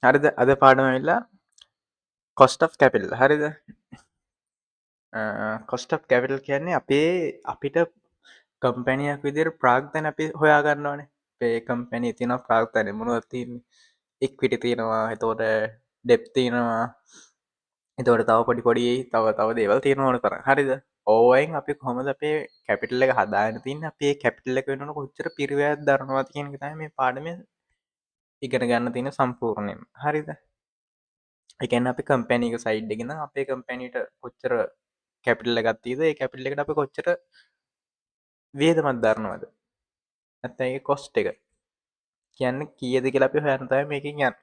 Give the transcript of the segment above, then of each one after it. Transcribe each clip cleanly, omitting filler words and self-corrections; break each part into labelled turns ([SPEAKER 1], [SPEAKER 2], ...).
[SPEAKER 1] හරිද? අද පාඩම ඇවිල්ලා cost of capital. හරිද? cost of capital කියන්නේ අපිට කම්පැනියක් විදිහට ප්‍රාග්ධන අපි හොයාගන්න ඕනේ. අපේ කම්පැනි තියෙනවා ප්‍රාග්ධන මොනවද තියෙන්නේ? ඉක්විටි තියෙනවා, එතකොට ඩෙප් තියෙනවා. එතකොට තව පොඩි තව දේවල් තියෙනවා ඕන තරම්. හරිද? ඕවයින් අපි කොහොමද අපේ කැපිටල් එක හදාගෙන තින්නේ? අපේ කැපිටල් එක වෙනකොට කොච්චර පිරිවැයක් දරනවද කියන එක තමයි මේ පාඩමේ ඉගෙන ගන්න තියෙන සම්පූර්ණයෙන්ම. හරිද? ඒ කියන්නේ අපි කම්පැනි එක සයිඩ් එකේ ඉඳන් අපේ කම්පැනිට කොච්චර කැපිටල් එකක් තියෙද ඒ කැපිටල් එකට අපි කොච්චර වියදමක් දරනවද? නැත්නම් ඒකේ කොස්ට් එක කියන්නේ කීයද කියලා අපි හොයන්න තමයි මේකෙන් යන්නේ.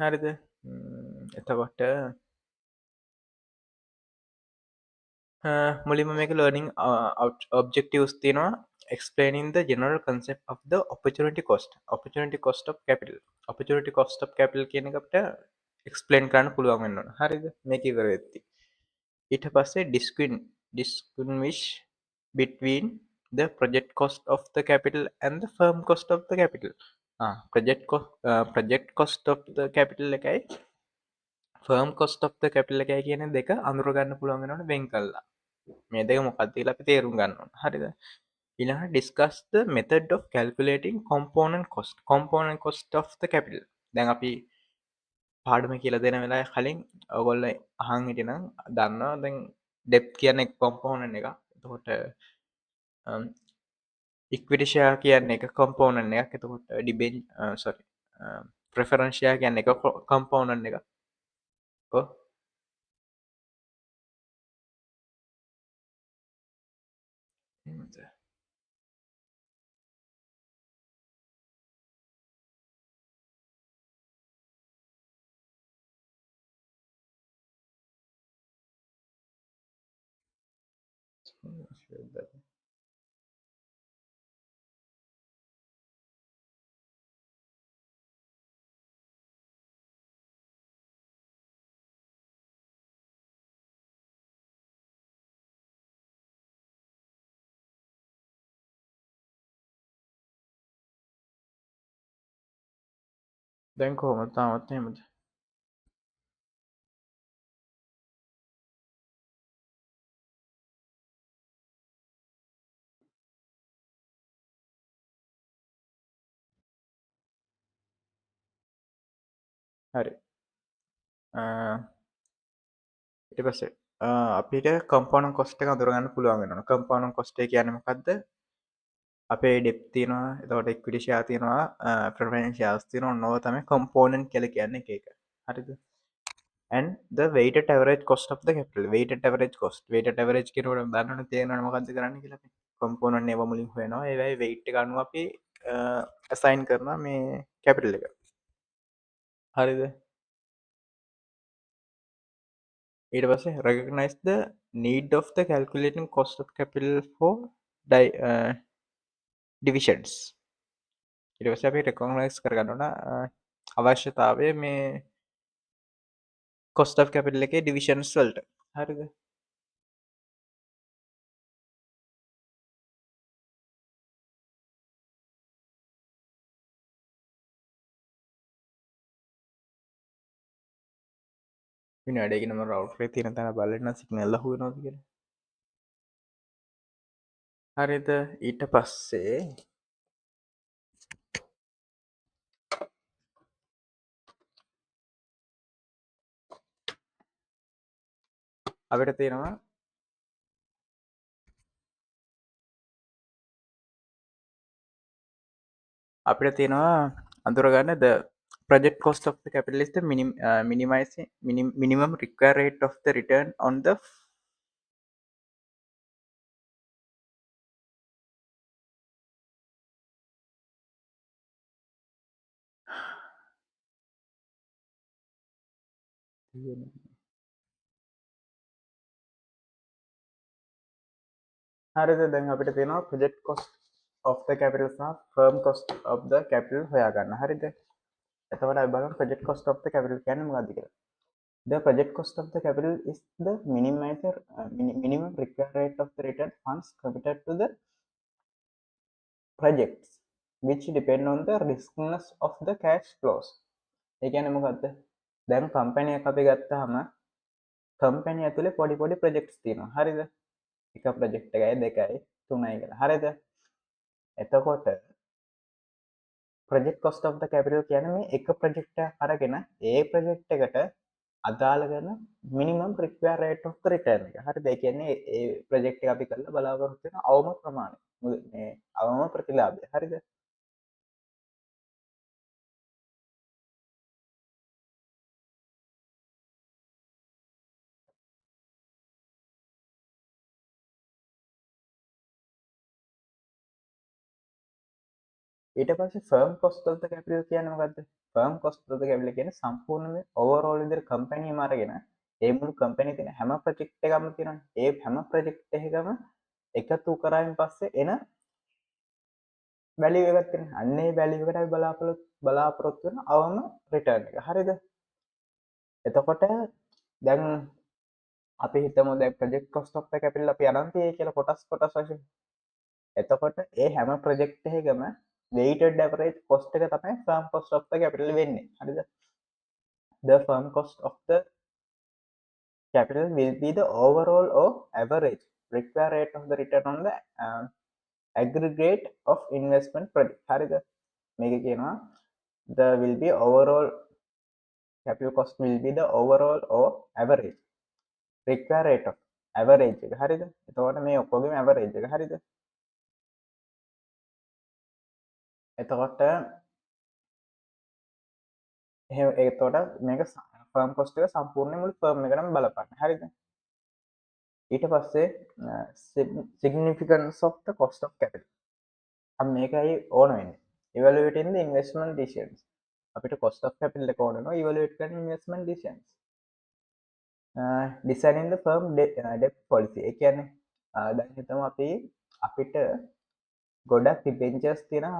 [SPEAKER 1] හරිද? එතකොට මුලින්ම මේක ලර්නින් ඔබ්ජෙක්ටිව්ස් තියෙනවා explaining the general concept of the opportunity cost of capital කියන එක අපිට explain කරන්න පුළුවන් වෙන්න ඕන. හරිද? මේක ඉවර වෙද්දී. ඊට පස්සේ distinguish between the project cost of the capital and the firm cost of the capital. project cost of the capital එකයි firm cost of the capital එකයි කියන දෙක අඳුර ගන්න පුළුවන් වෙනවනේ වෙන් කළා. මේ දෙක මොකක්ද කියලා අපි තේරුම් ගන්න ඕන. හරිද? ඊළඟට discuss the method of calculating component cost of the capital. දැන් අපි පාඩම කියලා දෙන වෙලාවේ කලින් ඔයගොල්ලෝ අහන් හිටියනම් දන්නවා දැන් ඩෙප්ත් කියන්නේ කොම්පෝනන්ට් එකක්. එතකොට ඉක්විටි ෂෙයා කියන්නේ එක කොම්පෝනන්ට් එකක්. එතකොට ප්‍රෙෆරන්ස් ෂෙයා කියන්නේ එක කොම්පෝනන්ට් එකක්. කො එහෙමද? දැන් කොහොමද? තාමත් එහෙමද? හරි. ඊට පස්සේ අපිට කම්පෝනන්ට් කොස්ට් එක අඳුරගන්න පුළුවන් වෙනවා. කම්පෝනන්ට් කොස්ට් එක කියන්නේ මොකද්ද? අපේ ඩෙප් තියෙනවා, එතකොට ඉක්විටි ෂෙයා තියෙනවා, ප්‍රෙෆරන්ස් ෂෙයාර්ස් තියෙනවා. ඔන්නෝව තමයි කම්පෝනන්ට් කියලා කියන්නේ එක එක. හරිද? and the weighted average cost of the capital. weighted average කියනකොට දන්නවනේ තේරෙනවනේ මොකද්ද කරන්න කියලා අපි. කම්පෝනන්ට් ඒවා මුලින් හොයනවා. ඒවයි weight එක අනුව අපි assign කරනවා මේ capital එක. හරිද? ඊට පස්සේ recognize the need of the calculating cost of capital for divisions. ඊට පස්සේ අපි recognize කරගන්න ඕන අවශ්‍යතාවය මේ cost of capital එකේ divisions වලට. හරිද? විනාඩියකින් මම රවුටර් එකේ තියෙන තැන බලන්න සිග්නල් අහු වෙනවද කියලා. හරිද? ඊට පස්සේ අපිට තියෙනවා අඳුරගන්න the project cost of the capital is the minimum required rate of the return on the හරිද? දැන් අපිට තියෙනවා project cost of the capital සහ firm cost of the capital හොයාගන්න. හරිද? එතකොට අපි බලමු project cost of the capital කියන්නේ මොකක්ද කියලා. The project cost of the capital is the minimum required rate of the return funds committed to the projects which depend on the riskiness of the cash flows. ඒ කියන්නේ මොකද්ද? දැන් company එකක් අපි ගත්තාම company ඇතුලේ පොඩි පොඩි ප්‍රොජෙක්ට්ස් තියෙනවා. හරිද? එක ප්‍රොජෙක්ට් එකයි දෙකයි තුනයි කියලා. හරිද? එතකොට project cost of the capital කියන්නේ මේ එක ප්‍රොජෙක්ට් එකක් අරගෙන ඒ ප්‍රොජෙක්ට් එකට අදාළ කරන minimum require rate of the return එක. හරිද? ඒ කියන්නේ ඒ ප්‍රොජෙක්ට් එක අපි කරලා බලාපොරොත්තු වෙන අවම ප්‍රමාණය. මේ අවම ප්‍රතිලාභය. හරිද? ඊට පස්සේ firm cost of the capital කියන්නේ මොකද්ද? Firm cost of the capital කියන්නේ සම්පූර්ණයෙන්ම ඕවර්ऑल විදිහට කම්පැනිම අරගෙන ඒ මුළු කම්පැනි තියෙන හැම ප්‍රොජෙක්ට් එකක්ම තියෙනවානේ. ඒ හැම ප්‍රොජෙක්ට් එකකම එකතු කරායින් පස්සේ එන වැලියු එකක් තියෙනවා. අන්න ඒ වැලියු එකට අපි බලාපොරොත්තු වෙන අවම රිටර්න් එක. හරිද? එතකොට දැන් අපි හිතමු දැන් project cost of the capital අපි අරන් තියෙයි කියලා කොටස් වශයෙන්. එතකොට ඒ හැම ප්‍රොජෙක්ට් එකකම weighted average cost එක තමයි firm cost of the capital වෙන්නේ. හරිද? The firm cost of the capital will be the overall or average required rate of the return on the aggregate of investment project. හරිද? මේක කියනවා the will be overall capital cost will be the overall or average required rate of average එක. හරිද? එතකොට මේ ඔක්කොගෙම average එක. හරිද? එතකොට එතකොට මේක ෆර්ම් කොස්ට් එක සම්පූර්ණයෙන් මුළු ෆර්ම් එකටම බලපාන. හරිද? ඊට පස්සේ significance of the cost of capital. අපි මේකයි ඕන වෙන්නේ. evaluating the investment decisions. අපිට cost of capital එක ඕන වෙනවා evaluate කරන investment decisions. designing the firm debt policy. ඒ කියන්නේ දැන් හිතමු අපිට ගොඩක් ඩිබෙන්චර්ස් තියෙනවා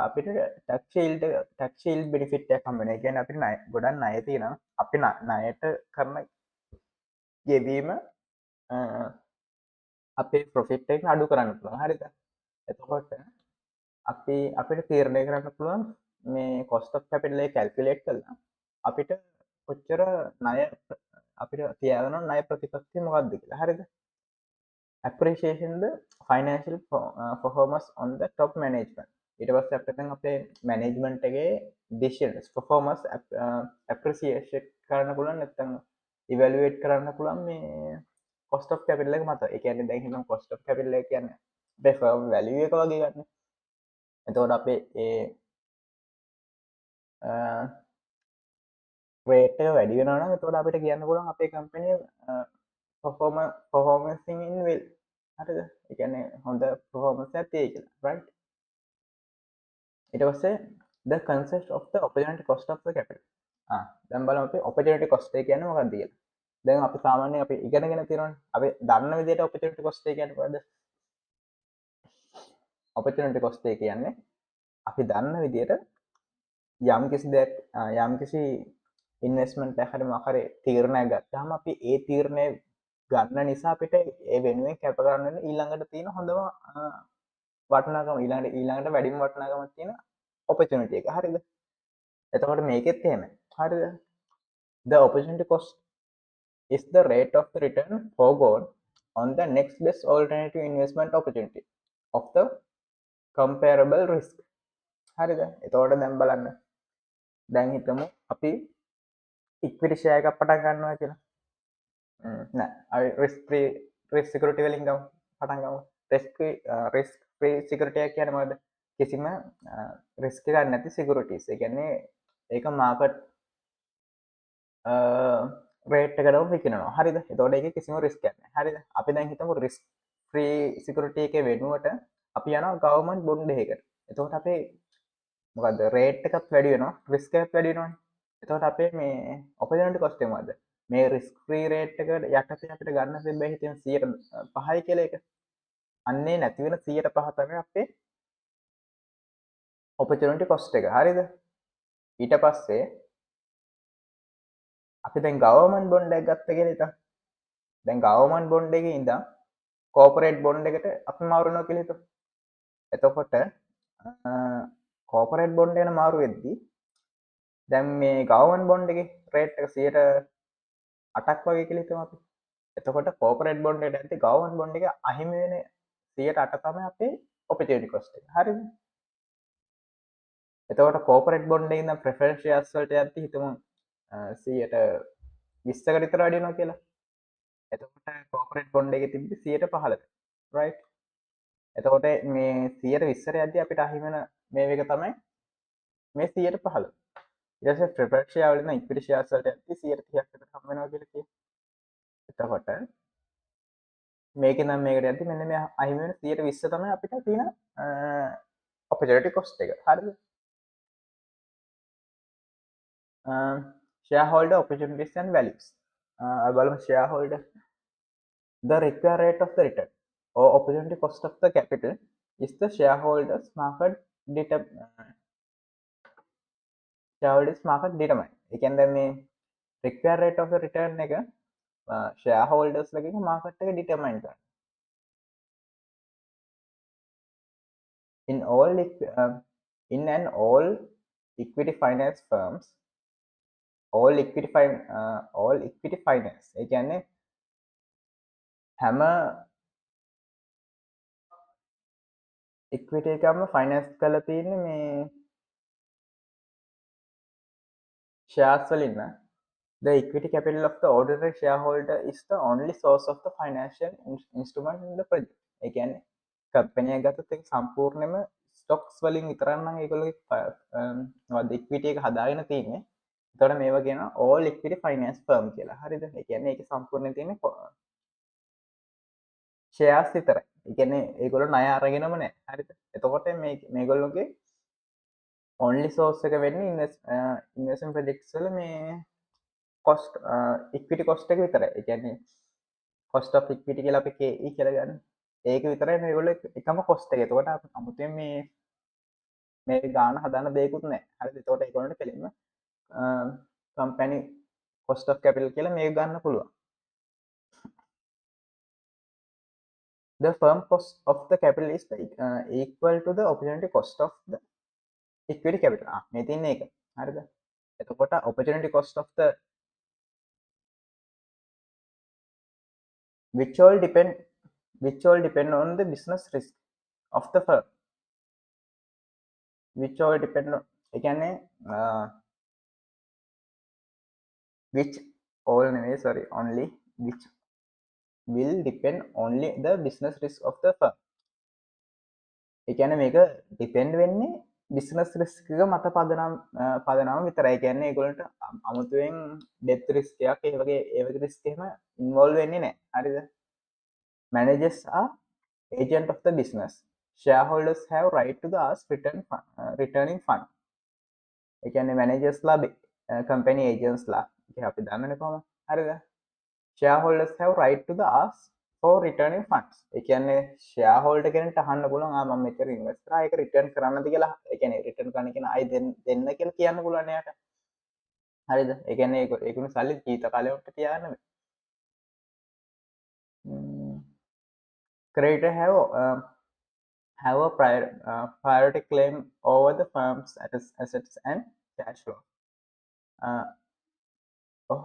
[SPEAKER 1] අපිට ටැක්ස් ෂීල්ඩ් බෙනිෆිට් එකක් හම්බ වෙනවා. ඒ කියන්නේ අපිට ගොඩක් ණය තියෙනවා. අපි ණයට කරන ගෙවීම අපේ ප්‍රොෆිට් එක අඩු කරන්න පුළුවන්. හරිද? එතකොට අපිට තීරණය කරන්න පුළුවන් මේ cost of capital එක calculate කරලා අපිට කොච්චර ණය අපිට තියාගන්න ණය ප්‍රතිපත්තිය මොකක්ද කියලා. හරිද? appreciation the financial performance on the top management. ඊට පස්සේ අපිට දැන් අපේ management එකේ decisions performance appreciation කරන්න පුළුවන් නැත්නම් evaluate කරන්න පුළුවන් මේ cost of capital එක මත. ඒ කියන්නේ දැන් හිතමු cost of capital එක කියන්නේ අපේ firm value එක වගේ ගන්න. එතකොට අපේ ඒ රේට් එක වැඩි වෙනවා නම් එතකොට අපිට කියන්න පුළුවන් අපේ කම්පැනි performing in well. හරිද? ඒ කියන්නේ හොඳ performance එකක් තියෙයි කියලා. right? ඊට පස්සේ the concept of the opportunity cost of the capital. දැන් බලමු අපි opportunity cost එක කියන්නේ මොකක්ද කියලා. දැන් අපි සාමාන්‍යයෙන් අපි ඉගෙනගෙන තියෙනවානේ. අපි දන්න විදිහට opportunity cost එක කියන්නේ මොකද්ද? opportunity cost එක කියන්නේ අපි දන්න විදිහට යම්කිසි දෙයක් යම්කිසි ඉන්වෙස්ට්මන්ට් එකක් හරි මොකක් හරි තීරණයක් ගත්තාම අපි ඒ තීරණය ගන්න නිසා අපිට ඒ වෙනුවෙන් කැප කරන්න වෙන ඊළඟට තියෙන හොඳම වටිනාකම ඊළඟට වැඩිම වටිනාකමක් තියෙන opportunity එක. හරිද? එතකොට මේකෙත් එහෙමයි. හරිද? The opportunity cost is the rate of the return foregone on the next best alternative investment opportunity of the comparable risk. හරිද? එතකොට දැන් බලන්න. දැන් හිතමු අපි ඉක්විටි ෂෙයා එකක් පටන් ගන්නවා කියලා. නෑ අපි risk security වලින් පටන් ගමු. risk free security එක කියන්නේ මොකද්ද? කිසිම risk එකක් නැති securities. ඒ කියන්නේ ඒක market රේට් එකටම විකිනවා. හරිද? එතකොට ඒකේ කිසිම risk එකක් නැහැ. හරිද? අපි දැන් හිතමු risk free security එකේ වෙනුවට අපි යනවා government bond එකකට. එතකොට අපේ මොකද්ද රේට් එකත් වැඩි වෙනවා, risk එකත් වැඩි වෙනවානේ. එතකොට අපේ මේ opportunity cost එක මොකද්ද? මේ risk free rate එකට යටතේ අපිට ගන්න තිබ්බේ හිතෙන 5යි කියලා එක. අන්නේ නැති වෙන 105 තමයි අපේ opportunity cost එක. හරිද? ඊට පස්සේ අපි දැන් government bond එකක් ගත්ත කියලා හිතමු. දැන් government bond එකේ ඉඳන් corporate bond එකට අපි මාරු වෙනවා කියලා හිතමු. එතකොට කෝපරේට් බොන්ඩ් ගැන මාරු වෙද්දී දැන් මේ ගවර්න්මන්ට් බොන්ඩ් එකේ රේට් එක 8ක් වගේ කියලා හිතමු අපි. එතකොට කෝපරේට් බොන්ඩ් එකට ඇද්දි ගවර්න්මන්ට් බොන්ඩ් එක අහිමි වෙන 8 තමයි අපේ ඔපචුනිටි කොස්ට් එක. හරිද? එතකොට කෝපරේට් බොන්ඩ් එකේ ඉඳන් ප්‍රෙෆරන්ස් ෂෙයාර්ස් වලට යද්දි හිතමු 20කට විතර වැඩි වෙනවා කියලා. එතකොට කෝපරේට් බොන්ඩ් එකේ තිබ්බේ 15ක. රයිට්? එතකොට මේ 20ට යද්දි අපිට අහිමි වෙන මේ එක තමයි මේ 15. ඊට පස්සේ ප්‍රෙෆර්ඩ් ෂෙයාර් වල ඉඳන් ඉක්විටි ෂෙයාර්ස් වලට යද්දි 30ක් විතර හම්බ වෙනවා කියලා කියනවා. එතකොට මේකෙන් නම් මේකට යද්දි මෙන්න මේ අහිමි වෙන 120 තමයි අපිට තියෙන ඔපචුනිටි කොස්ට් එක. හරිද? shareholder opportunities and values. බලමු shareholder the required rate of the return or opportunity cost of the capital is the shareholders market determine. ඒ කියන්නේ දැන් මේ required rate of the return එක shareholders ලගේ market එක determine කරනවා. In all equity finance firms all equity finance ඒ කියන්නේ හැම equity එකක්ම finance කරලා තියෙන්නේ මේ shares වලින් න the equity capital of the ordinary shareholder is the only source of the financial instrument in the project. ඒ කියන්නේ කම්පැනි එක ගත්තොත් ඒක සම්පූර්ණයෙන්ම ස්ටොක්ස් වලින් විතරක් නම් ඒගොල්ලෝගේ මොකද ඉක්විටි එක හදාගෙන තියෙන්නේ. එතකොට මේවා කියනවා all equity finance firm කියලා. හරිද? ඒ කියන්නේ ඒක සම්පූර්ණයෙන් තියෙන්නේ shares විතරයි. ඒ කියන්නේ ඒගොල්ලෝ ණය අරගෙනම නැහැ. හරිද? එතකොට මේගොල්ලෝගේ only source එක වෙන්නේ investment projects වල මේ cost equity cost එක විතරයි. ඒ කියන්නේ cost of equity කියලා අපි KE කියලා ගන්න. ඒක විතරයි මේගොල්ලෝ එකම cost එක. එතකොට අමුතුවෙන් මේ ගාන හදන්න දෙයක්වත් නැහැ. හරිද? එතකොට ඒගොල්ලන්ට කෙලින්ම company cost of capital කියලා මේක ගන්න පුළුවන්. The firm cost of the capital is equal to the opportunity cost of the equity capital. මේ තියන්නේ ඒක. හරිද? එතකොට opportunity cost of the which all depend on the business risk of the firm. Which all depend on ඒ කියන්නේ which all නෙවෙයි sorry only which will depend only the business risk of the firm. ඒ කියන්නේ මේක depend වෙන්නේ business risk එක මත පදනම විතරයි. ඒ කියන්නේ ඒගොල්ලන්ට අමුතුවෙන් debt risk එකක් ඒ වගේ risk එහෙම involve වෙන්නේ නැහැ. හරිද? Managers are agent of the business. Shareholders have right to the ask returning fund. ඒ කියන්නේ managers ලා company agents ලා ඒක අපි දන්නනේ කොහොමද? හරිද? Shareholders have right to the ask for returning funds. ඒ කියන්නේ shareholder කෙනෙක්ට අහන්න පුළුවන් මම මෙතන ඉන්වෙස්ට් කරා ඒක රිටර්න් කරන්නද කියලා. ඒ කියන්නේ රිටර්න් කරන්න කියන අය දෙන්න කියලා කියන්න පුළුවන් එයාට. හරිද? ඒ කියන්නේ ඒකුණු සල්ලි ජීවිත කාලෙකට තියාගන්න බෑ. Creditor have a priority claim over the firm's assets and cash flow. Oh.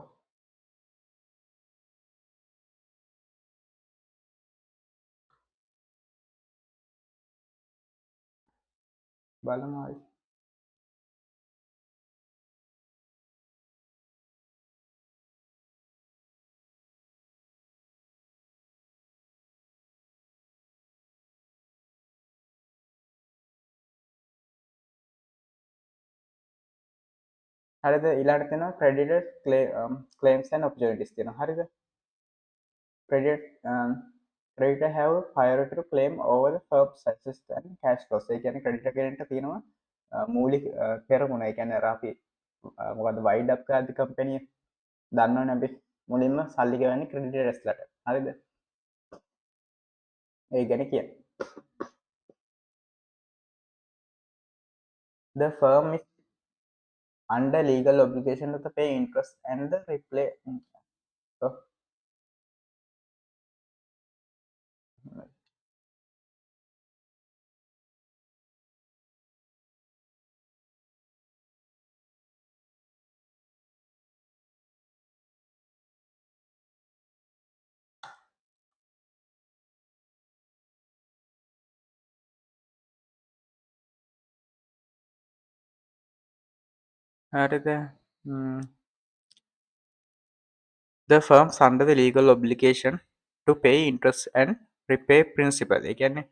[SPEAKER 1] බලනවා හරිද? ඊළඟට තියෙනවා creditors claims and opportunities තියෙනවා. හරිද? creditor have priority to claim over the firm's assets and cash flows. ඒ කියන්නේ creditor කෙනෙක්ට තියෙනවා මූලික පෙරමුණ. ඒ කියන්නේ අර අපි මොකද්ද wind up කරද්දි කම්පැනි දන්නවනේ අපි මුලින්ම සල්ලි ගෙවන්නේ creditorsලට. හරිද? ඒ ගැන කියන්නේ. The firm is under legal obligation to pay interest and the repay හරිද the firms under the legal obligation to pay interest and repay principal ඒ කියන්නේ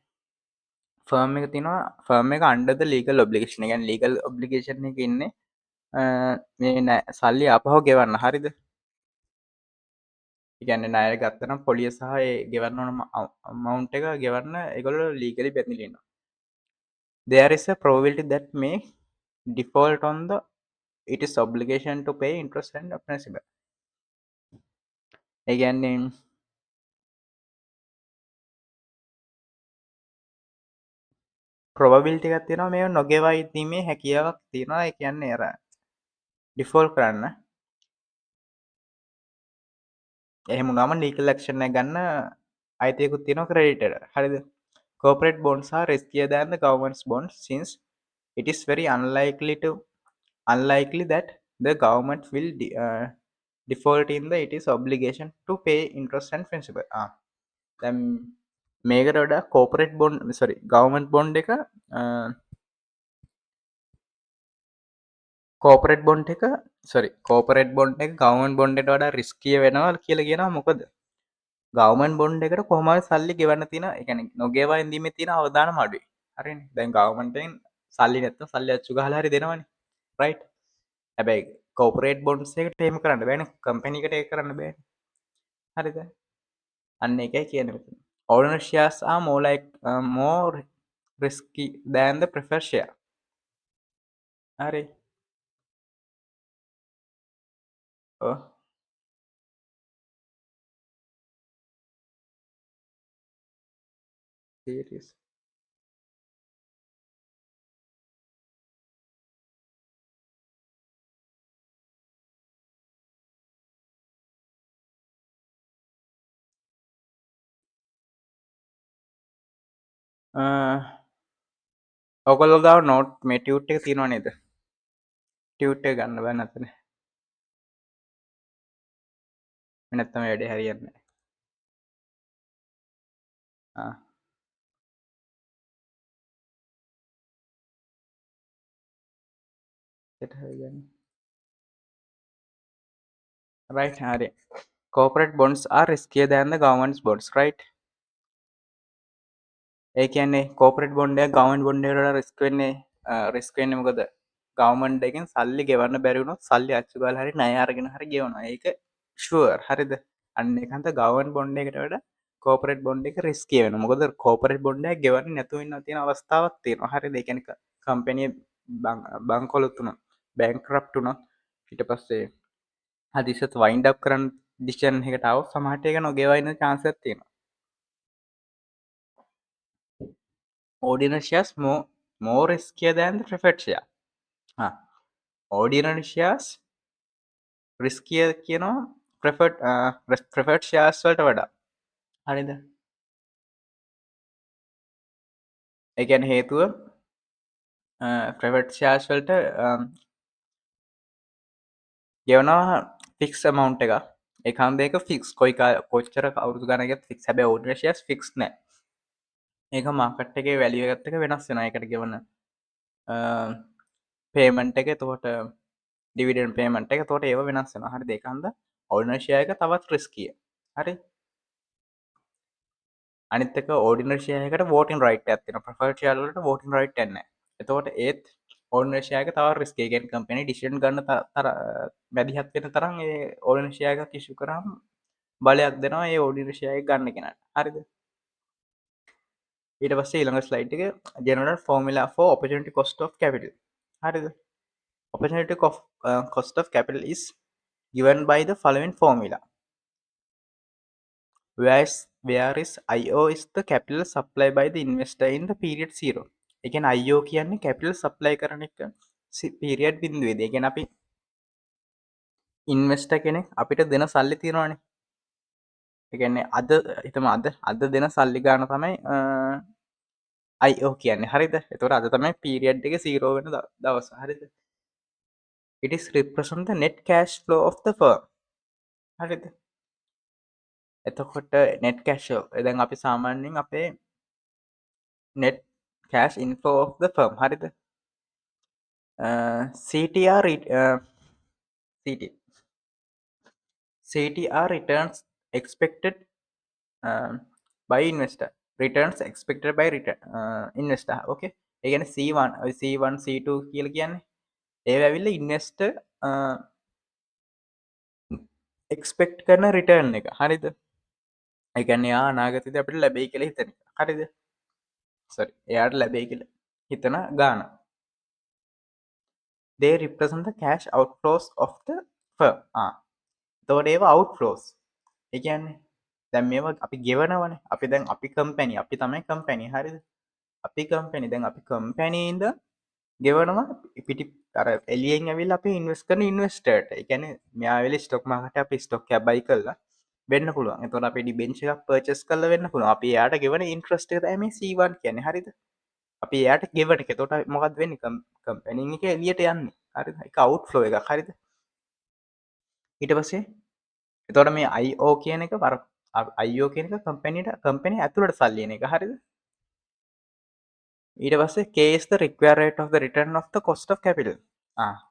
[SPEAKER 1] ෆර්ම් එක තියෙනවා ෆර්ම් එක under the legal obligation ඒ කියන්නේ legal obligation එකේ ඉන්නේ මේ සල්ලි ආපහු ගෙවන්න හරිද ඒ කියන්නේ ණය ගත්තනම් පොලිය සහ ඒ ගෙවන්න ඕන amount එක ගෙවන්න ඒගොල්ලෝ legally බැඳිලා ඉන්නවා there is a probability that may default on the it is obligation to pay interest and principal ඒ කියන්නේ probability එකක් තියෙනවා මේව නොගෙවා ඉදීමේ හැකියාවක් තියෙනවා ඒ කියන්නේ අර default කරන්න එහෙම වුණාම legal action එක ගන්න අයිතියකුත් තියෙනවා creditor හරිද corporate bonds are riskier than the government's bonds since it is very unlikely that the government will default in the it is obligation to pay interest and principal දැන් මේකට වඩා corporate bond sorry government bond එක corporate bond එක sorry corporate bond එක government bond එකට වඩා riskier වෙනවා කියලා කියනවා මොකද government bond එකට කොහොම හරි සල්ලි ගෙවන්න තියෙන ඒ කියන්නේ නොගෙවා ඉඳීමේ තියෙන අවදානම අඩුයි හරිනේ දැන් government එකෙන් සල්ලි නැත්තම් සල්ලි අච්චු ගහලා හරි දෙනවනේ right හැබැයි corporate bonds එකට එහෙම කරන්න බෑනේ company එකට ඒක කරන්න බෑනේ හරිද අන්න ඒකයි කියන්නේ මෙතන ordinary shares are more risky than the preferred share හරි ඔව් serious ඔයගොල්ලෝ ගාව නෝට් මේ ටියුට් එක තියෙනව නේද ටියුට් එක ගන්න බෑ නැතනේ නැත්තම් වැඩේ හරියන්නේ නැහැ සෙට් හරියන්නේ right හරි corporate bonds are riskier than the government's bonds right ඒ කියන්නේ corporate bond එක government bond එකට වඩා risk වෙන්නේ මොකද government එකෙන් සල්ලි ගෙවන්න බැරි වුණොත් සල්ලි අච්චු ගාලා හරි ණය අරගෙන හරි ගෙවනවා ඒක sure හරිද අන්න ඒකන්ත government bond එකට වඩා corporate bond එක riskier වෙනවා මොකද corporate bond එක ගෙවන්නේ නැතුව ඉන්න තියෙන අවස්ථාවක් තියෙනවා හරිද ඒ කියන්නේ company බංකොලොත් වුණා bankrupt වුණා ඊට පස්සේ හදිසියේත් wind up කරන්න decision එකකට ආවොත් සමහරට ඒක නොගෙවා ඉන්න chance එකක් තියෙනවා ordinary shares more riskier than the preferred share ordinary shares riskier කියනවා preferred shares වලට වඩා හරිද ඒ කියන්නේ හේතුව preferred shares වලට ගෙවනවා ෆික්ස් amount එක ඒකන්ද ඒක ෆික්ස් කොච්චර අවුරුදු ගණනක ෆික්ස් හැබැයි ordinary shares ෆික්ස් නෑ ඒක මාකට් එකේ වැලියු එකත් එක්ක වෙනස් වෙනවා ඒකට ගෙවන පේමන්ට් එක එතකොට ඩිවිඩන්ඩ් පේමන්ට් එක එතකොට ඒව වෙනස් වෙනවා හරිද ඒකන්ද ordinary share එක තවත් riskier හරි අනිත් එක ordinary share එකට voting right එකක් තියෙනවා preferred share වලට voting right එකක් නැහැ එතකොට ඒත් ordinary share එක තවත් risk ඒ කියන්නේ company decision ගන්න මැදිහත් වෙන තරම් ඒ ordinary share එකක් issue කරාම බලයක් දෙනවා ඒ ordinary share එක ගන්න කෙනාට හරිද ඊට පස්සේ ඊළඟ ස්ලයිඩ් එක general formula for opportunity cost of capital හරිද opportunity cost of capital is given by the following formula where is IO is the capital supply by the investor in the period 0 ඒ කියන්නේ IO කියන්නේ capital supply කරන එක period බිඳුවේදී ඒ කියන්නේ අපි investor කෙනෙක් අපිට දෙන සල්ලි තියෙනවානේ ඒ කියන්නේ අද හිතමු අද දෙන සල්ලි ගාන තමයි IO කියන්නේ හරිද එතකොට අද තමයි period එක 0 වෙන දවස හරිද it is represent the net cash flow of the firm හරිද එතකොට net cash flow දැන් අපි සාමාන්‍යයෙන් අපේ net cash inflow of the firm හරිද CTR CT CTR returns expected by investor. Returns expected by investor. Okay. ඒ කියන්නේ C1 ඔය C1 C2 කියලා කියන්නේ ඒව ඇවිල්ලා ඉන්වෙස්ටර් එක්ස්පෙක්ට් කරන රිටර්න් එක. හරිද? ඒ කියන්නේ එයා අනාගතයේදී අපිට ලැබෙයි කියලා හිතන එක. හරිද? සෝරි. එයාට ලැබෙයි කියලා හිතන ගාන. They represent the cash outflows of the firm. එතකොට ඒවා outflows. ඒ කියන්නේ දැන් මේවා අපි ගෙවනවනේ. අපි දැන් අපි කම්පැනි අපි තමයි කම්පැනි. හරිද? අපි කම්පැනි දැන් අපි කම්පැනි ඉඳන් ගෙවනවා පිටි අර එළියෙන් ඇවිල්ලා අපි ඉන්වෙස්ට් කරන ඉන්වෙස්ටර්ට. ඒ කියන්නේ මෙයා ඇවිල්ලා ස්ටොක් මාකට් එකේ අපි ස්ටොක් එකක් බයි කරලා වෙන්න පුළුවන්. එතකොට අපි ඩිබෙන්චර් එකක් පර්චේස් කරලා වෙන්න පුළුවන්. අපි එයාට ගෙවන ඉන්ට්‍රස්ට් එක තමයි මේ C1 කියන්නේ. හරිද? අපි එයාට ගෙවන එක. එතකොට මොකක්ද වෙන්නේ? කම්පැනි එක එළියට යන්නේ. හරිද? ඒක අවුට්ෆ්ලෝ එකක්. හරිද? ඊට පස්සේ එතකොට මේ IO කියන එක IO කියන එක කම්පැනි ඇතුළට සල්ලි එන එක. හරිද? ඊට පස්සේ K is the required rate of the return of the cost of capital.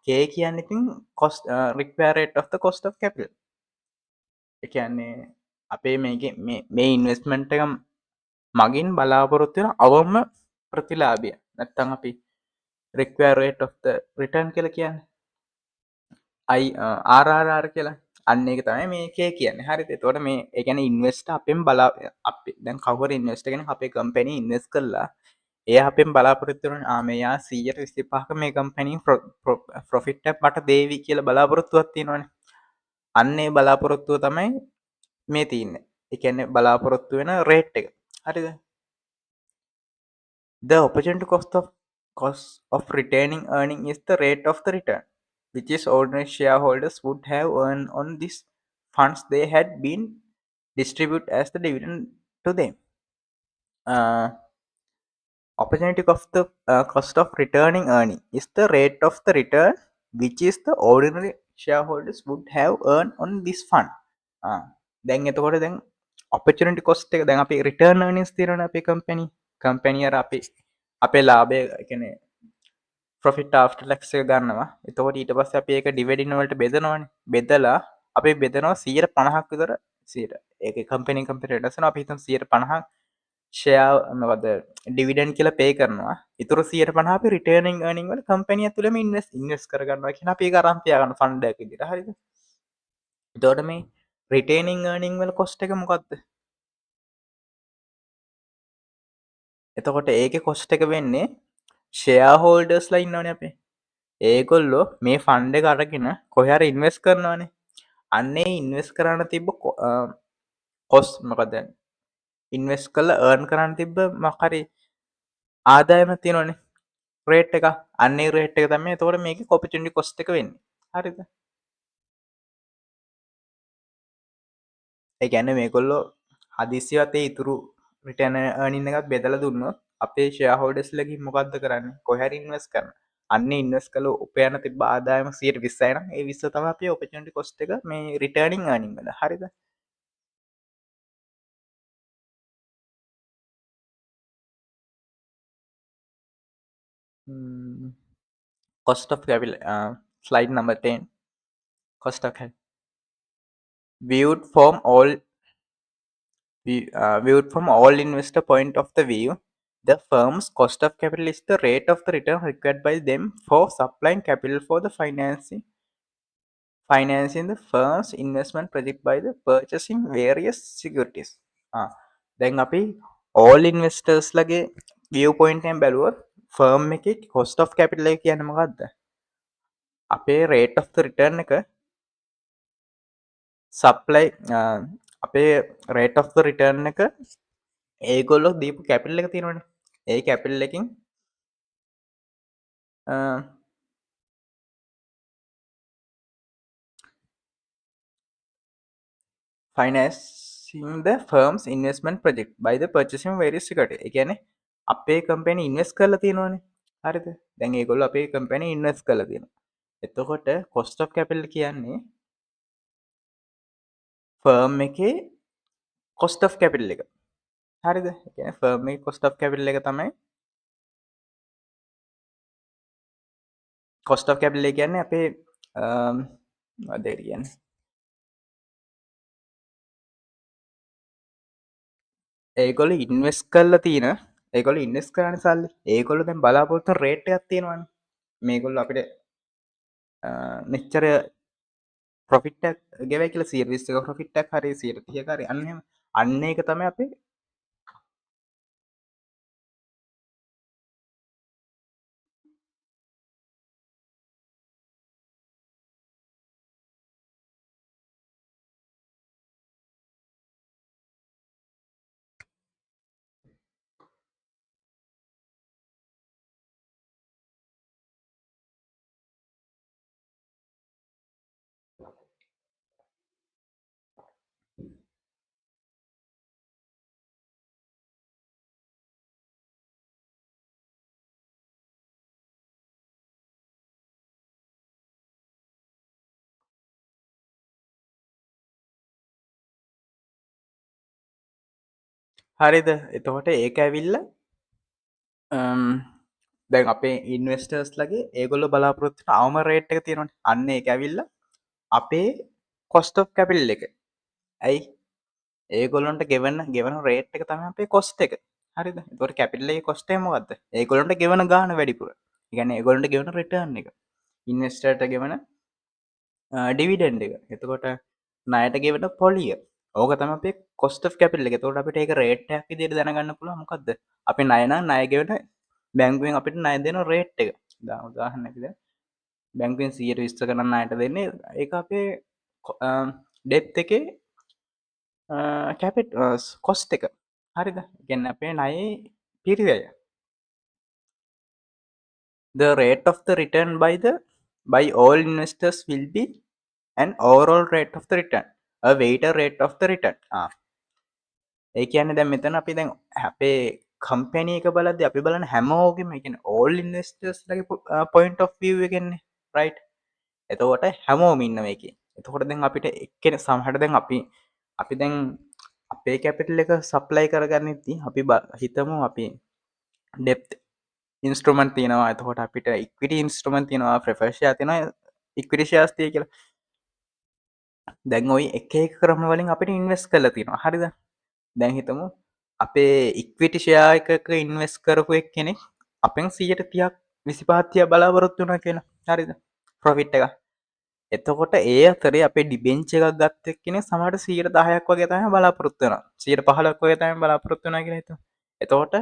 [SPEAKER 1] K කියන්නේ ඉතින් cost required rate of the cost of capital. ඒ කියන්නේ අපේ මේකේ මේ ඉන්වෙස්ට්මන්ට් එක මගින් බලාපොරොත්තු වෙන අවම ප්‍රතිලාභය. නැත්තම් අපි required rate of the return කියලා කියන්නේ. RRR කියලා. අන්න ඒක තමයි මේ K කියන්නේ. හරිද? එතකොට මේ ඒ කියන්නේ ඉන්වෙස්ටර් අපෙන් අපි දැන් කවුරු ඉන්වෙස්ටර් කෙනෙක් අපේ කම්පැනි ඉන්වෙස්ට් කළා එයා අපෙන් බලාපොරොත්තු වෙනවා මෙයා 125ක මේ කම්පැනි ප්‍රොෆිට් එකක් මට දේවි කියලා බලාපොරොත්තුවක් තියෙනවනේ. අන්න ඒ බලාපොරොත්තුව තමයි මේ තියෙන්නේ. ඒ කියන්නේ බලාපොරොත්තු වෙන රේට් එක. හරිද? The opportunity cost of retaining earning is the rate of the return which is ordinary shareholders would have earned on these funds they had been distributed as the dividend to them. Opportunity of the cost of returning earning is the rate of the return which is the ordinary shareholders would have earned on this fund. දැන් එතකොට දැන් opportunity cost එක දැන් අපි return earnings තියෙනවනේ අපේ company අර අපේ ලාභය කියන්නේ profit after tax එක ගන්නවා. එතකොට ඊට පස්සේ අපි ඒක dividend වලට බෙදනවනේ. බෙදලා අපි බෙදනවා 150ක් විතර 100. ඒකේ කම්පැනි වෙනස් වෙනවා. අපි හිතමු 150ක් ෂෙයා මොකද ඩිවිඩන්ඩ් කියලා පේ කරනවා. ඉතුරු 150 අපි රිටර්නින් earning වල කම්පැනි ඇතුළේම ඉන්වෙස්ට් කරගන්නවා කියන අපි ඒක අරන් තියාගන්න ෆන්ඩ් එකක් විදිහට. හරිද? එතකොට මේ රිටේනින් earning වල කොස්ට් එක මොකක්ද? එතකොට ඒකේ කොස්ට් එක වෙන්නේ ෂෙයා හෝල්ඩර්ස්ලා ඉන්නවනේ අපේ. ඒගොල්ලෝ මේ ෆන්ඩ් එක අරගෙන කොහේ හරි ඉන්වෙස්ට් කරනවානේ. අන්නේ ඉන්වෙස්ට් කරන්න තිබ්බ කොස්ට් මොකද? ඉන්වෙස්ට් කරලා earn කරන්න තිබ්බ මොකක් හරි ආදායමක් තියෙනවනේ. රේට් එක. අන්නේ රේට් එක තමයි එතකොට මේකේ opportunity cost එක වෙන්නේ. හරිද? ඒ කියන්නේ මේගොල්ලෝ හදිසියවත් ඒ ඉතුරු රිටර්න් earning එකත් බෙදලා දුන්නොත් අපේ shareholders ලගේ මොකද්ද කරන්නේ? කොහේ හරි ඉන්වෙස්ට් කරනවා. අන්නේ ඉන්වෙස්ට් කළ උපයන තිබ්බ ආදායම 120යි නම් ඒ 20 තමයි අපේ opportunity cost එක මේ returning earning වල. හරිද? Cost of capital. Slide number 10. Cost of capital. Viewed from all viewed from all investor point of the view, the firm's cost of capital is the rate of the return required by them for supplying capital for the financing the firm's investment project by the purchasing various securities. දැන් අපි all investors ලගේ view point එකෙන් බැලුවොත් firm එකේ cost of capital එක කියන්නේ මොකද්ද? අපේ rate of the return එක supply අපේ rate of the return එක ඒගොල්ලෝ දීපු කැපිටල් එක තියෙනවනේ. ඒ කැපිටල් එකෙන් financing the firm's investment project by the purchasing various securities. ඒ කියන්නේ අපේ කම්පැනි ඉන්වෙස්ට් කරලා තියෙනවනේ. හරිද? දැන් ඒගොල්ලෝ අපේ කම්පැනි ඉන්වෙස්ට් කරලා තියෙනවා. එතකොට cost of capital කියන්නේ ෆර්ම් එකේ cost of capital එක. හරිද? ඒ කියන්නේ ෆර්ම් එකේ cost of capital එක තමයි කොස්ට් ඔෆ් කැපිටල් කියන්නේ අපේ මොකක්ද ඒකට කියන්නේ ඒගොල්ලෝ ඉන්වෙස්ට් කරලා තියෙන ඒගොල්ලෝ ඉන්වෙස්ට් කරන සල්ලි ඒගොල්ලෝ දැන් බලාපොරොත්තු වෙන රේට් එකක් තියෙනවනේ මේගොල්ලෝ අපිට මෙච්චර ප්‍රොෆිට් එකක් ගෙවයි කියලා 120ක ප්‍රොෆිට් එකක් හරි 130ක හරි අන්න එහෙම අන්න ඒක තමයි අපේ හරිද එතකොට ඒක ඇවිල්ලා දැන් අපේ ඉන්වෙස්ටර්ස් ලගේ ඒගොල්ලෝ බලාපොරොත්තු වෙන අවම රේට් එක තියෙනවනේ අන්න ඒක ඇවිල්ලා අපේ කොස්ට් ඔෆ් කැපිටල් එක ඇයි ඒගොල්ලොන්ට ගෙවන රේට් එක තමයි අපේ කොස්ට් එක හරිද එතකොට කැපිටල් එකේ කොස්ට් එක මොකද්ද ඒගොල්ලොන්ට ගෙවන ගාණ වැඩිපුර ඒ කියන්නේ ඒගොල්ලන්ට ගෙවන රිටර්න් එක ඉන්වෙස්ටර්ට ගෙවන ඩිවිඩන්ඩ් එක එතකොට ණයට ගෙවන පොලිය ඕක තමයි අපේ කොස්ට් ඔෆ් කැපිටල් එක එතකොට අපිට ඒක රේට් එකක් විදිහට දැනගන්න පුළුවන් මොකද්ද අපි ණය නම් ණය ගෙවන බැංකුවෙන් අපිට ණය දෙන රේට් එක උදාහරණයක් විදිහට බැංකුවෙන් 120 ගණන් ණයට දෙන්නේ ඒක අපේ ඩෙප්ත් එකේ කැපිට කොස්ට් එක හරිද කියන්නේ අපේ ණයේ පිරිවැය the rate of the return by all investors will be an overall rate of the return a weighted rate of the return ඒ කියන්නේ දැන් මෙතන අපි දැන් අපේ කම්පැනි එක බලද්දි අපි බලන හැමෝගෙම ඒ කියන්නේ all investors ලගේ point of view එකෙන්නේ right එතකොට හැමෝම ඉන්නවා ඒකේ එතකොට දැන් අපිට එක්කෙනෙක් සමහරට දැන් අපි දැන් අපේ කැපිටල් එක සප්ලයි කරගන්නෙද්දී අපි හිතමු අපි ඩෙප්ත් ඉන්ස්ට්‍රුමන්ට් තියෙනවා එතකොට අපිට ඉක්විටි ඉන්ස්ට්‍රුමන්ට් තියෙනවා ප්‍රෙෆර්ඩ් ෂෙයා තියෙනවා ඉක්විටි ෂෙයාර්ස් තියෙයි කියලා දැන් ওই එක එක ක්‍රම වලින් අපිට ඉන්වෙස්ට් කරලා තියෙනවා හරිද දැන් හිතමු අපේ ඉක්විටි ෂෙයා එකක ඉන්වෙස්ට් කරපු එක්කෙනෙක් අපෙන් 130ක් 25ක් බලාපොරොත්තු වෙනවා කියලා හරිද ප්‍රොෆිට් එක එතකොට ඒ අතරේ අපේ ඩිබෙන්චර් එකක් ගත්ත එක්කෙනෙක් සමහරට 10%ක් වගේ තමයි බලාපොරොත්තු වෙනවා 15ක් වගේ තමයි බලාපොරොත්තු වෙනවා කියලා හිතමු එතකොට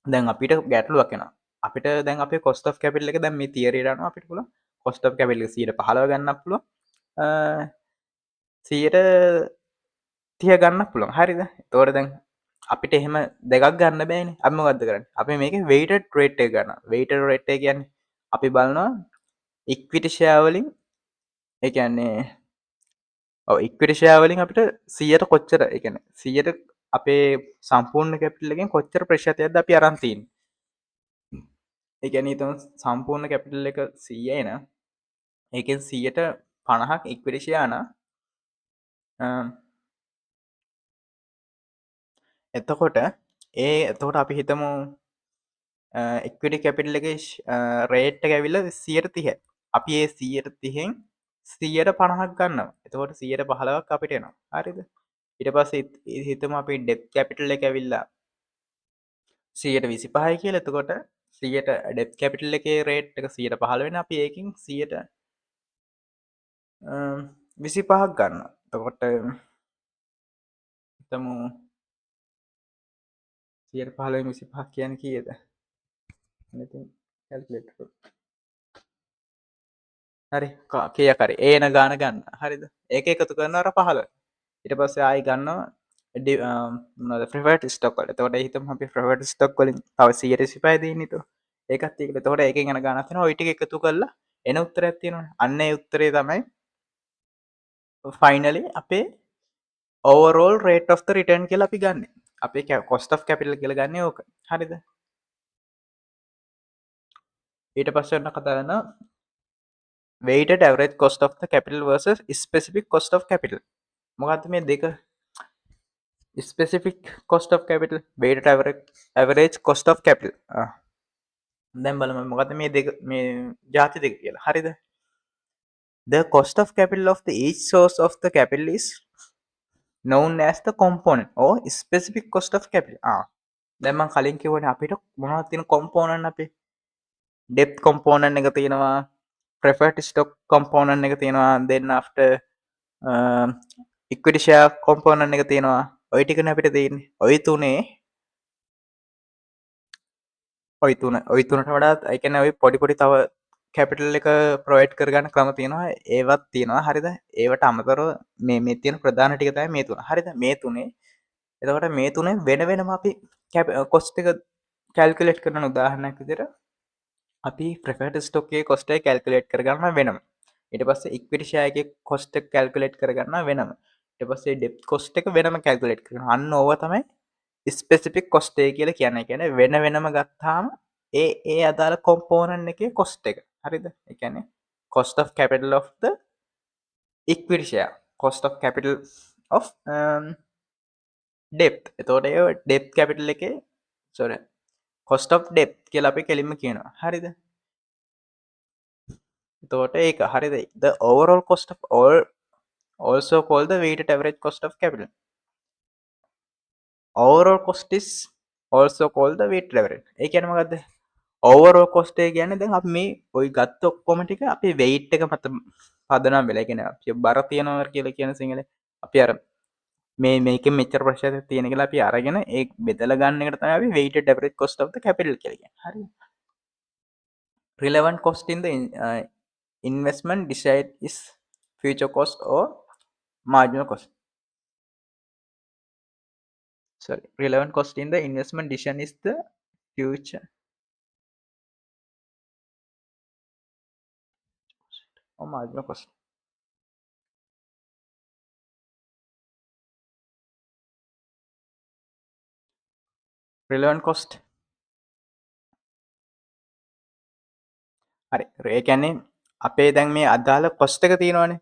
[SPEAKER 1] දැන් අපිට ගැටලුවක් එනවා අපිට දැන් අපේ කොස්ට් ඔෆ් කැපිටල් එක දැන් මේ තියරියට අනුව අපිට පුළුවන් කොස්ට් ඔෆ් කැපිටල් එක 15 ගන්නත් පුළුවන් 130 ගන්නත් පුළුවන් හරිද එතකොට දැන් අපිට එහෙම දෙකක් ගන්න බෑනේ අපි මොකද්ද කරන්නේ අපි මේකේ weighted rate එක ගන්නවා weighted rate එක කියන්නේ අපි බලනවා ඉක්විටි ෂෙයා වලින් ඒ කියන්නේ ඔව් ඉක්විටි ෂෙයා වලින් අපිට 100ට කොච්චර ඒ කියන්නේ 100ට අපේ සම්පූර්ණ කැපිටල් එකෙන් කොච්චර ප්‍රතිශතයක්ද අපි අරන් තියෙන්නේ ඒ කියන්නේ හිතමු සම්පූර්ණ කැපිටල් එක 100යි නම් ඒකෙන් 100ට 50ක් ඉක්විටි ෂෙයා නම් එතකොට එතකොට අපි හිතමු ඉක්විටි කැපිටල් එකේ රේට් එක ඇවිල්ලා 130යි. අපි ඒ 130න් 150ක් ගන්නවා. එතකොට 115ක් අපිට එනවා. හරිද? ඊට පස්සේ හිතමු අපි ඩෙප්ත් කැපිටල් එක ඇවිල්ලා 125යි කියලා. එතකොට 100ට ඩෙප්ත් කැපිටල් එකේ රේට් එක 115 වෙන අපි ඒකෙන් 100ට 25ක් ගන්නවා. එතකොට හිතමු 115න් 25ක් කියන්නේ කීයද? ඉතින් කැල්කියුලේටර් හරි කීයක් හරි ඒන ගාන ගන්න හරිද ඒක එකතු කරනවා අර 15 ඊට පස්සේ ආයි ගන්නවා මොනවද ප්‍රිෆර්ඩ් ස්ටොක් වල එතකොට හිතමු අපි ප්‍රිෆර්ඩ් ස්ටොක් වලින් තව 125 දෙන්නේ ඊට ඒකත් එක්ක එතකොට ඒකෙන් යන ගානක් තියෙනවා ওই ටික එකතු කරලා එන උත්තරයක් තියෙනවනේ අන්න ඒ උත්තරේ තමයි ෆයිනලි අපේ overall rate of the return කියලා අපි ගන්නෙ අපේ cost of capital කියලා ගන්නෙ ඕක හරිද ඊට පස්සේ ඔන්න කතා කරනවා weighted average cost of the capital versus specific cost of capital මොකක්ද මේ දෙක specific cost of capital weighted average cost of capital දැන් බලමු මොකද මේ දෙක මේ ජාති දෙක කියලා. හරිද? The cost of capital of the each source of the capital is known as the component or specific cost of capital. දැන් මම කලින් කිව්වනේ අපිට මොනවද තියෙන කොම්පෝනන්ට් අපේ depth component එක තියෙනවා, preferred stock component එක තියෙනවා, then after equity share component එක තියෙනවා. ඔය ටිකනේ අපිට තියෙන්නේ. ඔය තුනට වඩාත් ඒ කියන්නේ ඔය පොඩි පොඩි තව කැපිටල් එක ප්‍රොවයිඩ් කරගන්න ක්‍රම තියෙනවා. ඒවත් තියෙනවා. හරිද? ඒවට අමතරව මේ තියෙන ප්‍රධාන ටික තමයි මේ තුන. හරිද? මේ තුනේ. එතකොට මේ තුනේ වෙන වෙනම අපි කොස්ට් එක කැල්කියුලේට් කරන උදාහරණයක් විදිහට අපි ප්‍රෙෆර්ඩ් ස්ටොක් එකේ කොස්ට් එක කැල්කියුලේට් කරගන්නවා වෙනම. ඊට පස්සේ ඉක්විටි ෂෙයා එකේ කොස්ට් එක කැල්කියුලේට් කරගන්නවා වෙනම. ඊට පස්සේ ඩෙප්ත් කොස්ට් එක වෙනම කැල්කියුලේට් කරනවා. අන්න ඕව තමයි ස්පෙසිෆික් කොස්ට් එක කියලා කියන්නේ. කියන්නේ වෙන වෙනම ගත්තාම ඒ අදාළ කොම්පෝනන්ට් එකේ කොස්ට් එක. හරිද? ඒ කියන්නේ cost of capital of the equity share, cost of capital of debt. එතකොට ඒ debt capital එකේ sorry cost of debt කියලා අපි කෙලින්ම කියනවා. හරිද? එතකොට ඒක හරිද? The overall cost of all also called the weighted average cost of capital. Overall cost is also called the weighted average. ඒ කියන්නේ මොකද්ද? overall cost එක කියන්නේ දැන් අපි මේ ওই ගත්ත ඔක්කොම ටික අපි weight එක මත පදනම් වෙලා. ඒ කියන්නේ අපි බර තියනවා කියලා කියන සිංහලෙන් අපි අර මේකෙන් මෙච්චර ප්‍රශ්නයක් තියෙන කියලා අපි අරගෙන ඒ බෙදලා ගන්න එකට තමයි අපි weighted average cost of the capital කියලා කියන්නේ. හරිද? relevant cost in the investment decide is future cost or marginal cost. Sorry, relevant cost in the investment decision is the future or marginal cost. relevant cost හරි ඒ කියන්නේ අපේ දැන් මේ අදාළ cost එක තියෙනවනේ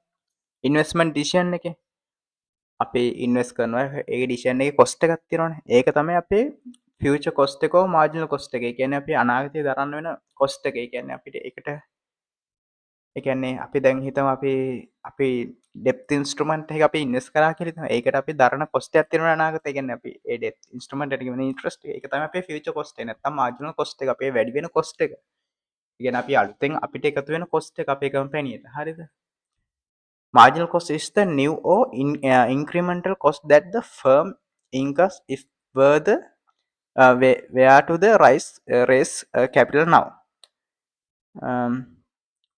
[SPEAKER 1] ඉන්වෙස්ට්මන්ට් ඩිසිෂන් එකේ අපි ඉන්වෙස්ට් කරනවා ඒ ඩිසිෂන් එකේ කොස්ට් එකක් තියෙනවනේ ඒක තමයි අපේ ෆියුචර් කොස්ට් එක හෝ මාර්ජිනල් කොස්ට් එක. ඒ කියන්නේ අපි අනාගතයේ දරන්න වෙන කොස්ට් එක. ඒ කියන්නේ අපිට ඒකට ඒ කියන්නේ අපි දැන් හිතමු අපි ඩෙප්ත් ඉන්ස්ට්‍රුමන්ට් එක අපි ඉන්වෙස්ට් කරා කියලා හිතමු. ඒකට අපි දරන කොස්ට් එකක් තියෙනවා අනාගතේ. ඒ කියන්නේ අපි ඒ ඩෙප්ත් ඉන්ස්ට්‍රුමන්ට් එකට ගෙවන ඉන්ට්‍රස්ට් එක. ඒක තමයි අපේ ෆියුචර් කොස්ට් එක. නැත්නම් මාර්ජිනල් කොස්ට් එක. අපේ වැඩි වෙන කොස්ට් එක. ඒ කියන්නේ අපි අලුතෙන් අපිට එකතු වෙන කොස්ට් එක අපේ කම්පැනි එකට. හරිද? Marginal cost is the new or incremental cost that the firm incurs if were the where to the raise capital now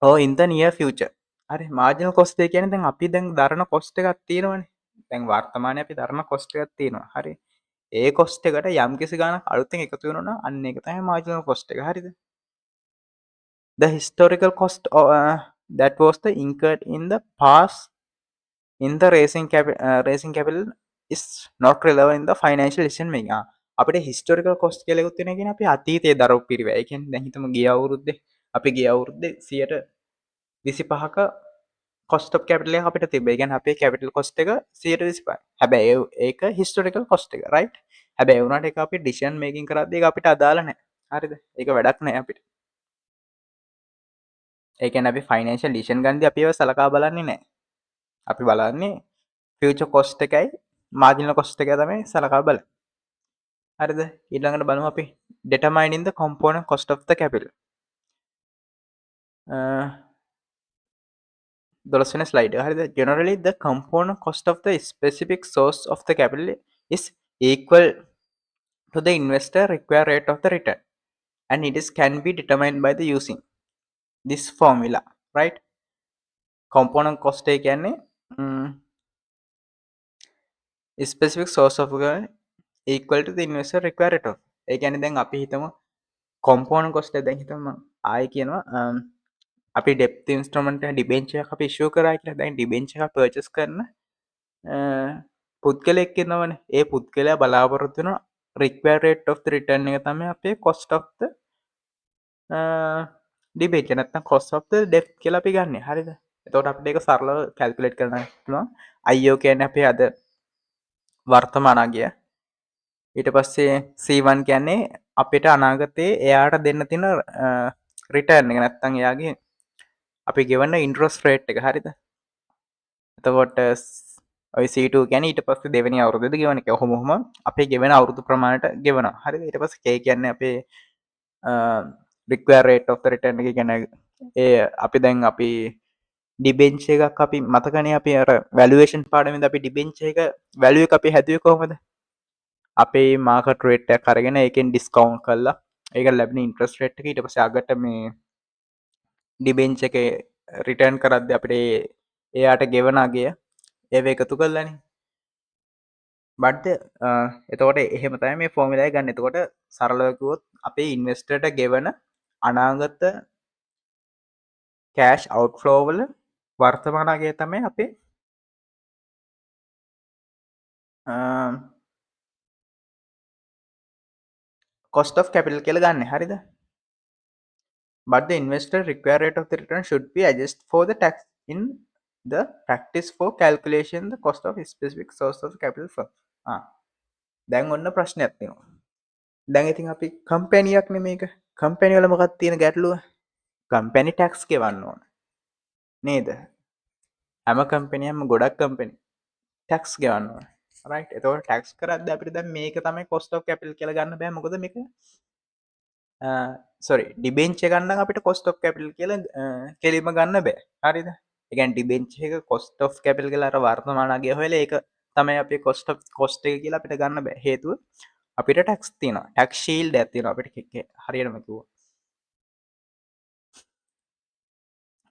[SPEAKER 1] or in the near future. හරි marginal cost එක කියන්නේ දැන් අපි දැන් දරන cost එකක් තියෙනවනේ. දැන් වර්තමානයේ අපි දරන cost එකක් තියෙනවා. හරි. ඒ cost එකට යම්කිසි ගාණක් අලුතෙන් එකතු වෙනවා නම් අන්න ඒක තමයි marginal cost එක. හරිද? The historical cost that was the incurred in the past in the raising capital is not relevant in the financial decision making. අපිට historical cost කියලා එකක් තියෙනවා කියන්නේ අපි අතීතයේ දරපු පිරිවැය. ඒ කියන්නේ දැන් හිතමු ගිය අවුරුද්දේ අපි ගිය අවුරුද්දේ 125ක cost of capital එක අපිට තිබ්බා. ඒ කියන්නේ අපේ capital cost එක 125යි. හැබැයි ඒක historical cost එක, right? හැබැයි ඒ වුණාට ඒක අපි decision making කරද්දී ඒක අපිට අදාළ නැහැ. හරිද? ඒක වැඩක් නැහැ අපිට. ඒ කියන්නේ අපි financial decision ගන්නදී අපි ඒවා සලකා බලන්නේ නැහැ. අපි බලන්නේ ෆියුචර් කොස්ට් එකයි මාර්ජිනල් කොස්ට් එකයි තමයි සලකා බලන්නේ. හරිද? ඊළඟට බලමු අපි determining the component cost of the capital. 12 වෙනි ස්ලයිඩ් එක. හරිද? Generally the component cost of the specific source of the capital is equal to the investor required rate of the return and it is can be determined by the using this formula, right? component cost එක කියන්නේ specific source of equal to the investor required rate of. ඒ කියන්නේ දැන් අපි හිතමු component cost එක දැන් හිතමු මම ආයෙ කියනවා අපි ඩෙප්ත් ඉන්ස්ට්‍රුමන්ට් එක ඩිබෙන්චර් එකක් අපි ඉෂුව කරා කියලා. දැන් ඩිබෙන්චර් එකක් පර්චේස් කරන පුද්ගලයෙක් ඉන්නවනේ. ඒ පුද්ගලයා බලාපොරොත්තු වෙන required rate of the return එක තමයි අපේ cost of the ඩිබෙන්චර් නැත්නම් cost of the debt කියලා අපි ගන්නෙ. හරිද? එතකොට අපිට ඒක සරලව කැල්කියුලේට් කරන්න පුළුවන්. IO කියන්නේ අපේ අද වර්තමාන අගය. ඊට පස්සේ C1 කියන්නේ අපිට අනාගතයේ එයාට දෙන්න තින රිටර්න් එක නැත්තං එයාගේ අපි ගෙවන්න ඉන්ට්‍රස් රේට් එක හරිද එතකොට ඔයිසට ගැන ඊට පස්ස දෙවනි අවුරුදු ගෙවන එක හොමොහම අපේ ගෙවෙන අවුරුදු ප්‍රමාණයට ගෙවන හරි ඊට පස් කේ කියන්න අපේ රික්වරේට ඔෆ රිටර්න් එක ගැන ඒ අපි දැන් අපි ඩිබෙන්ච එකක් අපි මතකන අපි අර වැලුවේෂන් පාඩමිද අපි ඩිබෙන්ච එක වැලුව අපි හැදුව කොහොමද අපේ මාකට රේට්ට කරගෙන එකෙන් ඩිස්කවන්් කල්ලා ඒක ලැබෙන ඉන්ට්‍රස් රේට් ඊට පසාගට මේ ඩිබෙන්ච එක රිටර්න් කරද්ද අපට එයාට ගෙවනාගේ ඒව එකතු කල්ලනි බඩ්ද එතකොට එහෙම තයි මේ ෆෝමිලයි ගන්න එතකොට සරලකුවොත් අපේ ඉන්වස්ටට ගෙවන අනාගත්ත කෑෂ් අවට්ෆලෝවල වර්තමානගේ තමයි අපේ කොස්ට of කැපිල් කියල ගන්න හරිද but the investor require rate of the return should be adjusted for the tax in the practice for calculation the cost of specific source of capital for දැන් ඔන්න ප්‍රශ්නයක් තියෙනවා දැන් ඉතින් අපි කම්පැනියක් නෙමේක කම්පැනි වල මොකක්ද තියෙන ගැටලුව කම්පැනි ටැක්ස් ගෙවන්න ඕන නේද හැම කම්පැනියක්ම ගොඩක් කම්පැනි ටැක්ස් ගෙවන්න ඕන රයිට් එතකොට ටැක්ස් කරද්දී අපිට දැන් මේක තමයි cost of capital කියලා ගන්න බෑ මොකද මේක සොරි ඩිබෙන්ච් ගන්න අපිට cost of capital කියලා කෙලිම ගන්න බෑ හරිද ඒ කියන්නේ ඩිබෙන්ච් එක cost of capital කියලා අර වර්තමානගේ හොයලා ඒක තමයි අපේ cost එක කියලා අපිට ගන්න බෑ හේතුව අපිට ටැක්ස් තියෙනවා ටැක්ස් ෂීල්ඩ් එකක් තියෙනවා අපිට හරියටම කිව්වොත්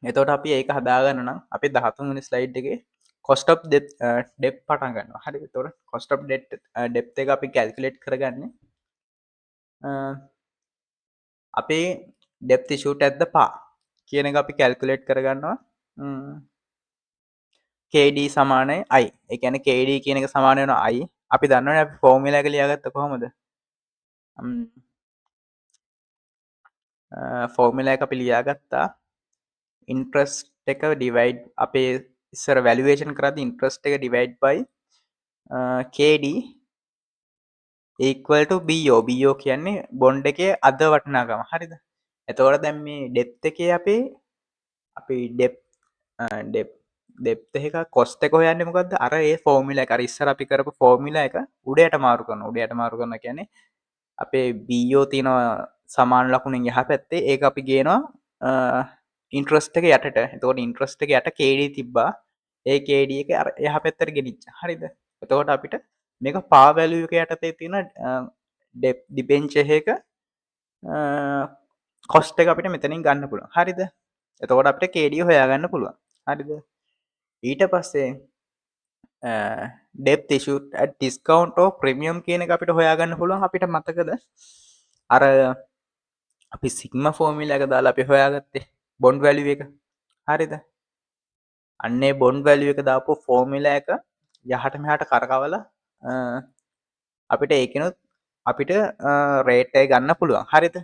[SPEAKER 1] එතකොට අපි ඒක හදාගන්න නම් අපි 13 වෙනි ස්ලයිඩ් එකේ cost of debt පටන් ගන්නවා හරිද එතකොට cost of debt එක අපි calculate කරගන්නේ අපේ ඩෙප්ත් ඉෂුට ඇද්ද පා කියන එක අපි කැල්කුලේට් කරගන්නවා KD සමානයි අයි එකන KD කියන එක සමානය වන අයි අපි දන්නවන අපි ෆෝමිල එක ලියගත්ත කොහොමද ෆෝමිල එක අපි ලියාගත්තා ඉන්ට්‍රස්ට් එක ඩිවයිඩ් අපේ ඉස්සර වැලුවේෂන් කරද ඉන්ට්‍රස්ට් එක ඩිවයිඩ් බයි KD ඒක්වල්ට බෝ කියන්නේ බොන්්ඩ එක අද වටනාගම හරිද එතවට දැම් මේ ඩෙප් එක අපේ අපි දෙප්තක කොස්ට කොයන්න මොකද අර ඒ ෆෝමිල එක ඉස්සර අපි කරපු ෆෝමිල එක උඩයට මාරු කරන උඩයට මාරු කරන කියැනෙ අපේ බීයෝ තියනවා සමාන ලකුණින් යහ පැත්තේ ඒ අපි ගේනවා ඉන්ට්‍රස්ට එක යටට තෝට ඉන්ට්‍රස්ට එක යට කේඩී තිබ්බා ඒ කේඩිය එක යහ පැත්තර ගෙනනිච්ච හරිද එතකොට අපිට මේක පාවැලක යටතේ තියෙන ඩිපෙන්චහක කොස්ට එක අපිට මෙතනින් ගන්න පුළුව හරිද එතකොට අපට කේඩිය හොයාගන්න පුළුවන් හරිද ඊට පස්සේ ඩෙප් ෂුට ඩිස්කවන්ටෝ ප්‍රමියම් කියන අපිට හොයාගන්න පුළුවන් අපිට මතකද අර අපි සිගම ෆෝමිල් එක දාලා අපි හොයාගත්තේ බොන්ඩ් වැලිුව එක හරිද අන්නේ බොන්ඩ් වැලිුව එක දාපු ෆෝමිල එක යහට මෙහට කරකවල අපිට ඒකනුත් අපිට රේට්ටය ගන්න පුළුවන් හරිද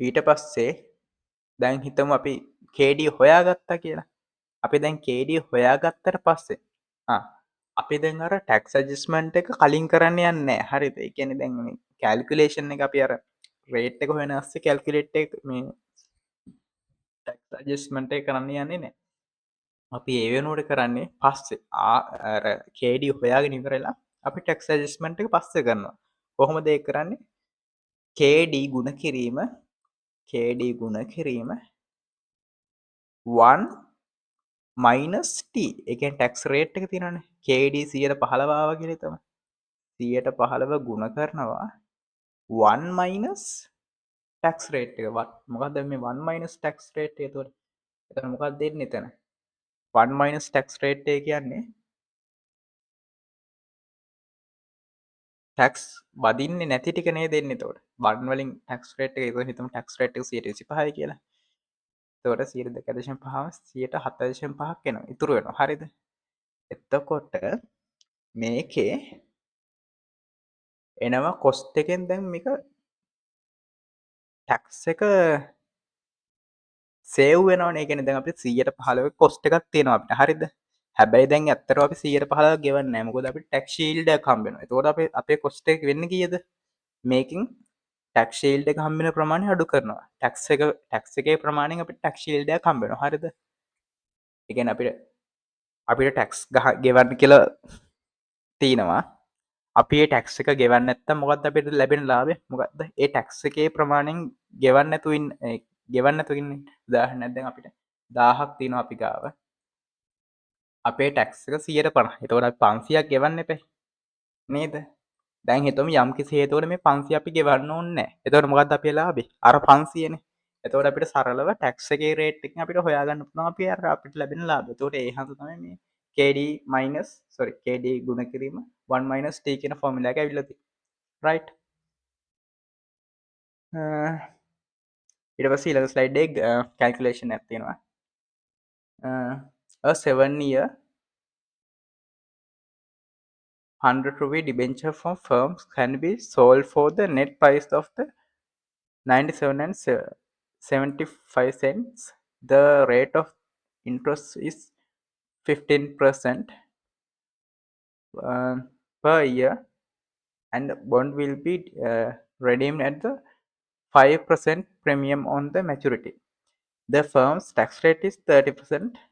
[SPEAKER 1] ඊට පස්සේ දැන් හිතම අපි කේඩිය හොයා ගත්තා කියලා අපි දැන් කේඩිය හොයා ගත්තට පස්සේ අපි දැන් අර ටැක්ස් ජිස්මන්ට් එක කලින් කරන්න යන්න හරිද එකන දැන් කැල්කුලේෂන් එක අපි අර රේට් එක හොෙන අස්සේ කැල්කුලේට් මේ ටක්ජස්මට කරන්න යන්නේ නෑ අපි ඒවනෝට කරන්නේ පස්සේ කේඩි හොයාගෙන ඉවරලා අපි ටෙක්ස් ජස්මට එක පස්ස කරනවා කොහොම දේ කරන්නේ කේඩී ගුණ කිරීම කේඩී ගුණ කිරීම 1 මයිනස්ට එකෙන් ටැක්ස් රේට් එක තිරන කේඩී 15 කියලතම 15 ගුණ කරනවා 1 මයිනස් ටක්ස් රේට් එක වත් මොකද මේ 1 මයිනස් ටක්ස් රේට් තුොට එත මොකක් දෙන්න එතන 1 මයිනස් ටක්ස් රේට් කියන්නේ ටක්ස් බදින්න නැතිටිකනේ දෙන්න තොට බන්වලින් ටක්ස් රේට් එක හිතම ටක්ස් රේට් සිට සිපහයි කියලා තොට සිරද කදශම් පහම 7.5 කෙන ඉතුරු වෙන හරිද එත්තකොට මේකේ එනවා කොස්ට එකෙන් දැන් එක ටැක්ස් එක සේව් වෙනවනේ. ඒ කියන්නේ දැන් අපිට 115 කොස්ට් එකක් තියෙනවා අපිට. හරිද? හැබැයි දැන් ඇත්තටම අපි 115 ගෙවන්නේ නැහැ. මොකද අපිට ටැක්ස් ෂීල්ඩ් එකක් හම්බ වෙනවා. එතකොට අපේ කොස්ට් එක වෙන්නේ කීයද? මේකින් ටැක්ස් ෂීල්ඩ් එක හම්බ වෙන ප්‍රමාණය අඩු කරනවා. ටැක්ස් එකේ ප්‍රමාණයෙන් අපිට ටැක්ස් ෂීල්ඩ් එකක් හම්බ වෙනවා. හරිද? ඒ කියන්නේ අපිට ටැක්ස් ගෙවන්න කියලා තියෙනවා. අපි ඒ ටැක්ස් එක ගෙවන්නේ නැත්නම් මොකද්ද අපිට ලැබෙන ලාභය? මොකද්ද? ඒ ටැක්ස් එකේ ප්‍රමාණයෙන් ගෙවන්න නැතුව ඉන්නේ. උදාහරණයක් දැන් අපිට 1000ක් තියෙනවා අපි ගාව. අපේ ටැක්ස් එක 150. එතකොට අපි 500ක් ගෙවන්න එපා නේද? දැන් හිතමු යම්කිසි හේතුවකට මේ 500 අපි ගෙවන්න ඕනේ නැහැ. එතකොට මොකද්ද අපේ ලාභේ? අර 500 නේ. එතකොට අපිට සරලව ටැක්ස් එකේ රේට් එකෙන් අපිට හොයාගන්න පුළුවන් අපිට ලැබෙන ලාභය. එතකොට ඒ හන්ද තමයි මේ KD ගුණ කිරීම 1 - t කියන ෆෝමියුලා එක ඇවිල්ලා තියෙන්නේ. රයිට්. ඊට පස්සේ ඊළඟ ස්ලයිඩ් එකේ කැල්කියුලේෂන් එකක් තියෙනවා. A 7-year 100 rupee debenture from firms can be sold for the net price of the 97 and 75 cents. The rate of interest is 15% per year, and the bond will be redeemed at the 5% premium on the maturity. The firm's tax rate is 30%.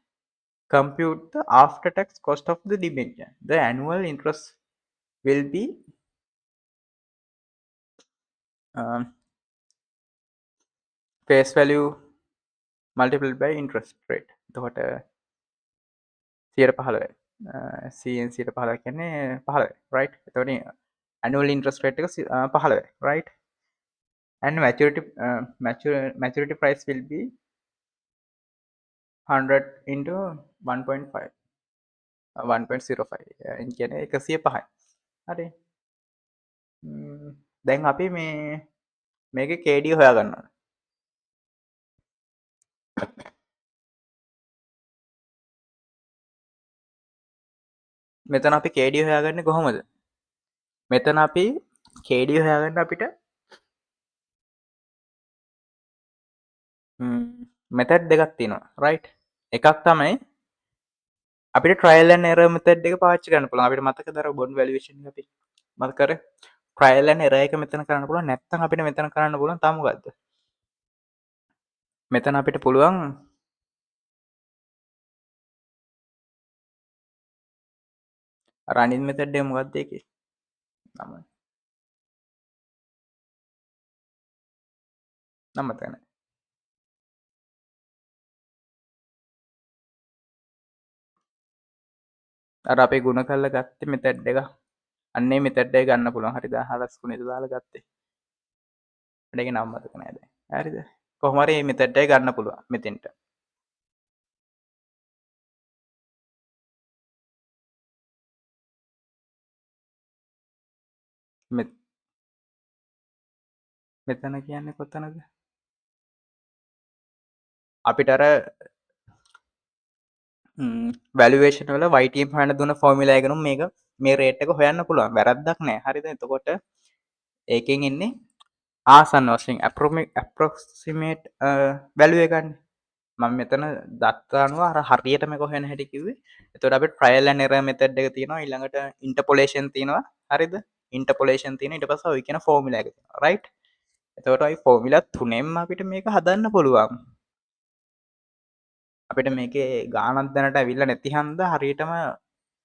[SPEAKER 1] Compute the after-tax cost of the debenture. The annual interest will be face value multiplied by interest rate. එතකොට 115. CN 115 කියන්නේ 15. right? එතකොට annual interest rate එක 15. right? And maturity price will be 100 into 1.5. 1.05. ඒ කියන්නේ 105යි. හරි. දැන් අපි මේකේ KD හොයාගන්න ඕනේ. මෙතන අපි KD හොයාගන්නේ කොහොමද? මෙතන අපි KD හොයාගන්න අපිට මෙතඩ් දෙකක් තියෙනවා. right? එකක් තමයි අපිට ට්‍රයිල් ඇන්ඩ් එරර් මෙතඩ් එක පාවිච්චි කරන්න පුළුවන්. අපිට මතකද අර බොන්ඩ් වැලුවේෂන් එක අපි මතක කරේ? ට්‍රයිල් ඇන්ඩ් එරර් එක මෙතන කරන්න පුළුවන්. නැත්නම් අපිට මෙතන කරන්න පුළුවන් තා මොකද්ද? මෙතන අපිට පුළුවන් අර අනිත් මෙතඩ් එක මොකක්ද ඒකේ? නම මතක නැහැ. අර අපි ගුණ කරලා ගත්තේ මෙතඩ් එක. අන්නේ මෙතඩ් එක ගන්න පුළුවන්. හරිද? හරස් ගුණෙට දාලා ගත්තේ. මට ඒකේ නම මතක නැහැ දැන්. හරිද? කොහොම හරි මේ මෙතඩ් එක ගන්න පුළුවන් මෙතෙන්ට. මෙතන කියන්නේ කොතනද? අපිට අර වැලුවේෂන් වල YTM හොයන්න දුන්න ෆෝමියුලා එකෙනුම මේ රේට් එක හොයන්න පුළුවන්. වැරද්දක් නැහැ. හරිද? එතකොට ඒකෙන් එන්නේ ආසන්න වශයෙන් ඇප්‍රොක්සිමේට් වැලුව එකන්නේ. මම මෙතන දත්ත අනුව අර හරියට මේක හොයන හැටි කිව්වේ. එතකොට අපිට ට්‍රයිල් ඇන්ඩ් එරර් මෙතඩ් එක තියෙනවා. ඊළඟට ඉන්ටර්පොලේෂන් තියෙනවා. හරිද? ඉන්ටර්පොලේෂන් තියෙනවා. ඊට පස්සේ ඔය කියන ෆෝමියුලා එක තියෙනවා. රයිට්? එතකොට ওই ෆෝමියුලා තුනෙන්ම අපිට මේක හදන්න පුළුවන්. අපිට මේකේ ගානක් දැනට ඇවිල්ලා නැති හන්දා හරියටම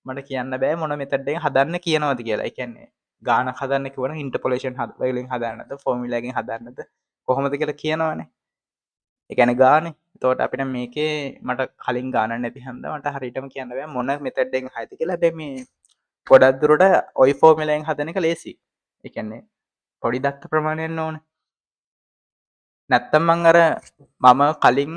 [SPEAKER 1] මට කියන්න බෑ මොන මෙතඩ් එකෙන් හදන්න කියනවද කියලා. ඒ කියන්නේ ගානක් හදන්න කිව්වනම් ඉන්ටර්පොලේෂන් වලින් හදන්නද ෆෝමියුලා එකෙන් හදන්නද කොහොමද කියලා කියනවනේ. ඒ කියන්නේ ගානේ. එතකොට අපිට මේකේ මට කලින් ගානක් නැති හන්දා මට හරියටම කියන්න බෑ මොන මෙතඩ් එකෙන් හයිද කියලා. හැබැයි මේ ගොඩක් දුරට ওই ෆෝමියුලා එකෙන් හදන එක ලේසියි. ඒ කියන්නේ පොඩි දත්ත ප්‍රමාණයක් ඕනේ. නැත්තම් මම කලින්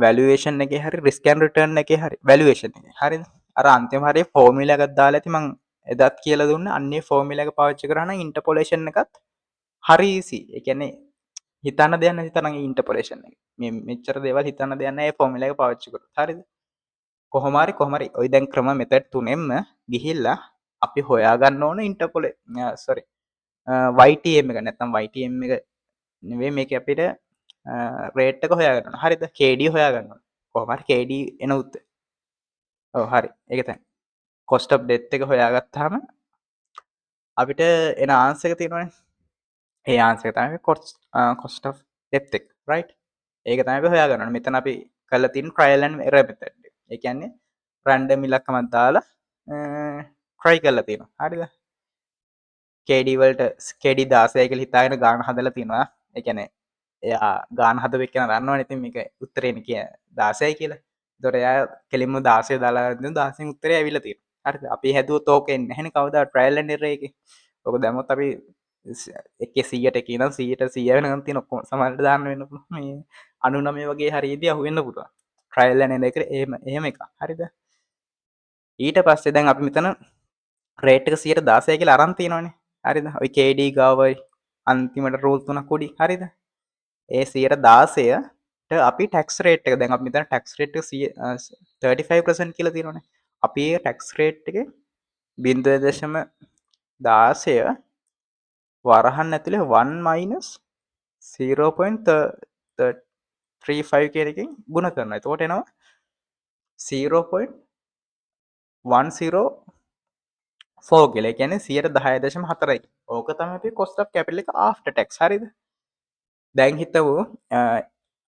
[SPEAKER 1] වැලුවේෂන් එකේ හරි රිස්ක් ඇන්ඩ් රිටර්න් එකේ හරි වැලුවේෂන් එකේ හරිද? අර අන්තිම හරිය ෆෝමියුලා එකක් දාලා ඇති මං එදත් කියලා දුන්න අන්නේ ෆෝමියුලා එක පාවිච්චි කරා නම් ඉන්ටර්පොලේෂන් එකත් හරි ඊසි. ඒ කියන්නේ හිතන්න දෙයක් නැති තරම් ඉන්ටර්පොලේෂන් එක. මේ මෙච්චර දේවල් හිතන්න දෙයක් නැහැ මේ ෆෝමියුලා එක පාවිච්චි කරොත්. හරිද? කොහොම හරි ওই දැන් ක්‍රම මෙතඩ් තුනෙන්ම ගිහිල්ලා අපි හොයාගන්න ඕන YTM එක නැත්නම් YTM එක නෙවෙයි මේක අපිට රේට් එක හොයාගන්න හරිද කේඩ හොයාගන්න කොහමට කේඩ එන උත්ත හරි එක තැන් කොස්ටප් ඩෙත් එක හොයාගත්තාම අපිට එන ආන්සක තියෙනවන ඒ ආන්සක තම කොස්ට ඩෙප්තෙක් රයි් ඒක තම හොයාගන්න මෙතන අපි කල තින් ට්‍රයිලන් එරමත එකන්නේ රන්ඩ මිලක්කමත් දාලා ට්‍රයි කල්ල තියෙන හරිද කේඩීවල්ට කෙඩි දාසයකල හිතාගෙන ගාන හදල තියෙනවා එකන එයා ගාන හද වෙක්කන දන්නවා නති මේක උත්තරෙන කිය දාසය කියලා දොරයා කෙලිම දාසය දාලා දාසින් උත්තරය ඇවිල තිය හරි අපි හැදුව තෝකෙන් හැන කවද ට්‍රයිල්ල නිරේක ඔක දැමොත් අපි එක සියට කියන සීට සියන ගති නොක්කො සමට දාන්න වෙන්න මේ අනු නමේ වගේ හරිදි අහුවෙන්න පුට ට්‍රයිල්ල නක එහෙම එක හරිද ඊට පස්සේ දැන් අපි මෙතන රේට්ක සියට දාසයක අරන්තිනවානේ හරිද ඔයි කේඩී ගාවයි අන්තිමට රෝල් තුනක් කොඩි හරිද ඒ සියට දාසයට අපි ටක්ස් රේට් එක දැන් මෙතන ටක්ස් රේට් 35% කියල තිරන අපි ටක්ස් රේට් එක බින්දුව දශම දාසය වරහන් ඇතුළේ 1-0.35 කියනකින් ගුණ කරන තෝට එනවා 0.10 ෆෝ කෙල කියන 10.4යි ඕක තම කොස්ටක් කැපිල්ල එක ආෆ්ට ටෙක්ස් හරිද දැන් හිතවූ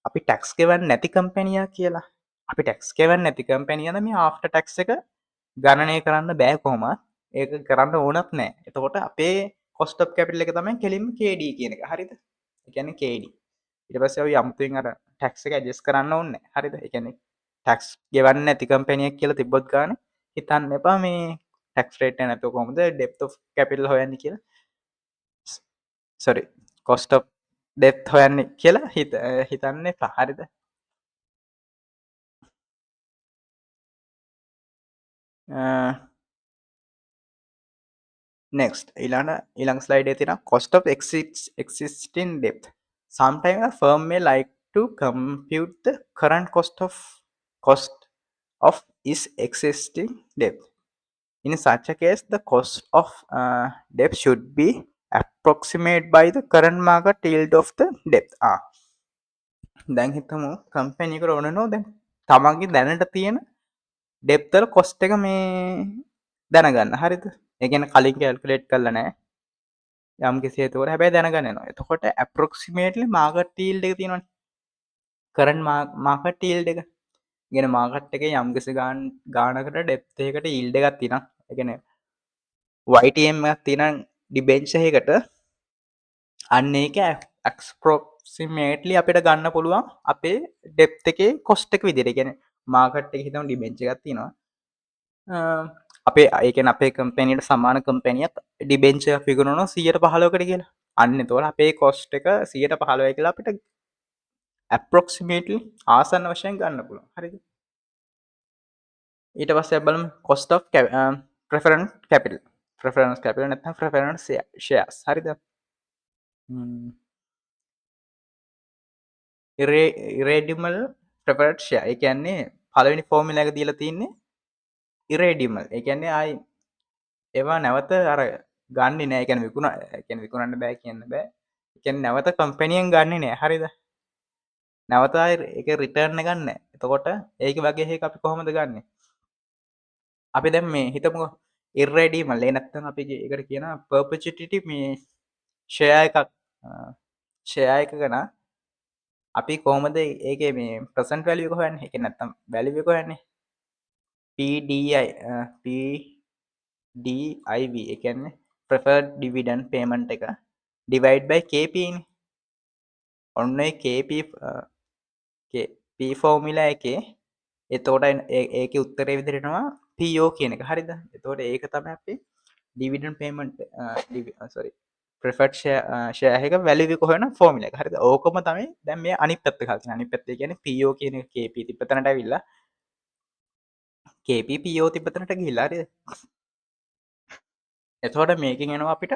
[SPEAKER 1] අපි ටැක්ස් කෙවන් නැති කම්පැනිය කියලා අපි ටැක්ස් කෙවන් නැති කම්පැනියන මේ ආෆ්ට ටැක්ස් එක ගණනය කරන්න බෑ කොහොම ඒක කරන්න ඕනත් නෑ එතකොට අපේ කොස්ටප් කැපිල්ල එක තමයි කෙලින් කේඩ කියන එක හරිද එකන කේඩ ඉට පස්ස යම්තුෙන් අර ටැක්ස එක ජෙස් කරන්න ඕන්න හරිද එකන ටැක්ස් ගෙවන්න ඇති කම්පැනියක් කියල තිබොත් ගාන හිතන්න එපා මේ ටැක්ස් රේට නැතු කොමද ඩෙප් කැපිල් හොයන්න කියලා සොරි කොස්ටප් ඩෙත් හොයන්න කියලා හිතන්න පහරිද next ilang slide තින cost of existing debt sometimes a firm may like to compute the current cost of is existing debt in such a case the cost of debt should be approximate by the current market yield of the debt දැන් හිතමු කම්පැනිකට ඕන නෝ දැන් තමන්ගේ දැනට තියෙන ඩෙප්තර කොස්ට එක මේ දැනගන්න හරිද එකන කලින් කල්කුලේට් කරල නෑ යම් කිසිේතුවට හැබැයි දැනගන්නවා එතකොට ඇප්‍රොක්සිමේටලි මාගටීල් එක තියෙනවා කරන් මාකටීල් එක ගෙන මාකට් එක යම්කිසි ගානකට ඩෙප්තයකට ඉල්ඩ එකත් තින එකන වයිටම් තින ඩිබෙන්ශහකට අන්න එක ඇක්ස්පරෝක්සිමේටලි අපිට ගන්න පුළුවන් අපේ ඩෙප් එකේ කොස්ටක් විදිරගෙන මාකට් එක හිතම ඩිබෙන්ච ගත්තිනවා අපේ අයකන අපේ කම්පැනිට සමාන කම්පැනියක් ඩිබෙන්ච ෆිගුණුන 115කට කියලා අන්න තොල අපේ කොස්ට එක 115 කියලා අපිට ඇප්‍රොක්සිමේටලි ආසන්න වශයෙන් ගන්න පුළුවන් හරිද ඊට පස්සේ බලමු cost of preference capital නැත්නම් preference shares හරිද irredeemable preferred share ඒ කියන්නේ පළවෙනි ෆෝමියුලා එක දීලා තින්නේ irredeemable ඒ කියන්නේ ආයි ඒවා නැවත අර ගන්නෙ නෑ. ඒ කියන්නේ විකුණන්න බෑ කියන්න බෑ. ඒ කියන්නේ නැවත කම්පැනියෙන් ගන්නෙ නෑ. හරිද? නැවත ආයි ඒක රිටර්න් එකක් නෑ. එතකොට ඒක වගේ එකක් අපි කොහොමද ගන්නෙ? අපි දැන් මේ හිතමුකෝ irredeemable ඒ නැත්නම් අපි ඒකට කියනවා perpetuity මේ ෂෙයා එකක් ෂෙයා එකක නා අපි කොහොමද ඒකේ මේ ප්‍රසන්ට් වැලියු එක හොයන්නේ? ඒක නැත්නම් වැලියු එක හොයන්නේ? PDI PDIV ඒ කියන්නේ preferred dividend payment එක divide by KP නේ. ඔන්න ඒ KP ෆෝමියුලා එකේ එතකොට ඒකේ උත්තරේ විදිහට එනවා PO කියන එක. හරිද? එතකොට ඒක තමයි අපි dividend payment sorry preferred share එක value එක හොයන ෆෝමියුලා එක. හරිද? ඕකම තමයි දැන් මේ අනිත් පැත්ත ගහලා තියෙන්නේ. අනිත් පැත්තේ කියන්නේ PO කියන එක KP තිබ්බතනට ඇවිල්ලා KP PO තිබ්බතනට ගිහිල්ලා හරිද? එතකොට මේකෙන් එනවා අපිට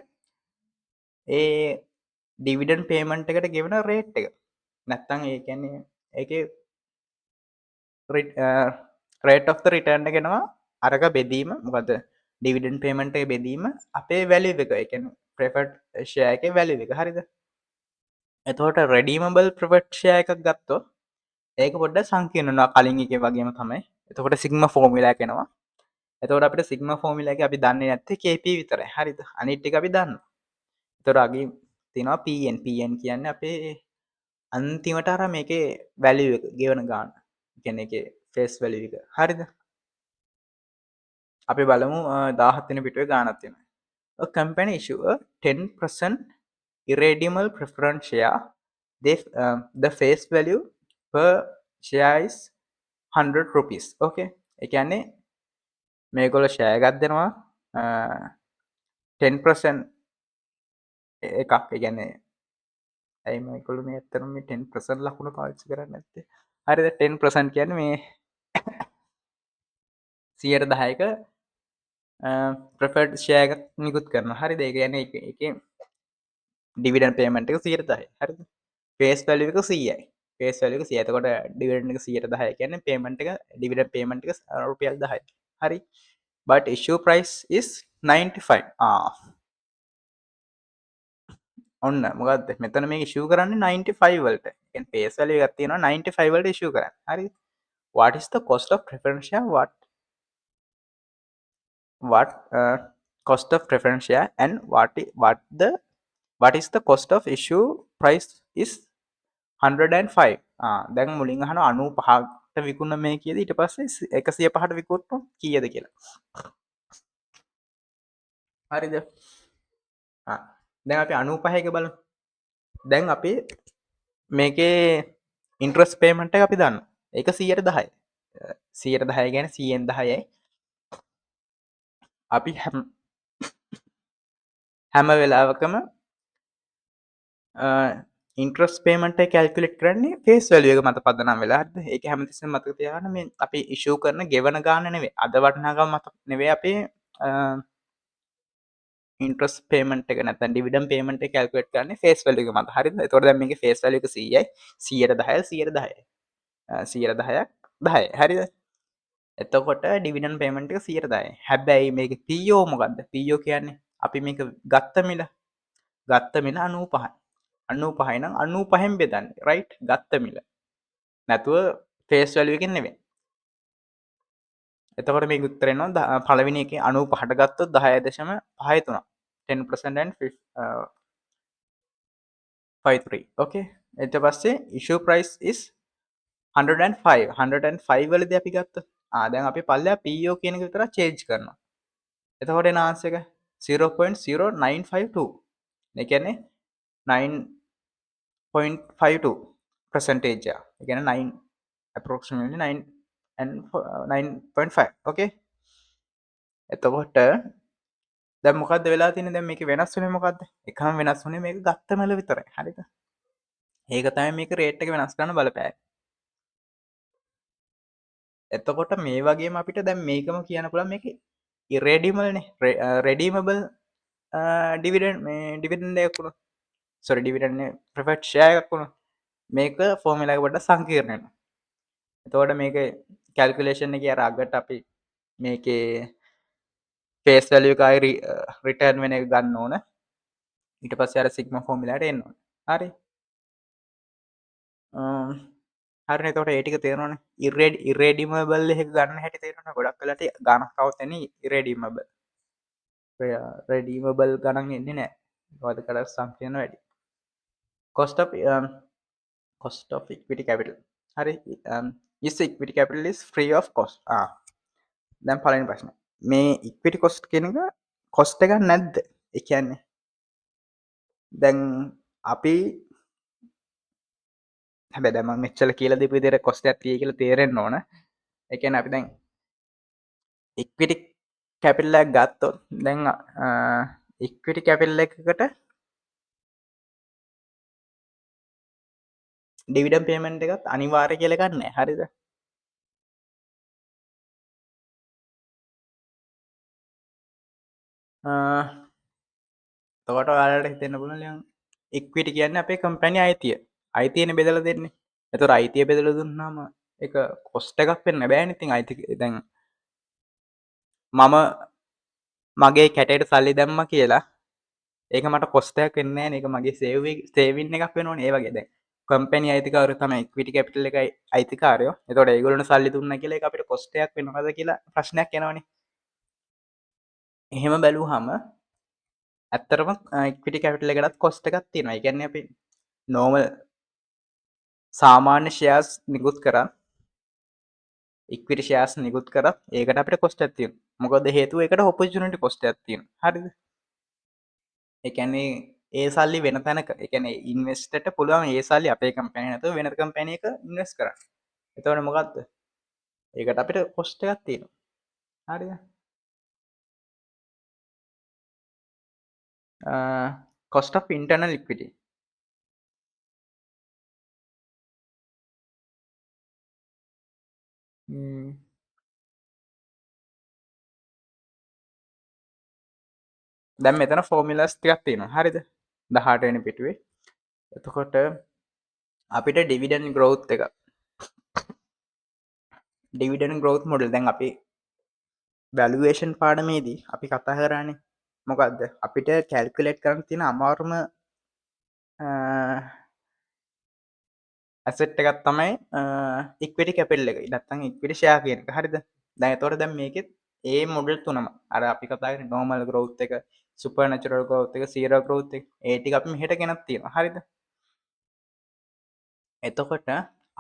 [SPEAKER 1] ඒ ඩිවිඩන්ඩ් පේමන්ට් එකට ගෙවන රේට් එක. නැත්තම් ඒ කියන්නේ ඒකේ රේට් ඔෆ් ද රිටර්න් එක එනවා අරක බෙදීම මොකද ඩිවිඩන්ඩ් පේමන්ට් එක බෙදීම අපේ වැලියු එක. ඒ කියන්නේ ප්‍රෙෆර්ඩ් ෂෙයා එකේ වැලියු එක. හරිද? එතකොට රෙඩීමබල් ප්‍රිෆර්ඩ් ෂෙයා එකක් ගත්තොත් ඒක පොඩ්ඩක් සංකීර්ණ වෙනවා කලින් එකේ වගේම තමයි. එතකොට සිග්මා ෆෝමියුලා එක එනවා. එතකොට අපිට සිග්මා ෆෝමියුලා එක අපි දන්නේ නැත්තේ KP විතරයි. හරිද? අනිත් ටික අපි දන්නවා. එතකොට අගේ තියෙනවා PN. PN කියන්නේ අපේ අන්තිමට අර මේකේ වැලියු එක ගෙවන ගාන. කියන්නේ ඒකේ ෆේස් වැලියු එක. හරිද? අපි බලමු 17 වෙනි පිටුවේ ගානක් තියෙනවා. A company issue a 10% irredeemable preference share. The face value per share is 100 rupees. Okay. ඒ කියන්නේ මේගොල්ලෝ ෂෙයා එකක් දෙනවා 10% එකක්. ඒ කියන්නේ ඇයි මේගොල්ලෝ මේ ඇත්තටම මේ 10% ලකුණ පාවිච්චි කරන්නේ නැත්තේ? හරිද? 10% කියන්නේ මේ 110ක ප්‍රිෆර්ඩ් ෂෙයා එකක් නිකුත් කරනවා. හරිද? ඒ කියන්නේ ඒකේ ඩිවිඩන්ඩ් පේමන්ට් එක 110යි. හරිද? ෆේස් වැලියු එක 100යි. ෆේස් වැලියු එක 100. එතකොට ඩිවිඩන්ඩ් එක 110 කියන්නේ පේමන්ට් එක ඩිවිඩන්ඩ් පේමන්ට් එක රුපියල් 10යි. හරි. But issue price is 95. ඔන්න මොකක්ද මෙතන මේක ඉෂුව කරන්නේ 95 වලට. ඒ කියන්නේ ෆේස් වැලියු එකක් තියෙනවා 95 වලට ඉෂුව කරන්නේ. හරිද? What is the cost of preference share? What cost of preference share and what is the cost of issue price is 105. දැන් මුලින් අහනවා 95ට විකුණන මේ කීයද ඊට පස්සේ 105ට විකුණුනොත් කීයද කියලා. හරිද? දැන් අපි 95 එක බලමු. දැන් අපි මේකේ ඉන්ට්‍රස්ට් පේමන්ට් එක අපි දන්නවා. ඒක 110යි. 110 කියන්නේ 100න් 10යි. අපි හැම වෙලාවකම ඉන්ට්‍රස්ට් පේමන්ට් එක කැල්කියුලේට් කරන්නේ ෆේස් වැලියු එක මත පදනම් වෙලා. හරිද? ඒක හැමතිස්සෙම මතක තියාගන්න මේ අපි ඉෂුව කරන ගෙවන ගාන නෙවෙයි. අද වටිනාකම මත නෙවෙයි අපේ ඉන්ට්‍රස්ට් පේමන්ට් එක නැත්නම් ඩිවිඩන්ඩ් පේමන්ට් එක කැල්කියුලේට් කරන්නේ ෆේස් වැලියු එක මත. හරිද? එතකොට දැන් මේකේ ෆේස් වැලියු එක 100යි. 110යි. 10යි. හරිද? එතකොට ඩිවිඩන්ඩ් පේමන්ට් එක 110යි. හැබැයි මේකේ PO මොකද්ද? PO කියන්නේ අපි මේක ගත්ත මිල 95යි. 95යි නම් 95න් බෙදන්නේ. රයිට්? ගත්ත මිල. නැතුව ෆේස් වැලියු එකෙන් නෙවෙයි. එතකොට මේක උත්තර එනවා පළවෙනි එකේ 95ට ගත්තොත් 10.53. 10% and 53. Okay. ඊට පස්සේ issue price is 105. 105 වලදී අපි ගත්තා. දැන් අපි පල්ලෙහා PO කියන එක විතරක් චේන්ජ් කරනවා. එතකොට එන ආන්සර් එක 0.0952. ඒ කියන්නේ 9.52 percentage. ඒ කියන්නේ 9 approximately 9 and 9.5. Okay. එතකොට දැන් මොකද්ද වෙලා තියෙන්නේ? දැන් මේකේ වෙනස් වෙන්නේ මොකද්ද? එකම වෙනස් වුනේ මේක ගත්ත මිල විතරයි. හරිද? ඒක තමයි මේක රේට් එක වෙනස් කරන්න බලපෑවේ. එතකොට මේ වගේම අපිට දැන් මේකම කියන්න පුළුවන් මේක ඉරෙඩිමල් නේ. රෙඩීමබල් ඩිවිඩන්ඩ් මේ ඩිවිඩන්ඩ් එකක් වුණා. සෝරි ඩිවිඩන්ඩ් නේ ප්‍රිෆර්ඩ් ෂෙයා එකක් වුණා. මේක ෆෝමියුලා එක පොඩ්ඩක් සංකීර්ණ වෙනවා. එතකොට මේක කැල්කියුලේෂන් එකේ අර අගට අපි මේකේ ෆේස් වැලියු එක ආයි රිටර්න් වෙන එක ගන්න ඕන. ඊට පස්සේ අර සිග්මා ෆෝමියුලාට එන්න ඕන. හරි. හරිනේ එතකොට ඒ ටික තේරෙනවනේ. ඉරෙඩිමබල් එක ගන්න හැටි තේරෙනවා. ගොඩක් වෙලාට ගණක් આવත් එන්නේ ඉරෙඩිමබල්. රෙඩීමබල් ගණන් එන්නේ නැහැ. මොකද කඩක් සංකීර්ණ වැඩි. cost of equity capital. හරි. is equity capital is free of cost. දැන් පළවෙනි ප්‍රශ්නේ. මේ equity cost කියන එක cost එකක් නැද්ද? ඒ කියන්නේ දැන් අපි හැබැයි දැන් මම මෙච්චර කියලා දීපු විදිහට cost එකක් තියෙයි කියලා තේරෙන්න ඕන. ඒ කියන්නේ අපි දැන් equity capital එකක් ගත්තොත් දැන් equity capital එකකට dividend payment එකත් අනිවාර්ය කියලා එකක් නැහැ. හරිද? එතකොට ඔයාලට හිතෙන්න පුළුවන් ඉක්විටි කියන්නේ අපේ කම්පැනි අයිතිය. අයිතියනේ බෙදලා දෙන්නේ. එතකොට අයිතිය බෙදලා දුන්නාම ඒක කොස්ට් එකක් වෙන්න බෑනේ. ඉතින් අයිති දැන් මම මගේ කැටේට සල්ලි දැම්මා කියලා ඒක මට කොස්ටයක් වෙන්නේ නැහැ. ඒක මගේ සේවින් එකක් වෙනවනේ. ඒ වගේ දැන් කම්පැනි අයිතිකාරයෝ තමයි ඉක්විටි කැපිටල් එකයි අයිතිකාරයෝ. එතකොට ඒගොල්ලන්ට සල්ලි දුන්නා කියලා ඒක අපිට කොස්ටයක් වෙනවද කියලා ප්‍රශ්නයක් එනවනේ. එහෙම බැලුවහම ඇත්තටම ඉක්විටි කැපිටල් එකටත් කොස්ට් එකක් තියෙනවා. ඒ කියන්නේ අපි නෝමල් සාමාන්‍ය ෂෙයාර්ස් නිකුත් කරා ඉක්විටි ෂෙයාර්ස් නිකුත් කරත් ඒකට අපිට කොස්ට් එකක් තියෙනවා. මොකද හේතුව ඒකට ඔපචුනිටි කොස්ට් එකක් තියෙනවා. හරිද? ඒ කියන්නේ ඒ සල්ලි වෙන තැනක ඒ කියන්නේ ඉන්වෙස්ටර්ට පුළුවන් ඒ සල්ලි අපේ කම්පැනි නැතුව වෙන කම්පැනි එක ඉන්වෙස්ට් කරන්න. එතකොට මොකද්ද? ඒකට අපිට කොස්ට් එකක් තියෙනවා. හරිද? cost of internal equity. දැන් මෙතන ෆෝමියුලාස් ටිකක් තියෙනවා. හරිද? 18 වෙනි පිටුවේ. එතකොට අපිට ඩිවිඩන්ඩ් growth එක ඩිවිඩන්ඩ් growth model දැන් අපි වැලුවේෂන් පාඩමේදී අපි කතා කරානේ. මොකද්ද? අපිට කැල්කියුලේට් කරන්න තියෙන අමාරුම ඇසෙට් එකක් තමයි ඉක්විටි කැපිටල් එක. නැත්නම් ඉක්විටි ෂෙයා කියන එක. හරිද? දැන් එතකොට දැන් මේකෙත් ඒ මොඩල් තුනම අර අපි කතා කරේ normal growth එක, supernatural growth එක, zero growth එක. ඒ ටික අපි මෙහෙට ගෙනත් තියෙනවා. හරිද? එතකොට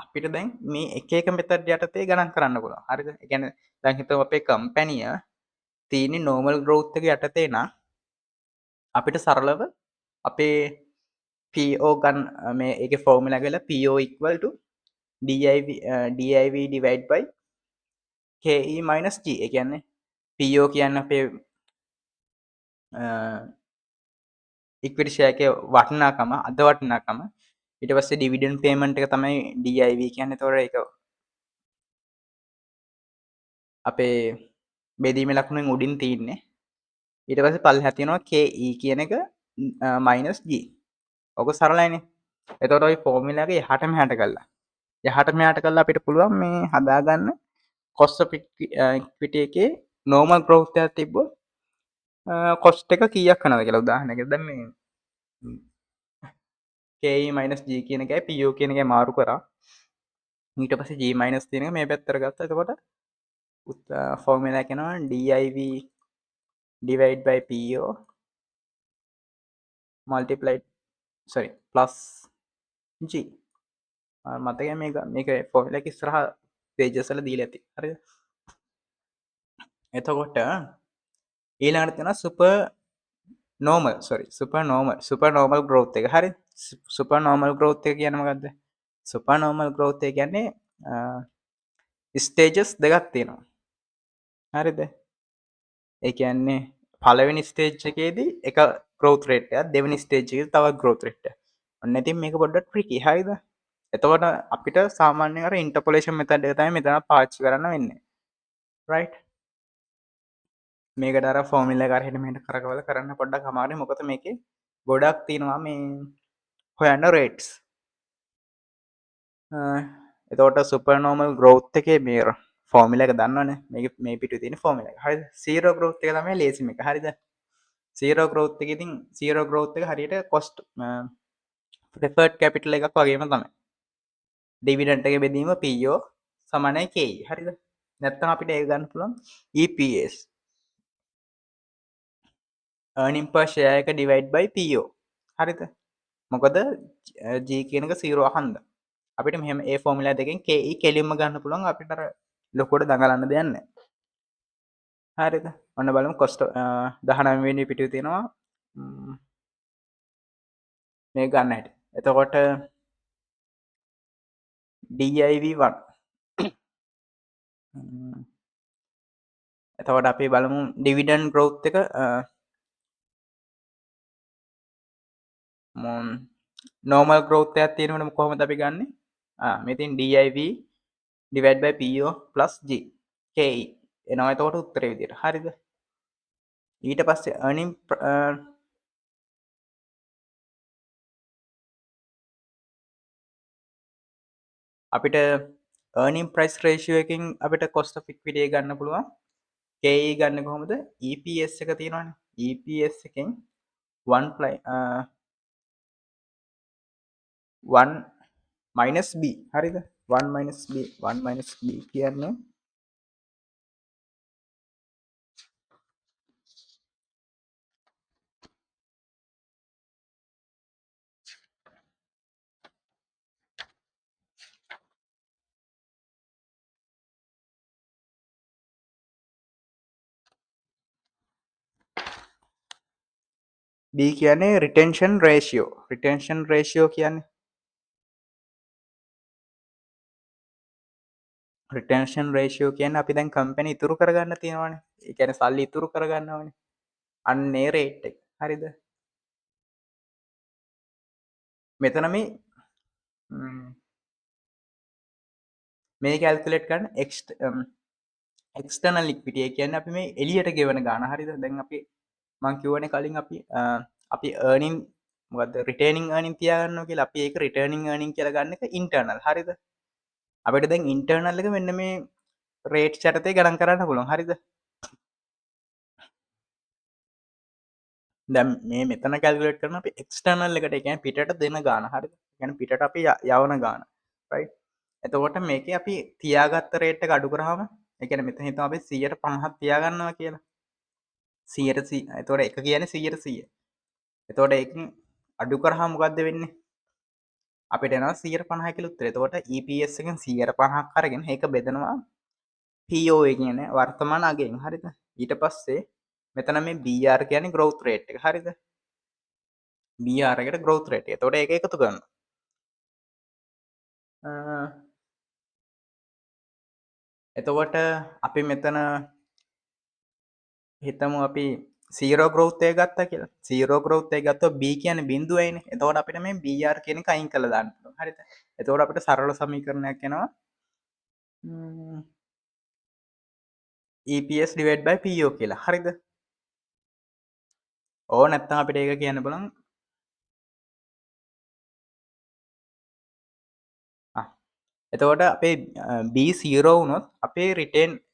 [SPEAKER 1] අපිට දැන් මේ එක එක මෙතඩ් යටතේ ගණන් කරන්න පුළුවන්. හරිද? ඒ කියන්නේ දැන් හිතමු අපේ කම්පැනිය තියෙන්නේ normal growth එක යටතේ නම් අපිට සරලව අපේ PO ගන්න මේ ඒකේ ෆෝමියුලා කියලා PO equal to div divide by ke minus g. ඒ කියන්නේ PO කියන්නේ අපේ ඉක්විටි ෂෙයා එකේ වටිනාකම අද වටිනාකම ඊට පස්සේ ඩිවිඩන්ඩ් පේමන්ට් එක තමයි DIV කියන්නේ. ඒතකොට ඒක අපේ බෙදීමේ ලකුණෙන් උඩින් තියෙන්නේ. ඊට පස්සේ පල්ලෙහා තියෙනවා KE කියන එක minus G. ඔක සරලයිනේ. එතකොට ওই ෆෝමියුලා එක එහාට මෙහාට කළා. එහාට මෙහාට කළා අපිට පුළුවන් මේ හදාගන්න cost of equity එකේ normal growth එකක් තිබ්බොත් cost එක කීයක් වෙනවද කියලා උදාහරණයකට දැන් මේ KE - G කියන එකයි PO කියන එකයි මාරු කරා. ඊට පස්සේ G- තියෙන එක මේ පැත්තට ගත්තා. එතකොට ෆෝමියුලා එක එනවා div divide by PO multiplied sorry plus G. මතකයි මේක ෆෝමියුලා එක ඉස්සරහා pages වල දීලා ඇති. හරිද? එතකොට ඊළඟට තියෙනවා super normal growth එක. හරි? super normal growth එක කියන්නේ මොකද්ද? super normal growth එක කියන්නේ ස්ටේජස් දෙකක් තියෙනවා. හරිද? ඒ කියන්නේ පළවෙනි ස්ටේජ් එකේදී එක growth rate එකක්, දෙවෙනි ස්ටේජ් එකේදී තවත් growth rate එකක්. ඔන්න ඉතින් මේක පොඩ්ඩක් tricky. හරිද? එතකොට අපිට සාමාන්‍යයෙන් අර interpolation method එක තමයි මෙතන පාවිච්චි කරන්න වෙන්නේ. right? මේකට අර ෆෝමියුලා එක අරගෙන මෙහෙට කරකවලා කරන්න පොඩ්ඩක් අමාරුයි. මොකද මේකේ ගොඩක් තියෙනවා මේ හොයන්න රේට්ස්. එතකොට සුපර්නෝමල් growth එකේ මේ ෆෝමියුලා එක දන්නවනේ. මේක මේ පිටුවේ තියෙන ෆෝමියුලා එක. හරිද? zero growth එක තමයි ලේසිම එක. හරිද? zero growth එකේ ඉතින් zero growth එක හරියට cost preferred capital එකක් වගේම තමයි. dividend එක බෙදීම PO සමානයි KE. හරිද? නැත්නම් අපිට ඒක ගන්න පුළුවන් EPS earning per share එක divide by PO. හරිද? මොකද G කියන එක 0 අහන්ද. අපිට මෙහෙම ඒ ෆෝමියුලා දෙකෙන් KE කෙලින්ම ගන්න පුළුවන්. අපිට අර ලොකුවට දඟලන්න දෙයක් නැහැ. හරිද? ඔන්න බලමු cost 19 වෙනි පිටුවේ තියෙනවා මේ ගන්න හැටි. එතකොට div1 එතකොට අපි බලමු dividend growth එක normal growth එකක් තියෙනවනේ කොහොමද අපි ගන්නෙ? මේ තියෙන div divide by PO plus G KE එනවා එතකොට උත්තරේ විදියට. හරිද? ඊට පස්සේ earning අපිට earning price ratio එකකින් අපිට cost of equity එක ගන්න පුළුවන්. KE ගන්න කොහොමද? EPS එක තියෙනවනේ. EPS එකෙන් 1 1 minus b හරිද 1 minus b 1 minus b කියන්නේ b කියන්නේ retention ratio කියන්නේ රිටන්ෂන් රේෂියෝ කියන්නේ අපි දැන් කම්පැනි ඉතුරු කරගන්න තියෙනවානේ. ඒ කියන්නේ සල්ලි ඉතුරු කරගන්නවානේ. අන්න ඒ රේට් එක. හරිද? මෙතන මේ කැල්කුලේට් කරන්න එක්ස්ටර්නල් ලික්විඩිටි. ඒ කියන්නේ අපි මේ එළියට ගෙවන ගාණ. හරිද? දැන් අපි මං කිව්වනේ කලින් අපි earning මොකද්ද රිටේනින් earning තියාගන්නවා කියලා. අපි ඒක රිටර්නින් earning කියලා ගන්න එක ඉන්ටර්නල්. හරිද? අපිට දැන් ඉන්ටර්නල් එක මෙන්න මේ රේට් යටතේ ගණන් කරන්න පුළුවන්. හරිද? දැන් මේ මෙතන කැල්කුලේට් කරන අපි එක්ස්ටර්නල් එකට ඒ කියන්නේ පිටට දෙන ගාණ. හරිද? ඒ කියන්නේ පිටට අපි යවන ගාණ. රයිට්? එතකොට මේකේ අපි තියාගත්ත රේට් එක අඩු කරාම ඒ කියන්නේ මෙතන හිතමු අපි 150ක් තියාගන්නවා කියලා. 100 එතකොට එක කියන්නේ 100. එතකොට ඒකෙන් අඩු කරාම මොකද්ද වෙන්නේ? අපිට එනවා 150 කියලා උත්තරේ. එතකොට EPS එකෙන් 150ක් අරගෙන ඒක බෙදනවා PO කියන්නේ වර්තමාන අගයෙන්. හරිද? ඊට පස්සේ මෙතන මේ BR කියන්නේ growth rate එක. හරිද? BR එකට growth rate එක. එතකොට ඒක එකතු කරනවා. එතකොට අපි මෙතන හිතමු අපි 0 growth එක ගත්තා කියලා. 0 growth එක ගත්තොත් B කියන්නේ බිඳුවයිනේ. එතකොට අපිට මේ BR කියන එක අයින් කරලා දාන්න පුළුවන්. හරිද? එතකොට අපිට සරල සමීකරණයක් එනවා. EPS divided by PO කියලා. හරිද? ඕ නැත්තම් අපිට ඒක කියන්න බලන්න. එතකොට අපේ B0 වුණොත් අපේ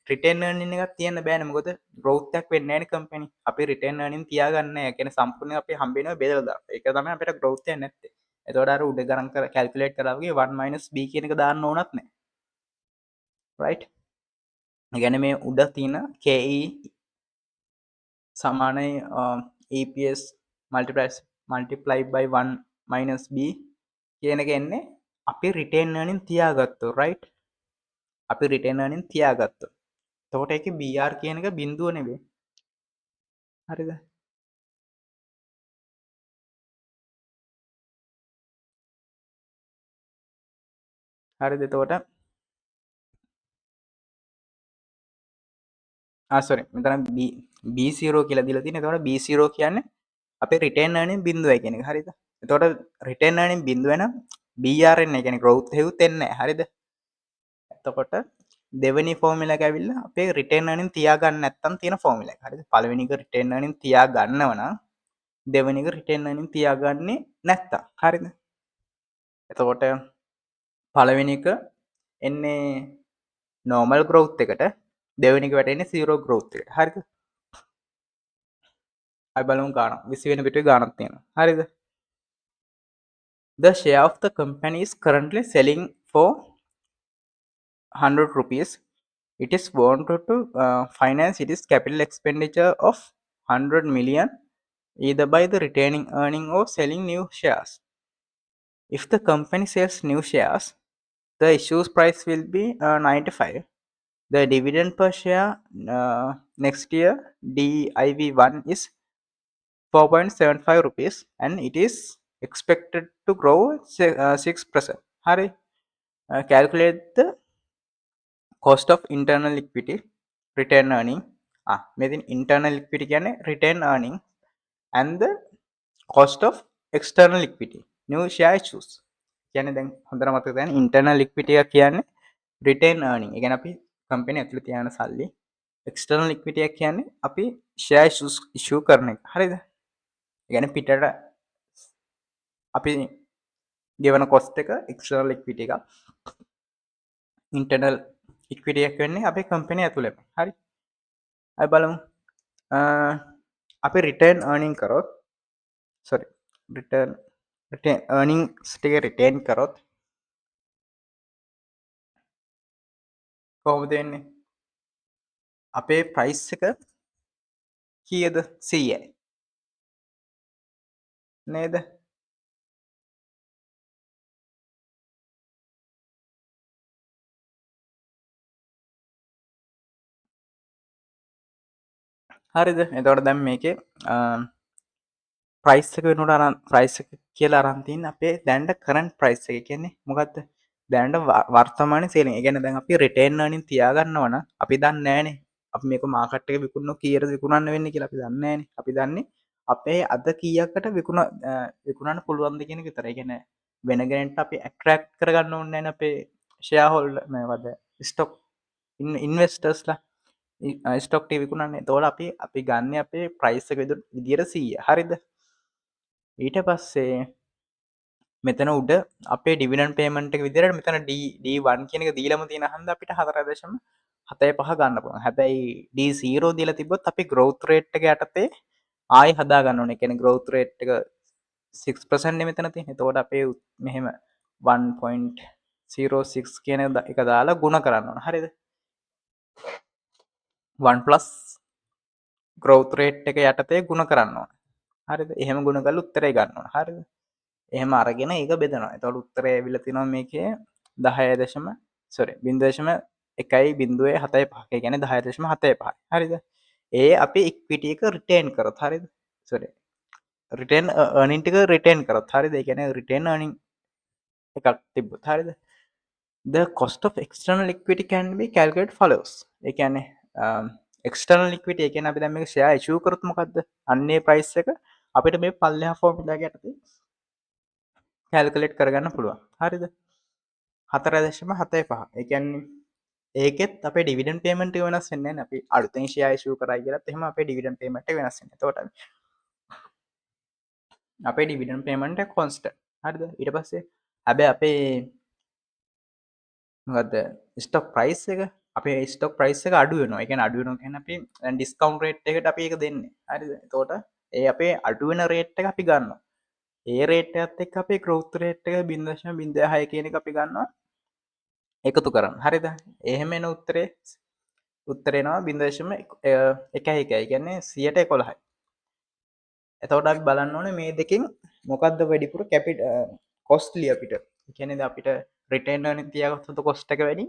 [SPEAKER 1] රිටර්න් earning එකක් තියන්න බෑනේ. මොකද growth එකක් වෙන්නේ නැහැනේ කම්පැනි. අපි රිටර්න් earning තියාගන්නේ නැහැ. ඒ කියන්නේ සම්පූර්ණයෙන් අපි හම්බ වෙනවා බෙදලා දානවා. ඒක තමයි අපිට growth එකක් නැත්තේ. එතකොට අර උඩ ගණන් කර කැල්කියුලේට් කරා වගේ 1 B කියන එක දාන්න ඕනත් නැහැ. right? ඒ කියන්නේ මේ උඩ තියෙන KE සමානයි EPS multiply by 1 B කියන එක එන්නේ අපි රිටර්න් earning තියාගත්තොත් right? අපි රිටර්න් earning තියාගත්තොත්. එතකොට ඒකේ BR කියන එක බිඳුව නෙවෙයි. හරිද? හරිද? එතකොට sorry මෙතන B0 කියලා දීලා තියෙනවා. එතකොට B0 කියන්නේ අපේ රිටර්න් earning බිඳුවයි කියන එක. හරිද? එතකොට රිටර්න් earning බිඳුව නම් BR එන්නේ. ඒ කියන්නේ growth හේවුත් එන්නේ නැහැ. හරිද? එතකොට දෙවෙනි ෆෝමියුලා එක ඇවිල්ලා අපේ රිටර්න් earning තියාගන්න නැත්නම් තියෙන ෆෝමියුලා එක. හරිද? පළවෙනි එක රිටර්න් earning තියාගන්නව නම් දෙවෙනි එක රිටර්න් earning තියාගන්නේ නැත්තම්. හරිද? එතකොට පළවෙනි එක එන්නේ normal growth එකට දෙවෙනි එක වැටෙන්නේ zero growth එකට. හරිද? අපි බලමු ගානක්. 20 වෙනි පිටුවේ ගානක් තියෙනවා. හරිද? The share of the company is currently selling for 100 rupees. It is wanted to finance its capital expenditure of 100 million either by the retaining earning or selling new shares. If the company sells new shares, the issue price will be 95. The dividend per share next year DIV1 is 4.75 rupees and it is expected to grow 6%. Hari, calculate the cost of internal equity return earning. මෙතින් internal equity කියන්නේ return earning and the cost of external equity new share issues. කියන්නේ දැන් හොඳට මතක තියාගන්න internal equity එක කියන්නේ return earning. ඒ කියන්නේ අපි කම්පැනි ඇතුලේ තියාන සල්ලි. external equity එක කියන්නේ අපි share issue කරන එක. හරිද? ඒ කියන්නේ පිටට අපි ගෙවන cost එක external equity එක. internal equity එක වෙන්නේ අපේ කම්පැනි ඇතුළේම. හරි? අපි බලමු අපි return earning කරොත් සොරි රිටර්න් earnings ටික රිටේන් කරොත් කොහොමද වෙන්නේ? අපේ ප්‍රයිස් එක කීයද? 100යි නේද? හරිද? එතකොට දැන් මේකේ ප්‍රයිස් එක වෙනුවට අරන් ප්‍රයිස් එක කියලා අරන් තින්නේ අපේ දැනට කරන්ට් ප්‍රයිස් එක. කියන්නේ මොකද්ද? දැනට වර්තමානයේ සේලින්. ඒ කියන්නේ දැන් අපි රිටේන් earning තියාගන්නවා නම් අපි දන්නේ නැහනේ. අපි මේක මාකට් එකේ විකුණනොත් කීයටද විකුණන්න වෙන්නේ කියලා අපි දන්නේ නැහනේ. අපි දන්නේ අපේ අද කීයකට විකුණන්න පුළුවන්ද කියන එක විතරයි. ඒ කියන්නේ වෙන කෙනෙක්ට අපි ඇට්‍රැක්ට් කරගන්න ඕනේ නැහනේ අපේ ෂෙයා හෝල්ඩර් මේවද ස්ටොක් ඉන්වෙස්ටර්ස්ලා ස්ටොක් ටික විකුණන්නේ. එතකොට අපි ගන්න අපේ ප්‍රයිස් එක විදියට 100. හරිද? ඊට පස්සේ මෙතන උඩ අපේ ඩිවිඩන්ඩ් පේමන්ට් එක විදිහට මෙතන D1 කියන එක දීලාම තියෙන හන්ද අපිට 4.75 ගන්න පුළුවන්. හැබැයි D0 දීලා තිබ්බොත් අපි growth rate එක යටතේ ආයි හදා ගන්න ඕනේ. ඒ කියන්නේ growth rate එක 6% නේ මෙතන තියෙන්නේ. එතකොට අපේ මෙහෙම 1.06 කියන එක දාලා ගුණ කරන්න ඕන. හරිද? 1 plus growth rate එක යටතේ ගුණ කරන්න ඕන. හරිද? එහෙම ගුණ කරලා උත්තරේ ගන්න ඕන. හරිද? එහෙම අරගෙන ඒක බෙදනවා. එතකොට උත්තරේ ඇවිල්ලා තිනවා මේකේ 10 සොරි 0.1.75. ඒ කියන්නේ 10.75. හරිද? ඒ අපි ඉක්විටි එක රිටේන් කරොත් හරිද? සොරි රිටේන් earning ටික රිටේන් කරොත් හරිද? ඒ කියන්නේ රිටේන් earning එකක් තිබ්බොත් හරිද? The cost of external equity can be calculated follows. ඒ කියන්නේ external equity ඒ කියන්නේ අපි දැන් මේක share issue කරොත් මොකද්ද? අන්නේ price එක අපිට මේ පල්ලෙහා ෆෝමියුලා එක යටතේ කැල්කුලේට් කරගන්න පුළුවන්. හරිද? 4.75. ඒ කියන්නේ ඒකෙත් අපේ ඩිවිඩන්ඩ් පේමන්ට් එක වෙනස් වෙන්නේ නැහැ. අපි අලුතෙන් ෂෙයා ඉෂුව කරා කියලාත් එහෙම අපේ ඩිවිඩන්ඩ් පේමන්ට් එක වෙනස් වෙන්නේ නැහැ. එතකොට අපේ ඩිවිඩන්ඩ් පේමන්ට් එක කොන්ස්ටන්ට්. හරිද? ඊට පස්සේ හැබැයි අපේ මොකද්ද ස්ටොක් ප්‍රයිස් එක අපේ ස්ටොක් ප්‍රයිස් එක අඩු වෙනවා. ඒ කියන්නේ අඩු වෙනවා කියන්නේ අපි දැන් ඩිස්කවුන්ට් රේට් එකට අපි ඒක දෙන්නේ. හරිද? එතකොට ඒ අපේ අඩු වෙන රේට් එක අපි ගන්නවා. ඒ රේට් එකත් එක්ක අපේ growth rate එක 0.06 කියන එක අපි ගන්නවා එකතු කරන්න. හරිද? එහෙම එන උත්තරේ එනවා 0.11. කියන්නේ 111යි. එතකොට අපි බලන්න ඕනේ මේ දෙකෙන් මොකද්ද වැඩිපුර කොස්ට්ලි අපිට. ඒ කියන්නේ අපිට රිටර්න් earning තියාගත්තොත් කොස්ට් එක වැඩි.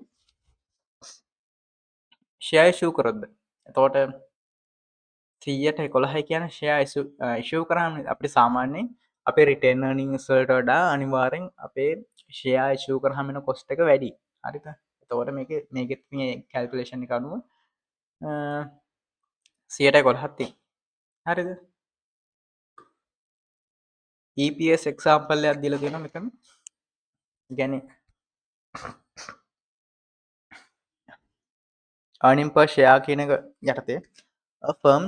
[SPEAKER 1] ෂෙයා ඉෂුව කරොත්ද? එතකොට 111යි කියන්නේ ෂෙයා ඉෂුව කරාම අපිට සාමාන්‍යයෙන් අපේ රිටර්න් earnings වලට වඩා අනිවාර්යෙන් අපේ ෂෙයා ඉෂුව කරාම එන කොස්ට් එක වැඩි. හරිද? එතකොට මේකෙත් මේ කැල්කුලේෂන් එක අනුව 111ක් තියෙනවා. හරිද? EPS එක්සාම්පල් එකක් දීලා තියෙනවා මෙතන. ඒ කියන්නේ earning per share කියන එක යටතේ a firm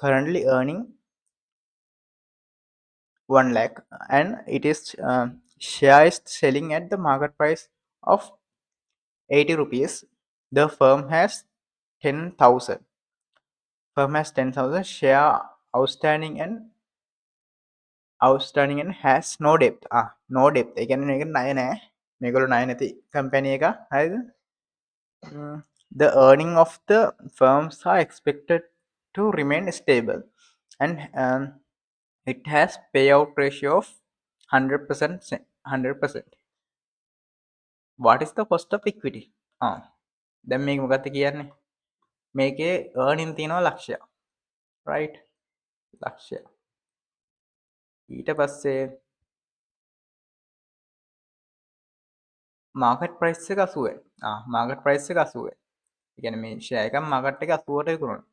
[SPEAKER 1] currently earning 1 lakh and it is share is selling at the market price of 80 rupees. The firm has 10,000 share outstanding and has no debt. No debt. ඒ කියන්නේ මේක ණය නෑ. මේගොල්ලෝ ණය නැති කම්පැනි එක. හරිද? The earning of the firms are expected to remain stable and it has payout ratio of 100%. 100%. What is the cost of equity? දැන් මේක මොකක්ද කියන්නේ? මේකේ earning තියෙනවා ලක්ෂයක්. right? ලක්ෂයක්. ඊට පස්සේ මාකට් ප්‍රයිස් එක 80යි. මාකට් ප්‍රයිස් එක 80යි. ඒ කියන්නේ මේ ෂෙයා එක මාකට් එක 80ට විකුණනවා.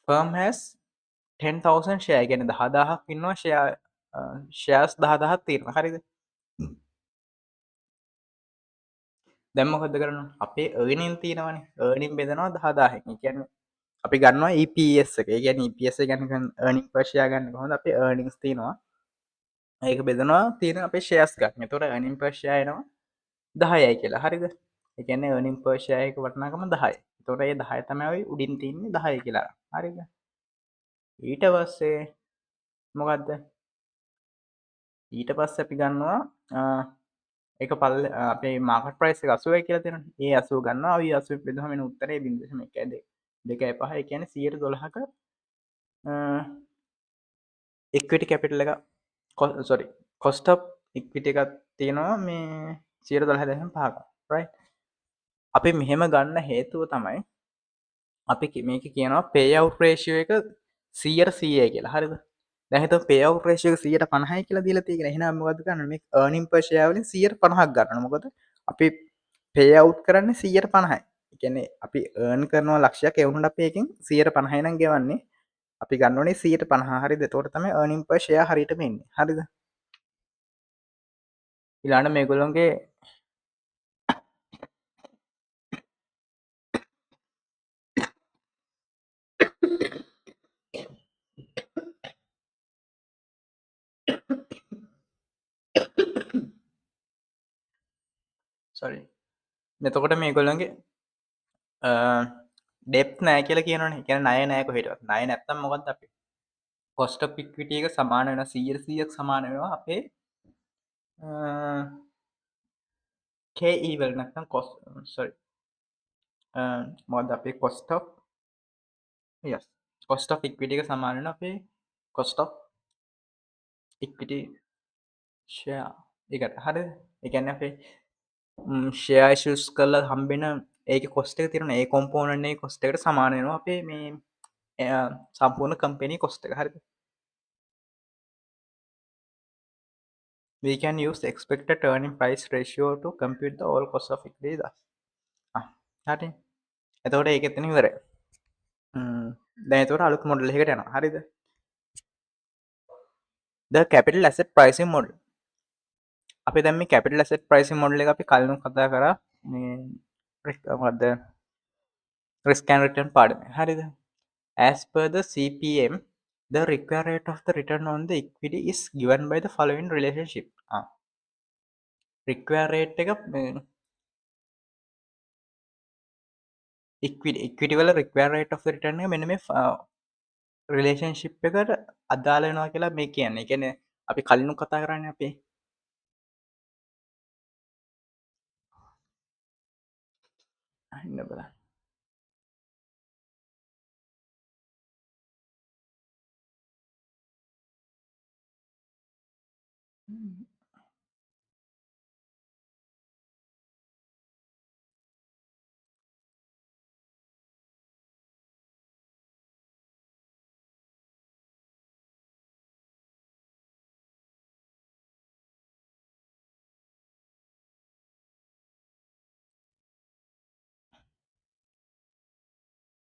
[SPEAKER 1] firm has 10,000 share. ඒ කියන්නේ 10000ක් ඉන්නවා ෂෙයාර්ස් 10000ක් තියෙනවා. හරිද? දැන් මොකද කරන්නේ? අපේ earning තියෙනවනේ. earning බෙදනවා 10000න්. ඒ කියන්නේ අපි ගන්නවා EPS එක. ඒ කියන්නේ EPS එක කියන්නේ earning per share ගන්න කොහොමද? අපේ earnings තියෙනවා. ඒක බෙදනවා තියෙන අපේ shares ගන්න. එතකොට earning per share එනවා 10යි කියලා. හරිද? ඒ කියන්නේ earning per share එක වටිනාකම 10යි. එතකොට ඒ 10 තමයි උඩින් තියෙන්නේ 10යි කියලා. හරිද? ඊට පස්සේ මොකක්ද ඊට පස්සේ අපි ගන්නවා ඒක පල්ල අපේ මාකට් ප්‍රයිස් එක 80යි කියලා තියෙනවා. ඒ 80 ගන්නවා. අපි 80 බෙදුවම එන උත්තරේ 0.1 2.5. ඒ කියන්නේ 112ක ඉක්විටි කැපිටල් එක සෝරි කොස්ට් ඔෆ් ඉක්විටි එකක් තියෙනවා මේ 0.12.5ක රයිට්. අපි මෙහෙම ගන්න හේතුව තමයි අපි මේක කියනවා පේ අවුට් රේෂියෝ එක 100ට 100යි කියලා. හරිද? දැන් හිතමු පේ අවුට් රේෂියෝ එක 150යි කියලා දීලා තියෙනවා. එහෙනම් මොකද්ද කරන්නේ? මේ earning per share වලින් 150ක් ගන්නවා. මොකද අපි පේ අවුට් කරන්නේ 150යි. ඒ කියන්නේ අපි earn කරනවා ලක්ෂයක් ඒ වුණාට අපි එකෙන් 150යි නම් ගෙවන්නේ. අපි ගන්න ඕනේ 150. හරිද? එතකොට තමයි earning per share හරියටම එන්නේ. හරිද? ඊළඟට මේගොල්ලොන්ගේ සෝරි. එතකොට මේගොල්ලන්ගේ ඩෙප් නෑ කියලා කියනවනේ. ඒ කියන්නේ ණය නෑ කොහෙටවත්. ණය නැත්තම් මොකද්ද අපි cost of equity එක සමාන වෙනවා 100%ක් සමාන වෙනවා අපේ KE වල නැත්තම් cost sorry මොකද්ද අපේ cost of yes cost of equity එක සමාන වෙනවා අපේ cost of equity share එකට හරිද? ඒ කියන්නේ අපේ share issues කරලා හම්බෙන ඒකේ cost එක තියෙනවනේ ඒ component එකේ cost එකට සමාන වෙනවා අපේ මේ සම්පූර්ණ company cost එක හරිද? We can use the expected earning price ratio to compute the all cost of equity thus. හරි. එතකොට ඒක එතන ඉවරයි. දැන් එතකොට අලුත් මොඩල් එකකට යනවා. හරිද? The capital asset pricing model. අපි දැන් මේ capital asset pricing model එක අපි කලින් කතා කරා මේ මොකද්ද? risk and return පාඩමේ. හරිද? As per the CPM, the required rate of the return on the equity is given by the following relationship. required rate එක equity වල required rate of the return එක මෙන්න මේ රිලේෂන්ෂිප් එකට අදාළ වෙනවා කියලා මේ කියන්නේ. ඒ කියන්නේ අපි කලිනුත් කතා කරන්නේ අපි ඉන්න බලන්න.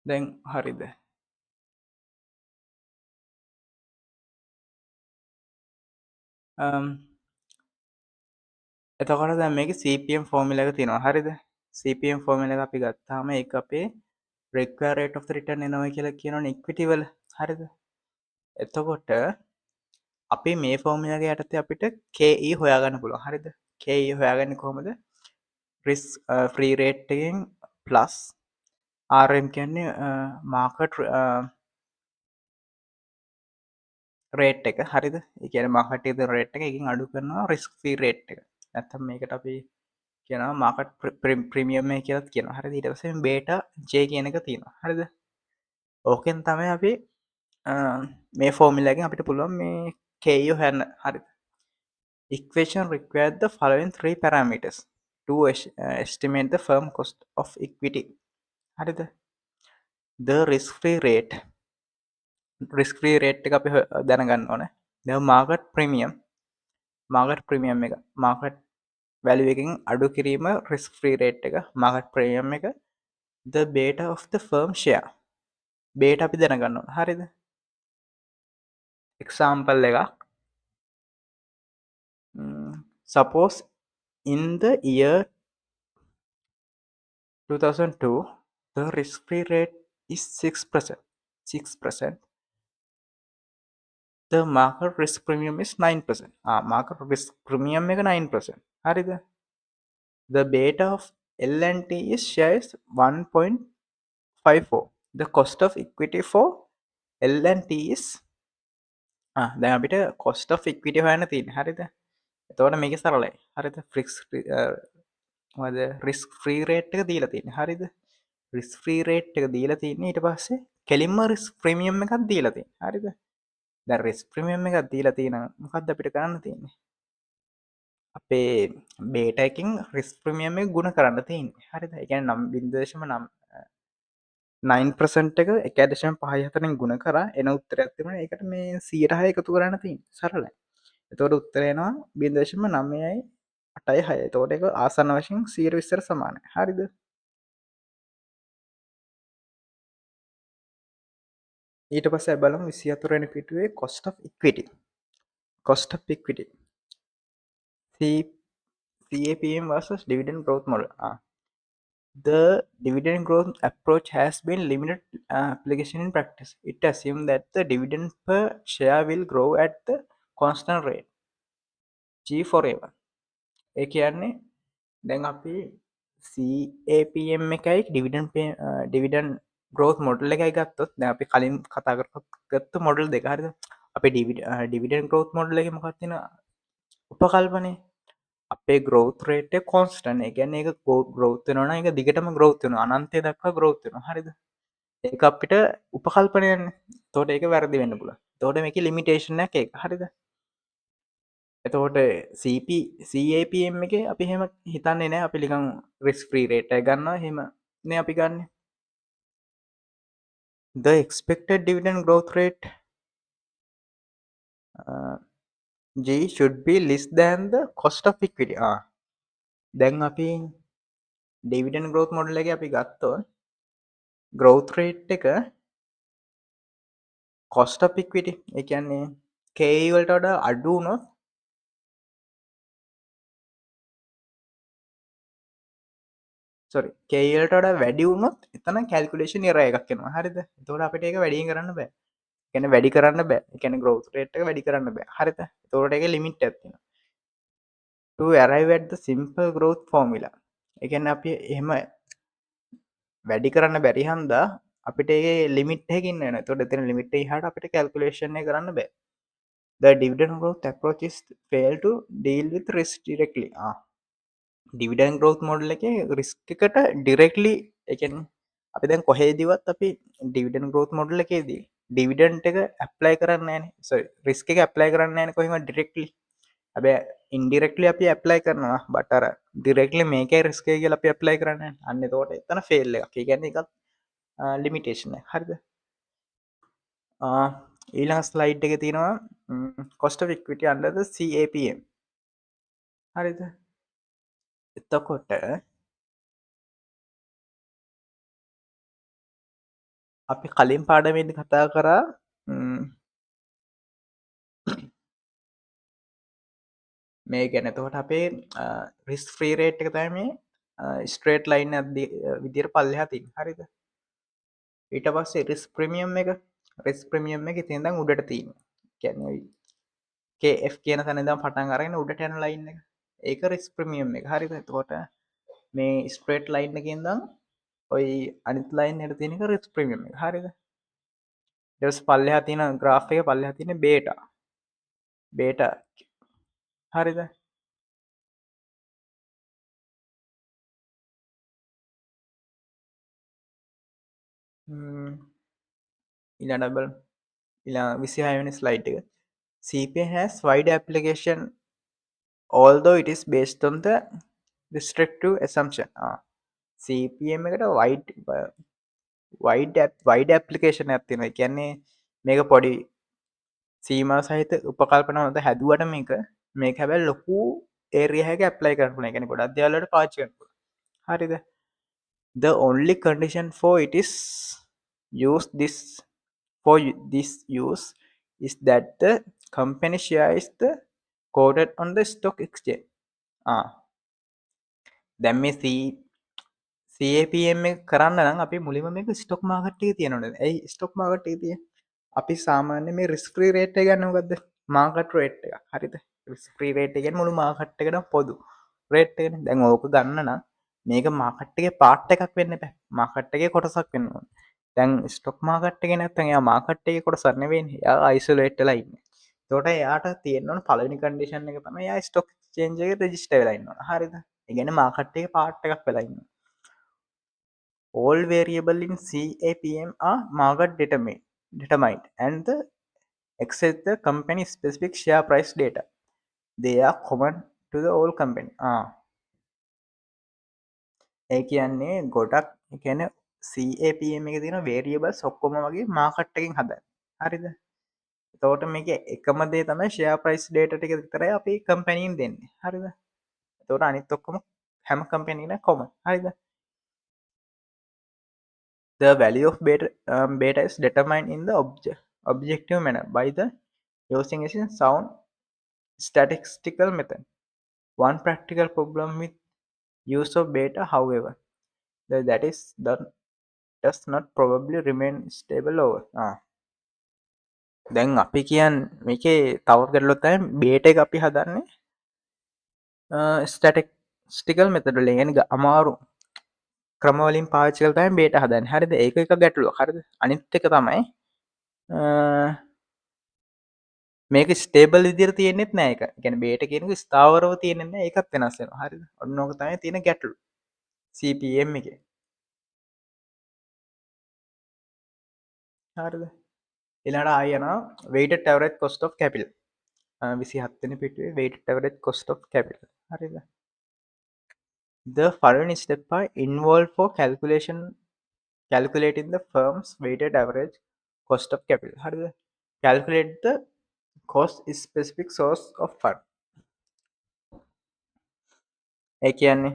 [SPEAKER 1] දැන් හරිද? එතකොට දැන් මේකේ CPM ෆෝමියුලා එක තියෙනවා. හරිද? CPM ෆෝමියුලා එක අපි ගත්තාම ඒක අපේ required rate of the return එනවා කියලා කියනවනේ equity වල. හරිද? එතකොට අපි මේ ෆෝමියුලා එක යටතේ අපිට KE හොයාගන්න පුළුවන්. හරිද? KE හොයාගන්නේ කොහොමද? risk free rate එකෙන් plus RM කියන්නේ market රේට් එක. හරිද? ඒ කියන්නේ මාකට් එකේ තියෙන රේට් එක එකකින් අඩු කරනවා risk free rate එක. නැත්තම් මේකට අපි කියනවා මාකට් ප්‍රීමියම් එක කියලාත් කියනවා. හරිද? ඊට පස්සේ බේටා J කියන එක තියෙනවා. හරිද? ඕකෙන් තමයි අපි මේ ෆෝමියුලා එකෙන් අපිට පුළුවන් මේ KE හොයන්න. හරිද? Equation requires the following three parameters to estimate the firm cost of equity. හරිද? The risk free rate එක අපි දැනගන්න ඕනේ. The market premium එක market value එකකින් අඩු කිරීම risk free rate එක market premium එක the beta of the firm share beta අපි දැනගන්න ඕනේ. හරිද? example එකක් suppose in the year 2002 the risk free rate is 6%. The market risk premium is 9%. market risk premium එක 9%. හරිද? The beta of L&T is shares 1.54. The cost of equity for L&T is දැන් අපිට කොස්ට ෆික්විට හොයන්න තින් හරිද එතවට මේක සරලයි හරිත ෆ්‍රික්ස් රිස් ෆ්‍රී රේට් එක දීලා තින්න හරිද රිස් ෆ්‍රී රේට් එක දීලා තින්නේ ඊට පස්සේ කෙලින්ම රිස් ප්‍රමියම් එකක් දීලති හරිද ද රිස් ප්‍රමියම් එකක් දීලා තියෙන මොකක්ද අපිට කරන්න තියන්නේ අපේ බේටකින් රිස් ප්‍රමියම ගුණ කරන්න තින් හරිද එක නම් බින්දේශම නම් 9% එක එකදශම පහහතරින් ගුණ කර එන උත්තර ඇතිවන එකට මේ සියටහ එකතු කරන්න තින් සරලයි එතවට උත්තරයෙනවා බින්දශම නම්යයි අටයි හය තෝට එක ආසන්න වශයෙන් සීර විස්සර සමාන හරිද ඊට පස බලම විසි අතුරෙන පිටුවේ කොස්ට ඉක්විට කොස්ට පික්විට CAPM versus dividend growth model. The dividend growth approach has been limited application in practice. It assumes that the dividend per share will grow at the constant rate G forever. ඒ කියන්නේ දැන් අපි CAPM එකයි ඩිවිඩන් growth model එකයි ගත්තොත් දැන් අපි කලින් කතා කරගත්තු මොඩල් දෙක හරිද අපි ඩිවිඩන් ග්‍රෝත් මොඩල් එක මොකක්ද තියෙන උපකල්පනේ අපේ ග්‍රෝත් රේට කොන්ස්ටන් එකන එක ග්‍රෝත්වනන එක දිගටම ග්‍රෝත්වන අනන්තය දක්වා ග්‍රෝත්වන හරිද ඒ අපිට උපකල්පනයන් තෝට ඒක වැරදි වෙන්න පුල තෝට මේක ලිමිටේෂන එක හරිද එතකොට CAPM එක අපි හෙම හිතන්නේ නෑ අපි ලිකං රිස් ්‍රී රේට ගන්න හෙම නෑ අපි ගන්න the expected dividend growth rate G should be less than the cost of equity දැන් අපි ඩිවිඩන් ග්‍රෝත් මොඩල් එක අපි ගත්තෝ ග්‍රෝත් රේට් එක කොස්ට පික්විට එකන්නේ කේවලට වඩා අඩු නොත් කේල්ට වැඩි වුණොත් එතන කැල්කුලේෂන් නිර එකක් කෙනවා හරිද තෝට අපිට එක වැඩි කරන්න බෑ ගැන වැඩි කරන්න බෑ එකන ග්‍රෝත් රේට් වැඩි කරන්න බෑ හරිත තෝට එක ලිමිට් ඇතින ඇරයිවැඩ සිම්පල් ග්‍රෝත් ෆෝමිලා එකන්න අපි එහෙම වැඩි කරන්න බැරි හන්දා අපිට ඒ ලිමිට්හකින්න තොට එතන ලිමිට හට අපිට කල්කුලේෂණය කරන්න බෑ the dividend growth approach is fail to deal with risk directly dividend growth model එක රිස්ක එකට ඩිරෙක්ලි එකන් අපි දැන් කොහේදිවත් අපි ඩිවිඩන් ග්‍රෝත් මොඩල් එකේදී ඩිවිඩන්ට එක ඇප්ලයි කරන්න රිස්ක එක ඇප්ලයි කරන්න කොහම ඩිරෙක්ලි ඇබ ඉන්ඩිරෙක්ලි අපි ඇප්ලයි කරනවා බටර ඩිරෙක්ලි මේක රිස්කේ කියල අපි ඇප්ලයි කරන්න අන්න තෝට එතන ෆෙල්ල එක ගැන එකත් ලිමිටේෂන හරිද ඊළඟ ස්ලයිඩ් එක තියෙනවා කොස්ට වික්විට අන්ඩද CAPM හරිද එතකොට අපි කලින් පාඩමේදී කතා කරා මේ ගැනතකොට අපේ රිස් ෆ්‍රී රේට් එක තම මේ ස්ට්‍රේට් ලයින් විදිර පල්ලහ තින් හරිද ඊට පස්සේ රිස් ප්‍රමියම් එක රිස් ප්‍රමියම් එක තියදම් උඩට තිීම කැනF කියන තැනදම් පටන් අරගෙන උඩට යන ලයින්න එක ඒක රිස් ප්‍රමියම් එක හරිද තකොට මේ ස්ප්‍රේට් ලයින් එකෙන්දම් ඔයි අනිත් ලයින් එට තියනක රිස් ප්‍රමියම් එක හරිද ස් පල්ලහ තින ග්‍රාෆ් එක පල්ලහ තින බේට හරිද ඉලඩබල් ඉලා විසිහයවනි ස්ලයිට් එක CPA has wide application although it is based on the restrictive assumption CPM එකට වයිඩ ඇප්ලිකේෂන් ඇතින කියන්නේ මේක පොඩි සීම සහිත උපකල්පන හොද හැදුවට මේක හැබැල් ලොකු ඒරියහක ඇප්ලයි කරන එකෙන ගොඩ අධ්‍යාලට පාචකපු හරිද the only condition for it is use this for this use is that the company share is the quoted on the stock exchange දැම් මේ CAPM කරන්න නම් අපි මුලිම මේක ස්ටොක් මාගට්ටේ තියෙනවන ඇයි ස්ටොක් මාගට්ටේ තිය අපි සාමාන්‍ය මේ රිස්ක්‍රී රේට් ගන්නගත්ද මාකට් රේට් එක හරිද රිස්ක්‍රී රේට් ගෙන් මුළු මාකට්ටකට පොදු රේට්ගෙන දැන් ඕක ගන්න නම් මේක මාකට්ටගේ පාට්ට එකක් වෙන්න පැ මාකට්ටගේ කොටසක් වෙන්නවා දැන් ස්ටොක් මාකට්ගෙන ඇත්තන් යා මාකට්ටේ කොට සරනවෙන් යා අයිසුලේට්ලයින්න තොට එයාට තියෙන්න්නවන පලනි කඩිෂන් එක තම යා ස්ටොක් චේන්ජක රජිස්ට වෙලයින්න හරිද ඉගෙන මාකට්ටේ පාට්ට එකක් වෙලයින්න all variable in CAPM are market determined and the except the company specific share price data they are common to the all company ඒ කියන්නේ ගොඩක් කියන CAPM එක තියෙන වේරියබල් ඔක්කොම වගේ මාකට්ටකින් හද හරිද තෝට මේක එකම දේ තමයි ෂයා ප්‍රයිස් ඩේට ටික විතරයි අපි කම්පැනීන් දෙන්නේ හරිද තෝට අනිත් ඔක්කොම හැම කම්පැනීන කොම හරිද the value of beta is determined in the objective manner by the using a sound statistical method one practical problem with use of beta however that is that does not probably remain stable over දැන් අපි කියන් මේකේ තව කරලොත්තයි බේට එක අපි හදන්නේ ස්ටටෙක් ස්ටිකල් මෙතඩල ගෙන අමාරු ක්‍රමවලින් පාචකල්තයි බේට හදන් හරිද ඒක එක ගැටලු හරිද අනිත් එක තමයි මේක ස්ටේබල් ඉදිර තියෙනෙත් නෑක ගැන බේට කියෙනක ස්ථාවරව තියෙනෙන්න එකත් වෙනස්සෙන හරි ඔන්නෝක තමයි තියෙන ගැටලු CPM එක හරිද එලාට ආයන වේට ටවරත් කොස්ට of කැපිල් විසි හත්තන පිටුවේ වේට ටවරත් කොස්ට of කැපිල් හරිද the following step are involved for calculating the firm's weighted average cost of capital හරිද calculate the cost is specific source of fund ඒ කියන්නේ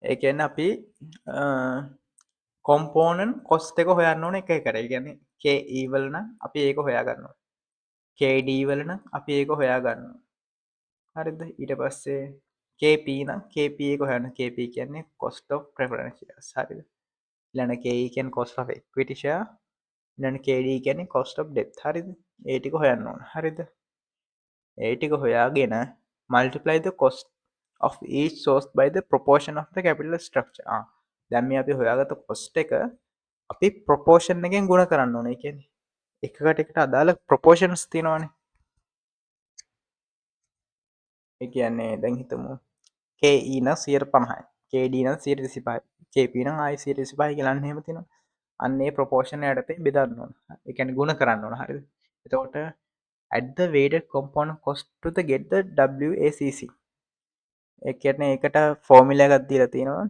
[SPEAKER 1] ඒ කියන්න අපි කොම්පෝනන් කොස්ට එක හොයන්න ඕන එක කර ගැන කේඊවල්න අපි ඒක හොයා ගන්නවා කේඩීවලන අපි ඒක හොයා ගන්න හරිද ඊට පස්සේ කේපන කේප එක හොයන්න කේප කියන්නේ කොස්ට ප්‍රෆරන්සිය හරිද ලන කේකන් කොස්ට එක්විටිෂා ලන කේඩී කැනෙ කොස්ට ඩෙප් හරිද ඒටික හොයන්න ඕන හරිද ඒටික හොයාගෙන multiply the cost of each source by the proportion of the capital structure දැම්ම අපි හොයාගත කොස්ට එක අපි ප්‍රපෝෂන් එකෙන් ගුණ කරන්න ඕන එක එකකට එකට අදාළ ප්‍රපෝෂන්ස් තිනවානේ එක කියන්නේ දැන් හිතමු කේඊන සියර පණහයි කේඩීන සිර සිපයි කේපීන ආයි සිර සිපහහි කියලන්න හෙම තින අන්නේ ප්‍රපෝෂණ යටතේ බෙදන්න ඕන එකැන ගුණ කරන්න ඕන හරි එතකොට at the weighted component cost to the get the WACC එකන එකට ෆෝමිල එකක් දීලා තියෙනවා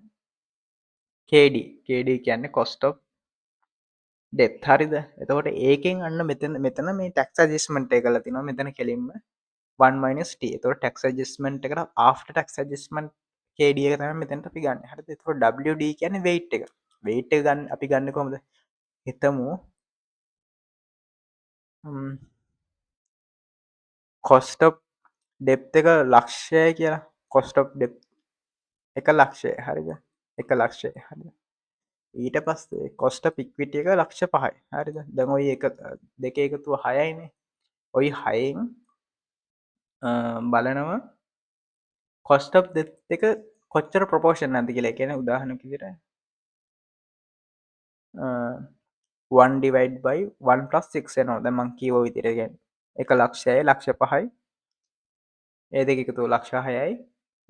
[SPEAKER 1] KD කියන්නේ cost of debt හරිද එතකොට ඒකෙන් අන්න මෙතන මේ tax adjustment එක කරලා තිනවා මෙතන කෙලින්ම 1 t එතකොට tax adjustment එකට after tax adjustment KD එක තමයි මෙතනට අපි ගන්න හරිද එතකොට WD කියන්නේ weight එක weight එක ගන්න අපි ගන්න කොහොමද හිතමු cost of debt එක ලක්ෂය කියලා cost of debt එක ලක්ෂය හරිද එක ලක්ෂය හරි ඊට පස්සේ කොස්ට පික්විට එක ලක්ෂ පහයි හරිද දැම ඔයි එක දෙක එකතුව හයයිනේ ඔයි හයෙන් බලනවා කොස්ට දෙ එක කොච්චර ප්‍රපෝෂන් ඇති කියලා කියෙන උදාහන කිසිට 1/1+6 නෝ ද මං කීවෝ විතිරගෙන් එක ලක්ෂය ලක්ෂ පහයි ඒ දෙක එකතු ලක්ෂ හයයි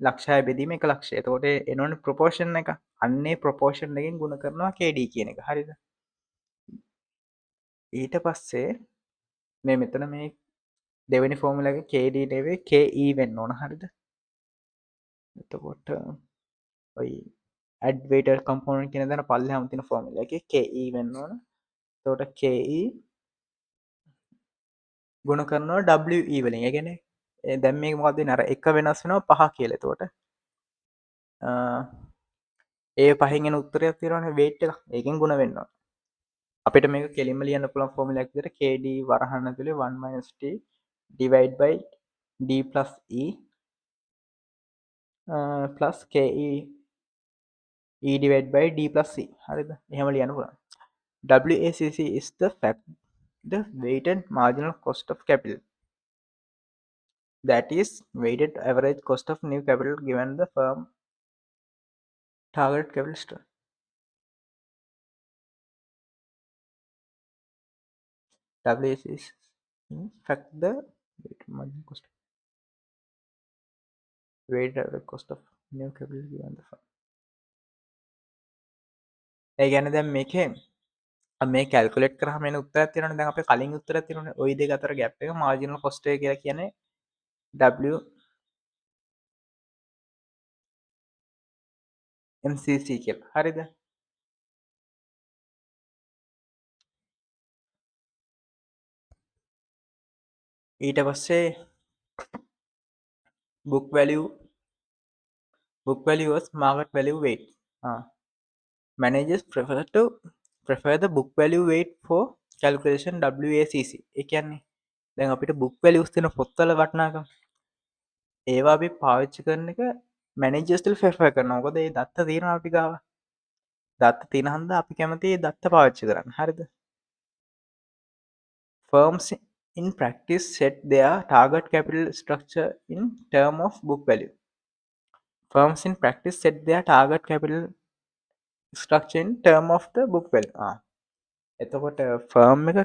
[SPEAKER 1] ලක්ෂය බෙදීම එක ලක්ෂය තෝට එනොන ප්‍රපෝෂන් එක අන්නේ ප්‍රපෝෂන් එකින් ගුණ කරනවා කේඩී කියන එක හරිද ඊට පස්සේ මේ මෙතන මේ දෙවැනි ෆෝර්මුලගේ කේඩී නෙවේ කේ වෙන්න ඕන හරිද එතකොට ඔයි ඇඩ්වේට කම්පෝන කියන දන පල්ල හමතින ෆෝර්මුල එක කේ වෙන්න ඕන තෝට කේ ගුණ කරනවා වලින් ගැන දැම් මේ මොකද නර එක වෙනස් වෙනවා පහ කියල තෝට ඒ පහෙන් උත්තරයක් තිරන වේට් එක ඒකින් ගුණ වෙන්නවා අපිට මේ කෙලිම ලියන්න පුළන් ෆෝම ලක්දර කඩ වරහන්න තුළේ 1-t divide by d plus e plus ke e divide by d plus c හරිද එහෙම ලියන්න පුළන් WACC is the fact the weighted marginal cost of capital that is weighted average cost of new capital given the firm target capital structure WAC is in fact the marginal cost, weighted average cost of new capital given the firm. ඒ කියන්නේ දැන් මේකේ මේ calculate කරාම එන උත්තරයක් තියෙනවනේ. දැන් අපේ කලින් උත්තරයක් තියෙනවනේ. ওই දෙක අතර ગેප් එක මාර්ජිනල් කොස්ට් එක කියලා කියන්නේ WMCC කියලා. හරිද? ඊට පස්සේ book value was market value weight. Managers prefer the book value weight for calculation WACC. ඒ කියන්නේ දැන් අපිට book values තියෙන පොත්වල වටිනාකම ඒවා අපි පාවිච්චි කරන එක මැනේජර්ස්ලා ප්‍රෙෆර් කරනවා. මොකද ඒ දත්ත තියෙනවා අපි ගාව. දත්ත තියෙන හන්දා අපි කැමති ඒ දත්ත පාවිච්චි කරන්න. හරිද? Firms in practice set their target capital structure in term of book value. Firms in practice set their target capital structure in term of the book value. එතකොට ෆර්ම් එක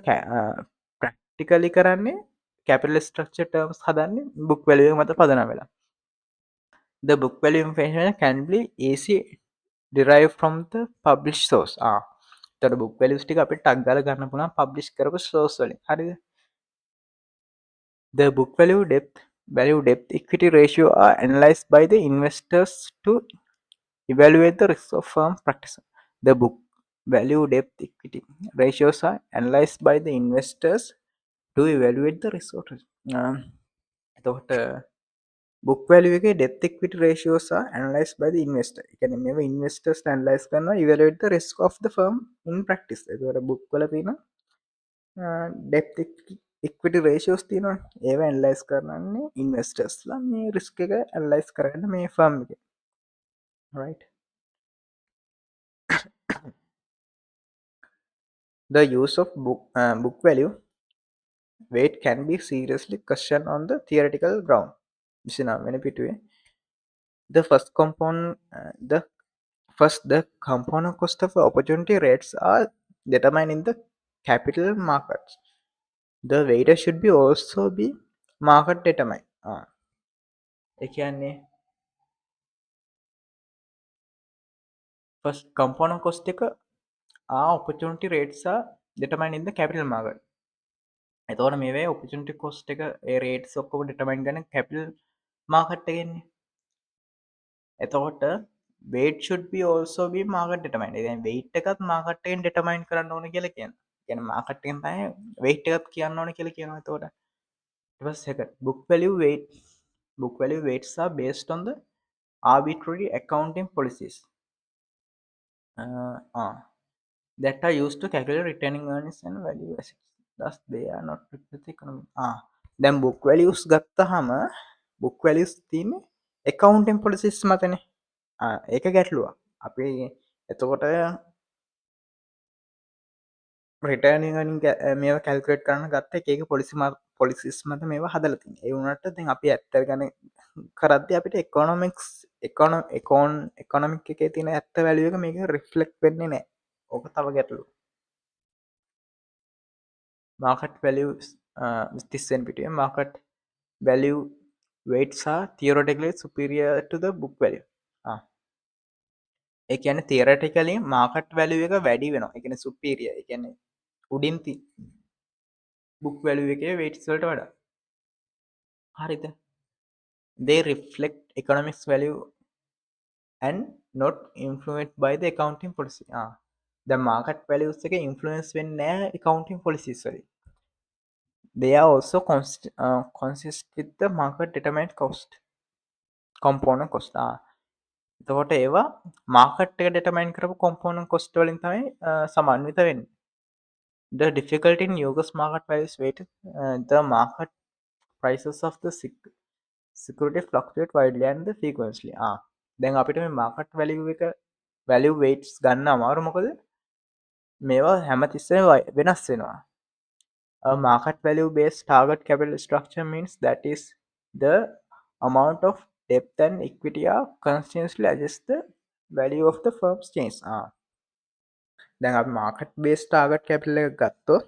[SPEAKER 1] ප්‍රැක්ටිකලි කරන්නේ කැපිටල් ස්ට්‍රක්චර් ටර්ම්ස් හදන්නේ book value එක මත පදනම් වෙලා. The book value information can be easily derived from the published source. එතකොට book values ටික අපිට ටග් ගාලා ගන්න පුළුවන් publish කරපු source වලින්. හරිද? The book value depth equity ratio are analyzed by the investors to evaluate the risks of firm practice. The book value depth equity ratios are analyzed by the investors to evaluate the risk of එතකොට book value එකේ depth equity ratios are analyzed by the investor. ඒ කියන්නේ මේව investors analyze කරනවා evaluate the risk of the firm in practice. ඒකට book වල තියෙන depth equity ratios තියෙනවනේ. ඒව analyze කරන්නේ investors ලා මේ risk එක analyze කරගෙන මේ firm එකේ. Right? The use of book value weight can be seriously questioned on the theoretical ground. The component cost of opportunity rates are determined in the capital markets. The weight should be also be market determined. ඒ කියන්නේ first component cost එක opportunity rates are determined in the capital market. එතකොට මේවේ opportunity cost එක ඒ rates ඔක්කොම determine කරන capital market එකෙන්නේ. එතකොට weight should be also be market determined. ඒ කියන්නේ weight එකත් market එකෙන් determine කරන්න ඕනේ කියලා කියනවා. කියන්නේ market එකෙන් තමයි weight එකත් කියන්න ඕනේ කියලා කියනවා. එතකොට ඊට පස්සේ second book value weights are based on the arbitrary accounting policies that are used to calculate retaining earnings and value assets. Thus they are not reflected the economy. දැන් book values ගත්තාම book values තියෙන්නේ accounting policies මතනේ. ඒක ගැටලුවක්. අපි එතකොට රිටර්නින් earning මේවා calculate කරන්න ගත්ත එක එක policies මත මේවා හදලා තියෙනවා. ඒ වුණාට දැන් අපි ඇත්ත ගැන කරද්දී අපිට economic එකේ තියෙන ඇත්ත value එක මේක reflect වෙන්නේ නැහැ. ඕක තව ගැටලුවක්. Market values 30 වෙනි පිටුවේ market value weights are theoretically superior to the book value. ඒ කියන්නේ theoretically market value එක වැඩි වෙනවා. ඒ කියන්නේ superior. ඒ කියන්නේ උඩින් book value එකේ weights වලට වඩා. හරිද? They reflect economics value and not influenced by the accounting policy. The market values එක influence වෙන්නේ නැහැ accounting policies වලින්. They are also consist with the market determined cost. Component cost. එතකොට ඒවා market එක determine කරපු component cost වලින් තමයි සමන්විත වෙන්නේ. The difficulty in Yoga's market values weighted the market prices of the security fluctuate widely and frequently. දැන් අපිට මේ market value weights ගන්න අමාරු මොකද මේවා හැමතිස්සෙම වෙනස් වෙනවා. A market value based target capital structure means that is the amount of debt and equity are continuously adjust the value of the firm's change. දැන් අපි market based target capital එක ගත්තොත්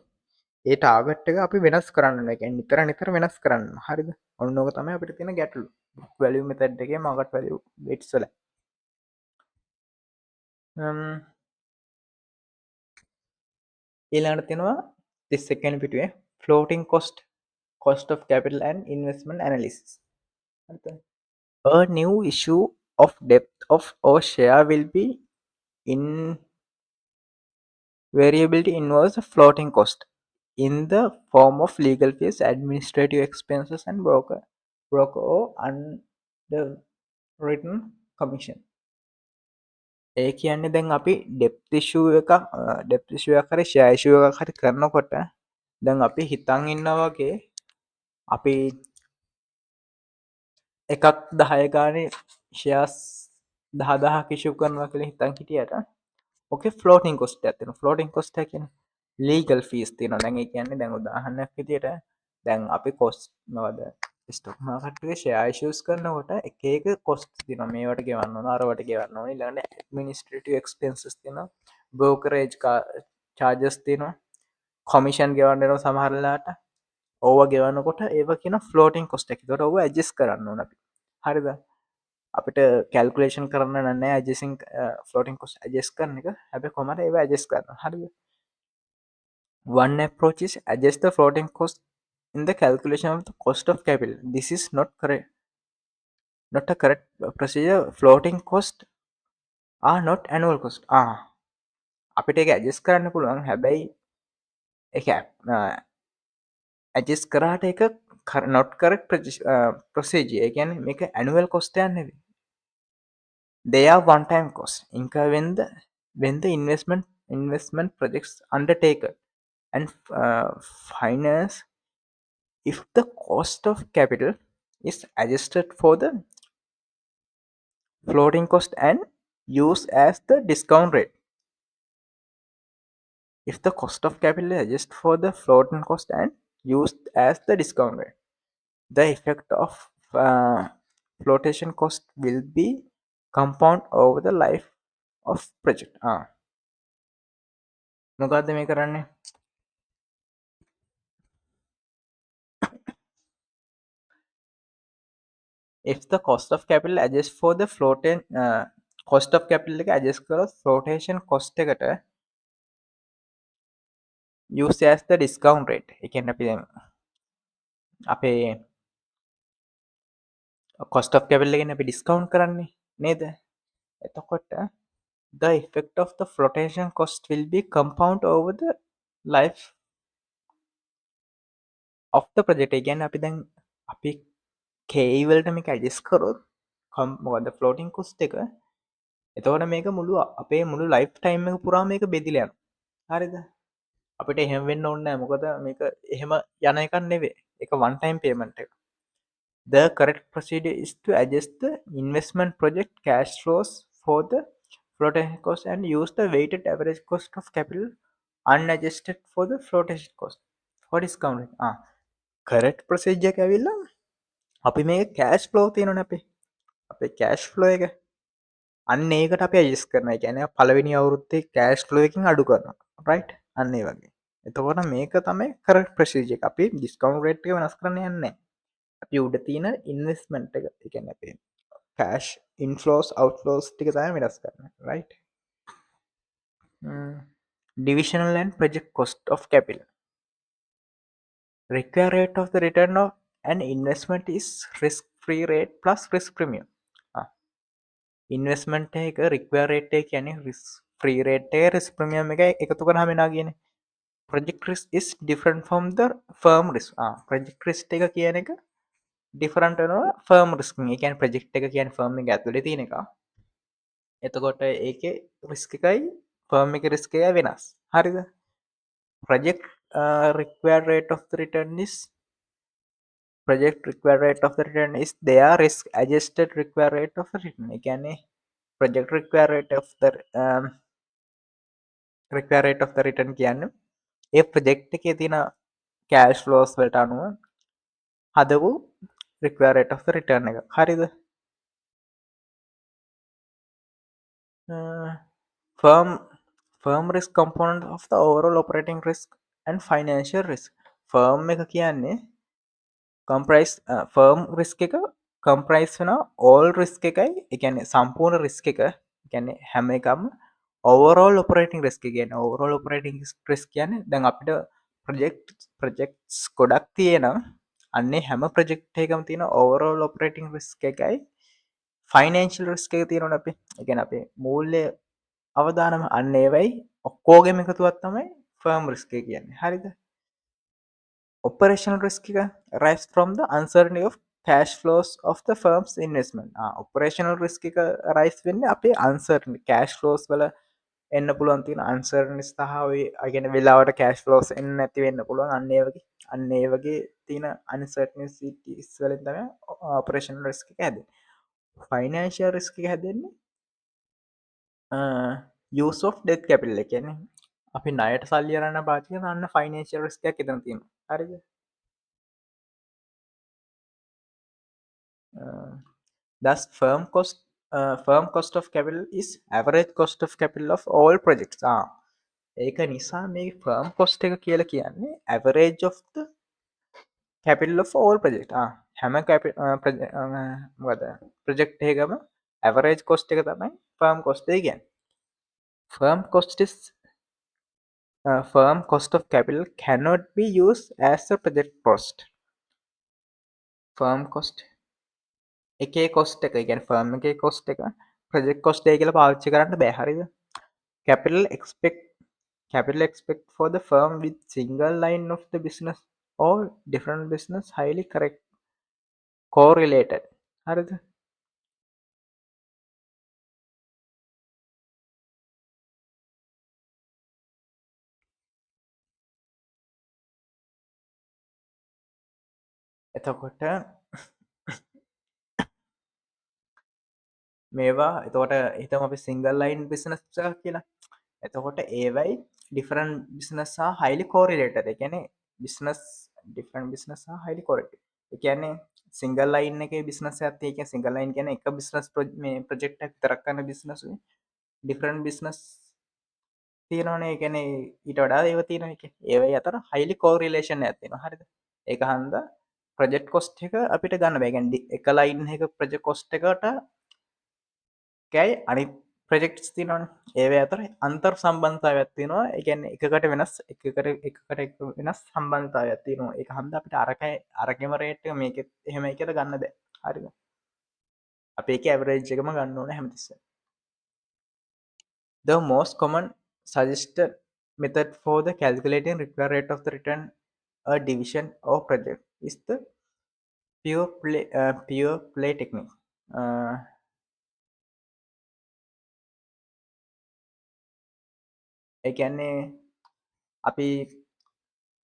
[SPEAKER 1] ඒ ටාගට් එක අපි වෙනස් කරන්න ඕනේ. ඒ කියන්නේ නිතර නිතර වෙනස් කරන්න. හරිද? ඔන්න ඕක තමයි අපිට තියෙන ගැටලු. book value method එකේ market value weights වල. ඊළඟට තියෙනවා 32 වෙනි පිටුවේ floating cost of capital and investment analysis. හරිද? A new issue of debt of or share will be invariability involves a floating cost in the form of legal fees, administrative expenses, and broker or underwritten commission. ඒ කියන්නේ දැන් අපි depth ඉෂුව එකක් හරි share ඉෂුව එකක් හරි කරනකොට දැන් අපි හිතන් ඉන්නවා වගේ අපි එකක් 10 ගානේ ෂෙයාර්ස් 10,000ක් ඉෂු කරනවා කියලා හිතන් හිටියට ඕකේ ෆ්ලෝටින් කොස්ට් එකක් තියෙනවා. ෆ්ලෝටින් කොස්ට් එක කියන්නේ ලීගල් ෆීස් තියෙනවා. දැන් ඒ කියන්නේ දැන් උදාහරණයක් විදියට දැන් අපි කොස්ට් මොකද ස්ටොක් මාකට් එකේ ෂෙයා ඉෂුස් කරනකොට එක එක කොස්ට් තියෙනවා. මේවට ගෙවන්න ඕන, අරවට ගෙවන්න ඕන. ඊළඟට ඇඩ්මිනිස්ට්‍රේටිව් එක්ස්පෙන්සස් තියෙනවා. බ්‍රෝකරේජ් චාර්ජස් තියෙනවා. කොමිෂන් ගෙවන්න වෙනවා සමහර වෙලාවට. ඕවා ගෙවන්නකොට ඒවා කියන ෆ්ලෝටින් කොස්ට් එක. ඒකට ඕවා ඇඩ්ජස්ට් කරන්න ඕන අපි. හරිද? අපිට කැල්කුලේෂන් කරන්න නෑ ඇඩ්ජස්ටිං ෆ්ලෝටින් කොස්ට් ඇඩ්ජස්ට් කරන එක. හැබැයි කොහමද ඒවා ඇඩ්ජස්ට් කරනවා. හරිද? One approach is adjust the floating cost in the calculation of the cost of capital. This is not a correct procedure. Floating cost are not annual cost. අපිට ඒක ඇඩ්ජස්ට් කරන්න පුළුවන්. හැබැයි ඒක ඇඩ්ජස්ට් කරාට ඒක not correct procedure. ඒ කියන්නේ මේක annual cost එකක් නෙවෙයි. They are one time cost incurred when the investment projects undertaken and finance if the cost of capital is adjusted for the floating cost and used as the discount rate. If the cost of capital is adjusted for the floating cost and used as the discount rate, the effect of flotation cost will be compound over the life of project. මොකද්ද මේ කරන්නේ? If the cost of capital adjust for the floating cost of capital එක adjust කරොත් flotation cost එකට use as the discount rate. ඒ කියන්නේ අපි දැන් අපේ cost of capital එකෙන් අපි discount කරන්නේ නේද? එතකොට the effect of the flotation cost will be compound over the life of the project. ඒ කියන්නේ අපි දැන් අපි KE වලට මේක adjust කරොත් මොකද floating cost එක එතකොට මේක මුළු අපේ මුළු ලයිෆ් ටයිම් එක පුරාම මේක බෙදිලා යනවා. හරිද? අපිට එහෙම වෙන්න ඕනේ නැහැ. මොකද මේක එහෙම යන එකක් නෙවෙයි. ඒක one time payment එක. The correct procedure is to adjust the investment project cash flows for the flotation cost and use the weighted average cost of capital unadjusted for the flotation cost for discount rate. correct procedure එක ඇවිල්ලා අපි මේක cash flow තියෙනවනේ අපේ cash flow එක අන්න ඒකට අපි ඇඩ්ජස්ට් කරනවා. ඒ කියන්නේ පළවෙනි අවුරුද්දේ cash flow එකකින් අඩු කරනවා. right? අන්න ඒ වගේ. එතකොට මේක තමයි correct procedure එක. අපි discount rate එක වෙනස් කරන්න යන්නේ නැහැ. අපි උඩ තියෙන investment එක ඒ කියන්නේ අපේ cash inflows outflows ටික තමයි වෙනස් කරන්නේ. right? Divisional and project cost of capital. Required rate of the return of an investment is risk free rate plus risk premium. Investment එක රික්වයර් රේට් එක කියන්නේ රිස්ක් ෆ්‍රී රේට් එක risk premium එක එකතු කරාම එනවා කියන්නේ. project risk is different from the firm risk. project risk එක කියන එක different වෙනවා firm risk එකෙන්. ඒ කියන්නේ project එක කියන්නේ firm එක ඇතුලේ තියෙන එක. එතකොට ඒකේ risk එකයි firm එකේ risk එකයි වෙනස්. හරිද? project required rate of the return is their risk adjusted required rate of the return. ඒ කියන්නේ project required rate of the required rate of the return කියන්නේ ඒ ප්‍රොජෙක්ට් එකේ තියෙන cash flows වලට අනුව හදපු required rate of the return එක. හරිද? firm risk component of the overall operating risk and financial risk. Firm එක කියන්නේ කම්ප්‍රයිස් ෆර්ම් රිස්ක එක කම්ප්‍රයිස් වෙන ඕල් රිස්ක එකයි එකන්නේ සම්පූර්ණ රිස්ක එක ගැන හැම එකම් ඔවරෝල් ඔපරේටින් රිස්ක කියන ඔවරෝල් ඔපරේටින් රිස් කියන දැන් අපිට ප්‍රජෙක්ස් ගොඩක් තියෙනම් අන්නේ හැම ප්‍රජෙක්් එකම තියෙන ඔවරෝල් ඔපරේටින් රිස්ක එකයි ෆයිනන්ශල් රිස්ක එක තියෙනට අපේ එකන අපේ මූල්ලය අවදානම අන්න ඒවයි ඔක්කෝගෙම එකතුවත් තමයි ෆර්ම් රිස්ක කියන්නේ හරිද operational risk rise from the uncertainty of cash flows of the firm's investment. Operational risk rise වෙන්නේ අපේ uncertainty cash flows වල එන්න පුළුවන් තියෙන uncertainty සහ ඔය අගෙන වෙලාවට cash flows එන්නේ නැති වෙන්න පුළුවන් අන්න ඒ වගේ තියෙන uncertainties වලින් තමයි operational risk එක හැදෙන්නේ. Financial risk එක හැදෙන්නේ use of debt capital එක කියන්නේ අපි ණයට සල්ලි අරන් පාවිච්චි කරන අන්න financial risk එකක් එතන තියෙනවා. හරිද? Thus, firm cost of capital is average cost of capital of all projects. ඒක නිසා මේ firm cost එක කියලා කියන්නේ average of the capital of all project. හැම project එකම average cost එක තමයි firm cost එක කියන්නේ. Firm cost is firm cost of capital cannot be used as a project cost. Firm cost එකේ කොස්ට් එක ගැන ෆර්ම් එකේ කොස්ට් එක ප්‍රජෙක්ට් කොස්ට් එක කියලා පාවිච්චි කරන්න බෑ හරිද capital expect for the firm with single line of the business or different business highly correct correlated හරිද එතකොට මේවා එතකොට හිතමු අපි single line business එකක් කියලා එතකොට ඒවයි different business සහ highly correlated ඒ කියන්නේ business different business සහ highly correlated ඒ කියන්නේ single line එකේ business එකක් තියෙන කියන්නේ single line කියන්නේ එක business මේ project එකක් විතරක් කරන business උනේ different business තියෙනවනේ ඒ කියන්නේ ඊට වඩා ඒවා තියෙනවා ඒ කියන්නේ ඒවයි අතර highly correlation එකක් තියෙනවා හරිද ඒක හන්දා project cost එක අපිට ගන්න බෑ. ඒ කියන්නේ එක line එක project cost එකට කැයි අනිත් ප්‍රජෙක්ට්ස් තියෙනවනේ ඒවා අතර අන්තර් සම්බන්ධතාවයක් තියෙනවා ඒ කියන්නේ එකකට වෙනස් එකකට එක වෙනස් සම්බන්ධතාවයක් තියෙනවා ඒක හන්දා අපිට අරකෙම රේට් එක මේකෙත් එහෙමයි කියලා ගන්න බෑ හරිද අපි ඒකේ ඇවරේජ් එකම ගන්න ඕනේ හැමතිස්සෙම the most common suggested method for the calculating required rate of the return a division or project is the pure play technique ඒ කියන්නේ අපි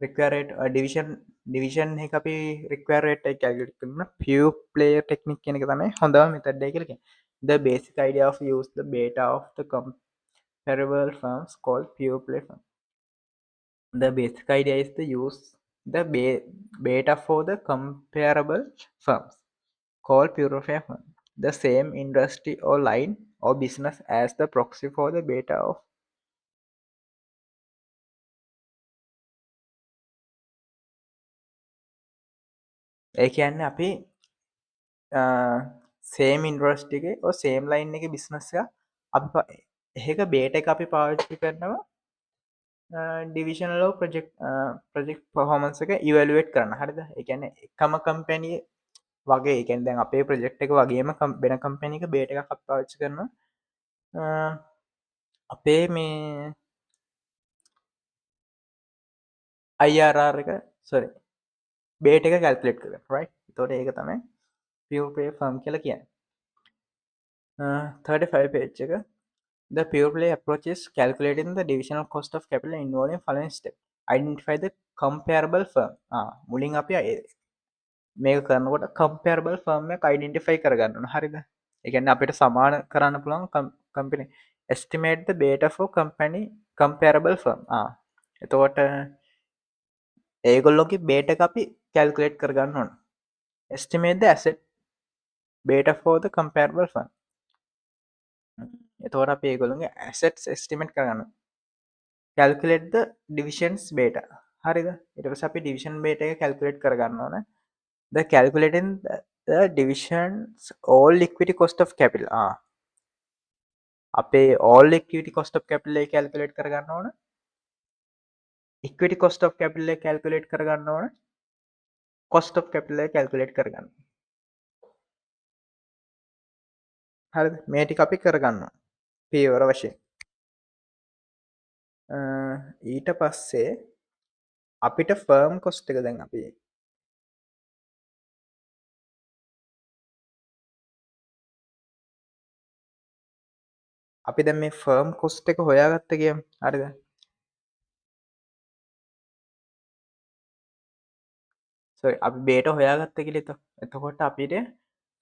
[SPEAKER 1] රික්වයරේට් ඩිවිෂන් එක අපි රික්වයරේට් එක කැල්කියුලේට් කරන pure player technique කියන එක තමයි හොඳම method එක කියලා කියන්නේ. The basic idea of use the beta of the comparable firms called pure play firm. The basic idea is to use the beta for the comparable firms called pure play firm. The same industry or line or business as the proxy for the beta of ඒ කියන්නේ අපි same industry එකේ same line එකේ business එක අපි ඒක බේට එක අපි පාවිච්චි කරනවා ඩිවිෂනලෝ ප්‍රජෙක්් පහොමන්ස එක ඉවලුවට් කරන්න හරිද එකන එකම කම්පැනිය වගේ එකෙන් දැන් අපේ ප්‍රජෙක්් එක වගේම බෙන කම්පැනික බේට එක පාච්චි කරන අපේ මේ අයිර් එක සොරි බේට එක කැල්පලෙට් කර රයි තොට ඒක තමයි පියපේ ෆම් කියල කියන්න 35 page එක the pure play approach is calculating the divisional cost of capital involving following step identify the comparable firm මුලින් අපි මේක කරනකොට comparable firm එක identify කරගන්න ඕන හරිද ඒ කියන්නේ අපිට සමාන කරන්න පුළුවන් company estimate the beta for company comparable firm එතකොට ඒගොල්ලෝගේ beta එක අපි calculate කරගන්න ඕන estimate the asset beta for the comparable firm එතකොට අපි ඒගොල්ලන්ගේ assets estimate කරගන්න calculate the divisions beta හරිද? ඊට පස්සේ අපි ඩිවිෂන් බේට එක කැල්කියුලේට් කරගන්න ඕන. the calculating the divisions all equity cost of capital. අපේ all equity cost of capital එක කැල්කියුලේට් කරගන්න ඕන. equity cost of capital එක කැල්කියුලේට් කරගන්න ඕන. cost of capital එක කැල්කියුලේට් කරගන්න. හරිද? මේ ටික අපි කරගන්නවා. පියවර වශයෙන්. ඊට පස්සේ අපිට ෆර්ම් කොස්ට් එක දැන් අපි දැන් මේ ෆර්ම් කොස්ට් එක හොයාගත්ත කියමු. හරිද? සෝරි අපි බේට හොයාගත්ත කියලා හිතමු. එතකොට අපිට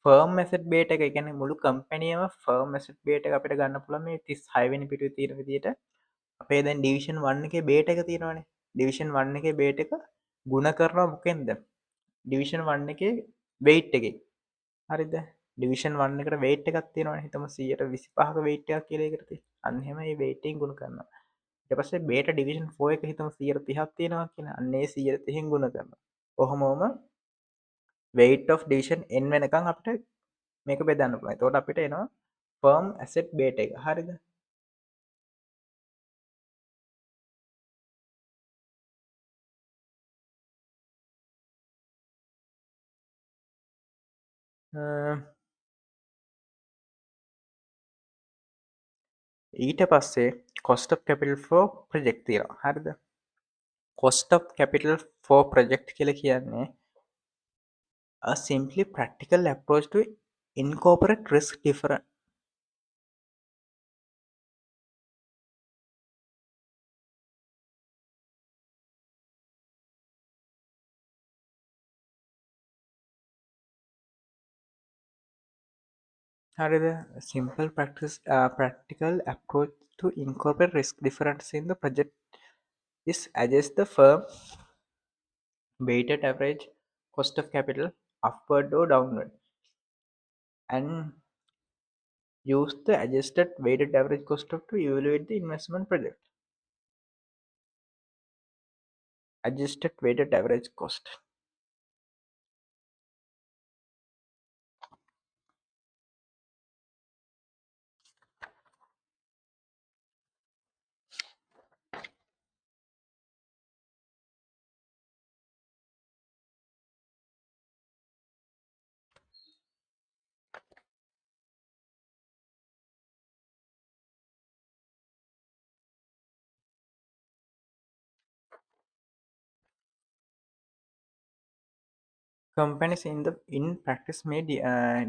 [SPEAKER 1] ෆර්ම් ඇසට් බේට එක, ඒ කියන්නේ මුළු කම්පැනියම ෆර්ම් ඇසට් බේට එක අපිට ගන්න පුළුවන් මේ 36 වෙනි පිටුවේ තියෙන විදිහට. අපේ දැන් ඩිවිෂන් 1 එකේ බේට එක තියෙනවානේ. ඩිවිෂන් 1 එකේ බේට එක ගුණ කරනවා මොකෙන්ද? ඩිවිෂන් 1 එකේ වෙයිට් එකෙන්. හරිද? ඩිවිෂන් 1 එකට වෙයිට් එකක් තියෙනවානේ. හිතමු 125ක වෙයිට් එකක් කියලා ඒකට තියෙන. අන්න එහෙම මේ වෙයිට් එකෙන් ගුණ කරනවා. ඊට පස්සේ බේට ඩිවිෂන් 4 එක හිතමු 130ක් තියෙනවා කියලා. අන්න ඒ 130න් ගුණ කරනවා. කොහොමම weight of division n වෙනකන් අපිට මේක බෙදන්න පුළුවන්. එතකොට අපිට එනවා firm asset beta එක. හරිද? ඊට පස්සේ cost of capital for project තියෙනවා. හරිද? cost of capital for project කියලා කියන්නේ a simply practical approach to incorporate risk different. හරිද? Simple practical approach to incorporate risk difference in the project is adjust the firm weighted average cost of capital upward or downward and use the adjusted weighted average cost of to evaluate the investment project. Adjusted weighted average cost. Companies in practice may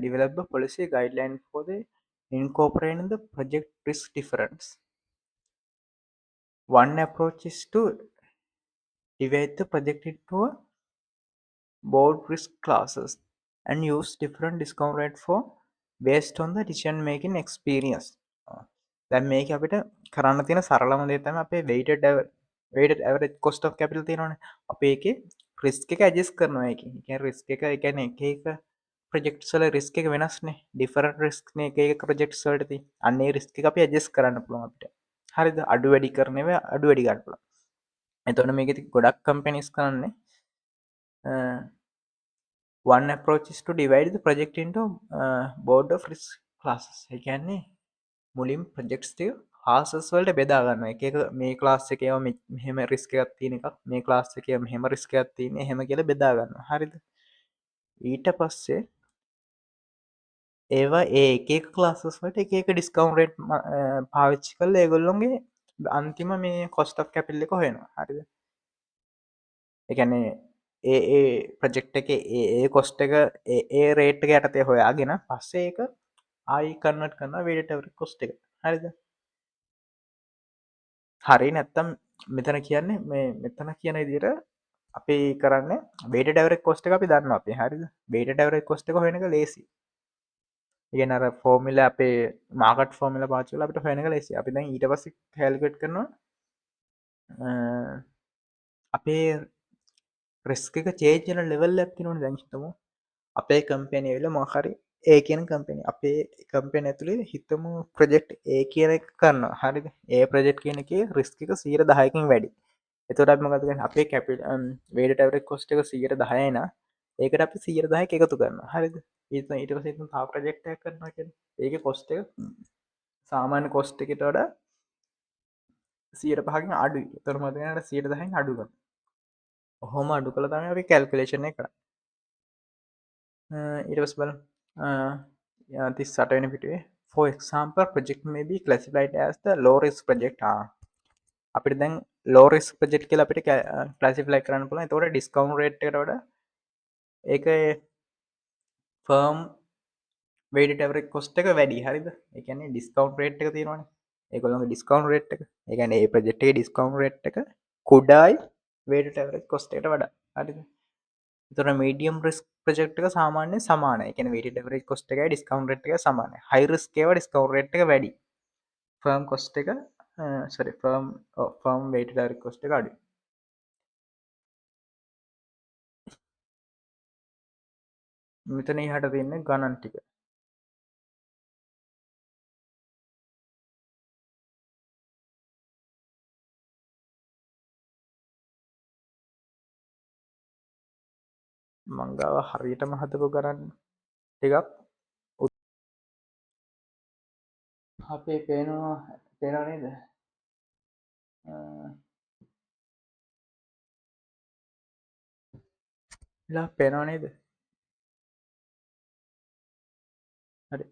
[SPEAKER 1] develop a policy guideline for the incorporating the project risk difference. One approach is to divide the project into a board risk classes and use different discount rate for based on the decision making experience. දැන් මේක අපිට කරන්න තියෙන සරලම දේ තමයි අපේ weighted average cost of capital තියෙනවනේ. අපි ඒකේ risk එක adjust කරනවා ඒකෙන්. ඒ කියන්නේ risk එක ඒ කියන්නේ එක එක projects වල risk එක වෙනස්නේ. different risk නේ එක එක projects වලට තියෙන්නේ. අන්න ඒ risk එක අපි adjust කරන්න පුළුවන් අපිට. හරිද? අඩු වැඩි කරන ඒවා අඩු වැඩි ගන්න පුළුවන්. එතකොට මේකෙදි ගොඩක් companies කරන්නේ one approach is to divide the project into board of risk classes. ඒ කියන්නේ මුලින් ප්‍රොජෙක්ට්ස් ටික ක්ලාසස් වලට බෙදා ගන්නවා. එක එක මේ ක්ලාස් එකේ මෙහෙම රිස්ක් එකක් තියෙන එකක්, මේ ක්ලාස් එකේ මෙහෙම රිස්ක් එකක් තියෙන, එහෙම කියලා බෙදා ගන්නවා. හරිද? ඊට පස්සේ ඒවා ඒ එක එක ක්ලාසස් වලට එක එක ඩිස්කවුන්ට් රේට් පාවිච්චි කරලා ඒගොල්ලොන්ගේ අන්තිම මේ කොස්ට් ඔෆ් කැපිටල් එක හොයනවා. හරිද? ඒ කියන්නේ ඒ ප්‍රොජෙක්ට් එකේ ඒ කොස්ට් එක ඒ රේට් එක යටතේ හොයාගෙන පස්සේ ඒක ආයි කන්වර්ට් කරනවා weighted average cost එකට. හරිද? හරි නැත්තම් මෙතන කියන්නේ මේ මෙතන කියන විදිහට අපි කරන්නේ weighted average cost එක අපි දන්නවා අපි. හරිද? weighted average cost එක හොයන එක ලේසි. ඒ කියන්නේ අර ෆෝමියුලා අපේ මාකට් ෆෝමියුලා පාවිච්චි කරලා අපිට හොයන එක ලේසි. අපි දැන් ඊට පස්සේ කැල්කියුලේට් කරනවා අපේ රිස්ක් එක චේන්ජ් වෙන ලෙවල් එකක් තියෙනවනේ. දැන් හිතමු අපේ කම්පැනි ඇවිල්ලා මොකක් හරි A කියන කම්පැනි අපේ කම්පැනි ඇතුලේ හිතමු ප්‍රොජෙක්ට් A කියන එක කරනවා. හරිද? ඒ ප්‍රොජෙක්ට් කියන එකේ රිස්ක් එක 10%කින් වැඩි. එතොට අපමකතික අපේ කැපි වේඩ ටවරක් කොස්ට එක 10%න ඒකට අපි 10% එකතු කරන්න හරිද ඊට ඊට තා ප්‍රජෙක්්ටය කරන ඒක කොස්ට සාමාන්‍ය කොස්ට එකට වඩා 5% අඩු තොරමදනට 10% අඩුගන්න හොම අඩු කළ තම අපි කැල්කලේෂණය කර ඉටස් බල this සටන පිටේ for example project may be classified as the low risk project අපිට දැන් low risk project කියලා අපිට classify කරන්න පුළුවන් ඒතකොට discount rate එකට වඩා ඒක firm weighted average cost එක වැඩි හරිද ඒ කියන්නේ discount rate එක තියෙනවනේ ඒගොල්ලෝගේ discount rate එක ඒ කියන්නේ ඒ project එකේ discount rate එක කුඩායි weighted average cost එකට වඩා හරිද එතකොට medium risk project එක සාමාන්‍යයෙන් සමානයි. ඒ කියන්නේ weighted average cost එකයි discount rate එකයි සමානයි. high risk ඒවා discount rate එක වැඩි. firm cost එක firm weighted average cost එක අඩුයි. මෙතන ඉහට තියෙන්නේ ගණන් ටික. මං ගාව හරියටම හදපු ගණන් ටිකක් අපේ පේනවා නේද? පේනව නේද? හරි.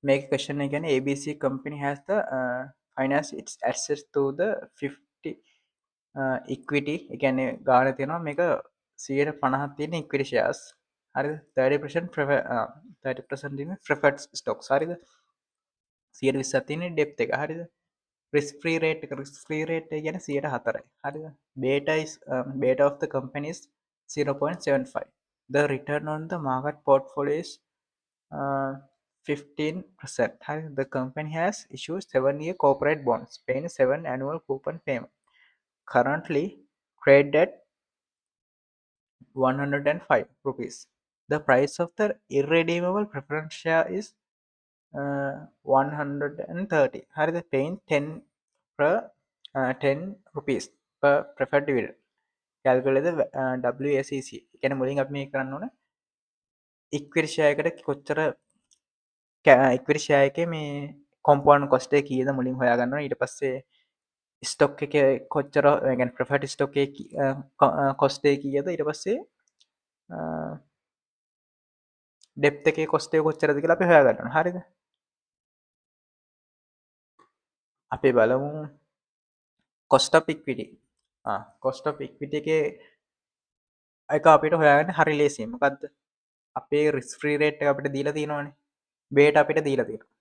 [SPEAKER 1] මේක question එක කියන්නේ ABC company has the finance its access to the 50 equity ඒ කියන්නේ ගාණ තියෙනවා මේක 150ක් තියෙන equity shares හරිද 30% තියෙන preferred stocks හරිද 120ක් තියෙන debt එක හරිද risk free rate එක risk free rate එක කියන්නේ 4යි හරිද beta of the company is 0.75 the return on the market portfolio is 15%. The company has issued 7-year corporate bonds, paying 7 annual coupon payment. Currently traded at 105 rupees. The price of the irredeemable preference share is 130. Harida paying 10 rupees per preferred dividend. Calculate the WACC. කියන මුලින් අපි මේක කරන්න ඕන equity share එකට කොච්චර ඉක්විටි share එකේ මේ කොම්පෝනන්ට් කොස්ට් එක කීයද මුලින් හොයාගන්න ඕනේ. ඊට පස්සේ ස්ටොක් එකේ කොච්චර ඒ කියන්නේ ප්‍රෙෆර්ඩ් ස්ටොක් එකේ කොස්ට් එක කීයද ඊට පස්සේ ඩෙප්ත් එකේ කොස්ට් එක කොච්චරද කියලා අපි හොයාගන්න ඕනේ. හරිද? අපි බලමු cost of equity. cost of equity එකේ එක අපිට හොයාගන්න හරි ලේසියි. මොකද්ද? අපේ risk free rate එක අපිට දීලා තියෙනවනේ. බේට අපිට දීලා තියෙනවා.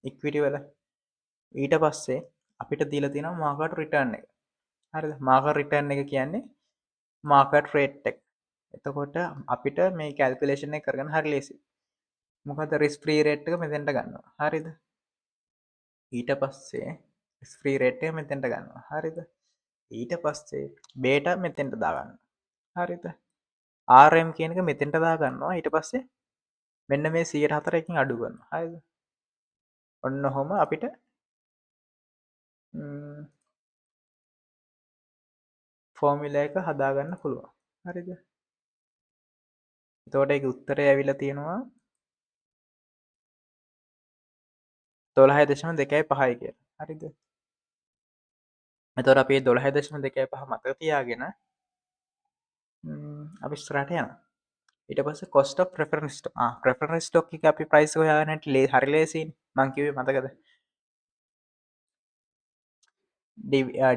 [SPEAKER 1] ඉක්විටි වල ඊට පස්සේ අපිට දීලා තියෙනවා මාකට් රිටර්න් එක. හරිද? මාකට් රිටර්න් එක කියන්නේ මාකට් රේට් එක. එතකොට අපිට මේ කැල්කුලේෂන් එක කරගන්න හරි ලේසියි. මොකද රිස්ක් ෆ්‍රී රේට් එක මෙතෙන්ට ගන්නවා. හරිද? ඊට පස්සේ රිස්ක් ෆ්‍රී රේට් එක මෙතෙන්ට ගන්නවා. හරිද? ඊට පස්සේ බේටා මෙතෙන්ට දාගන්නවා. හරිද? RM කියන එක මෙතෙන්ට දාගන්නවා. ඊට පස්සේ මෙන්න මේ 104කින් අඩු කරනවා. හරිද? ඔන්න ඔහොම අපිට ෆෝමියුලා එක හදාගන්න පුළුවන්. හරිද? එතකොට ඒකේ උත්තරය ඇවිල්ලා තියෙනවා 12.2৫ කියලා. හරිද? එතකොට අපි 12.2৫ මතක තියාගෙන අපි ඉස්සරහට යනවා. ඊට පස්සේ cost of preference stock. preference stock එක අපි price හොයාගන්න හැටි හරි ලේසියිනේ. මං කිව්වේ මතකද?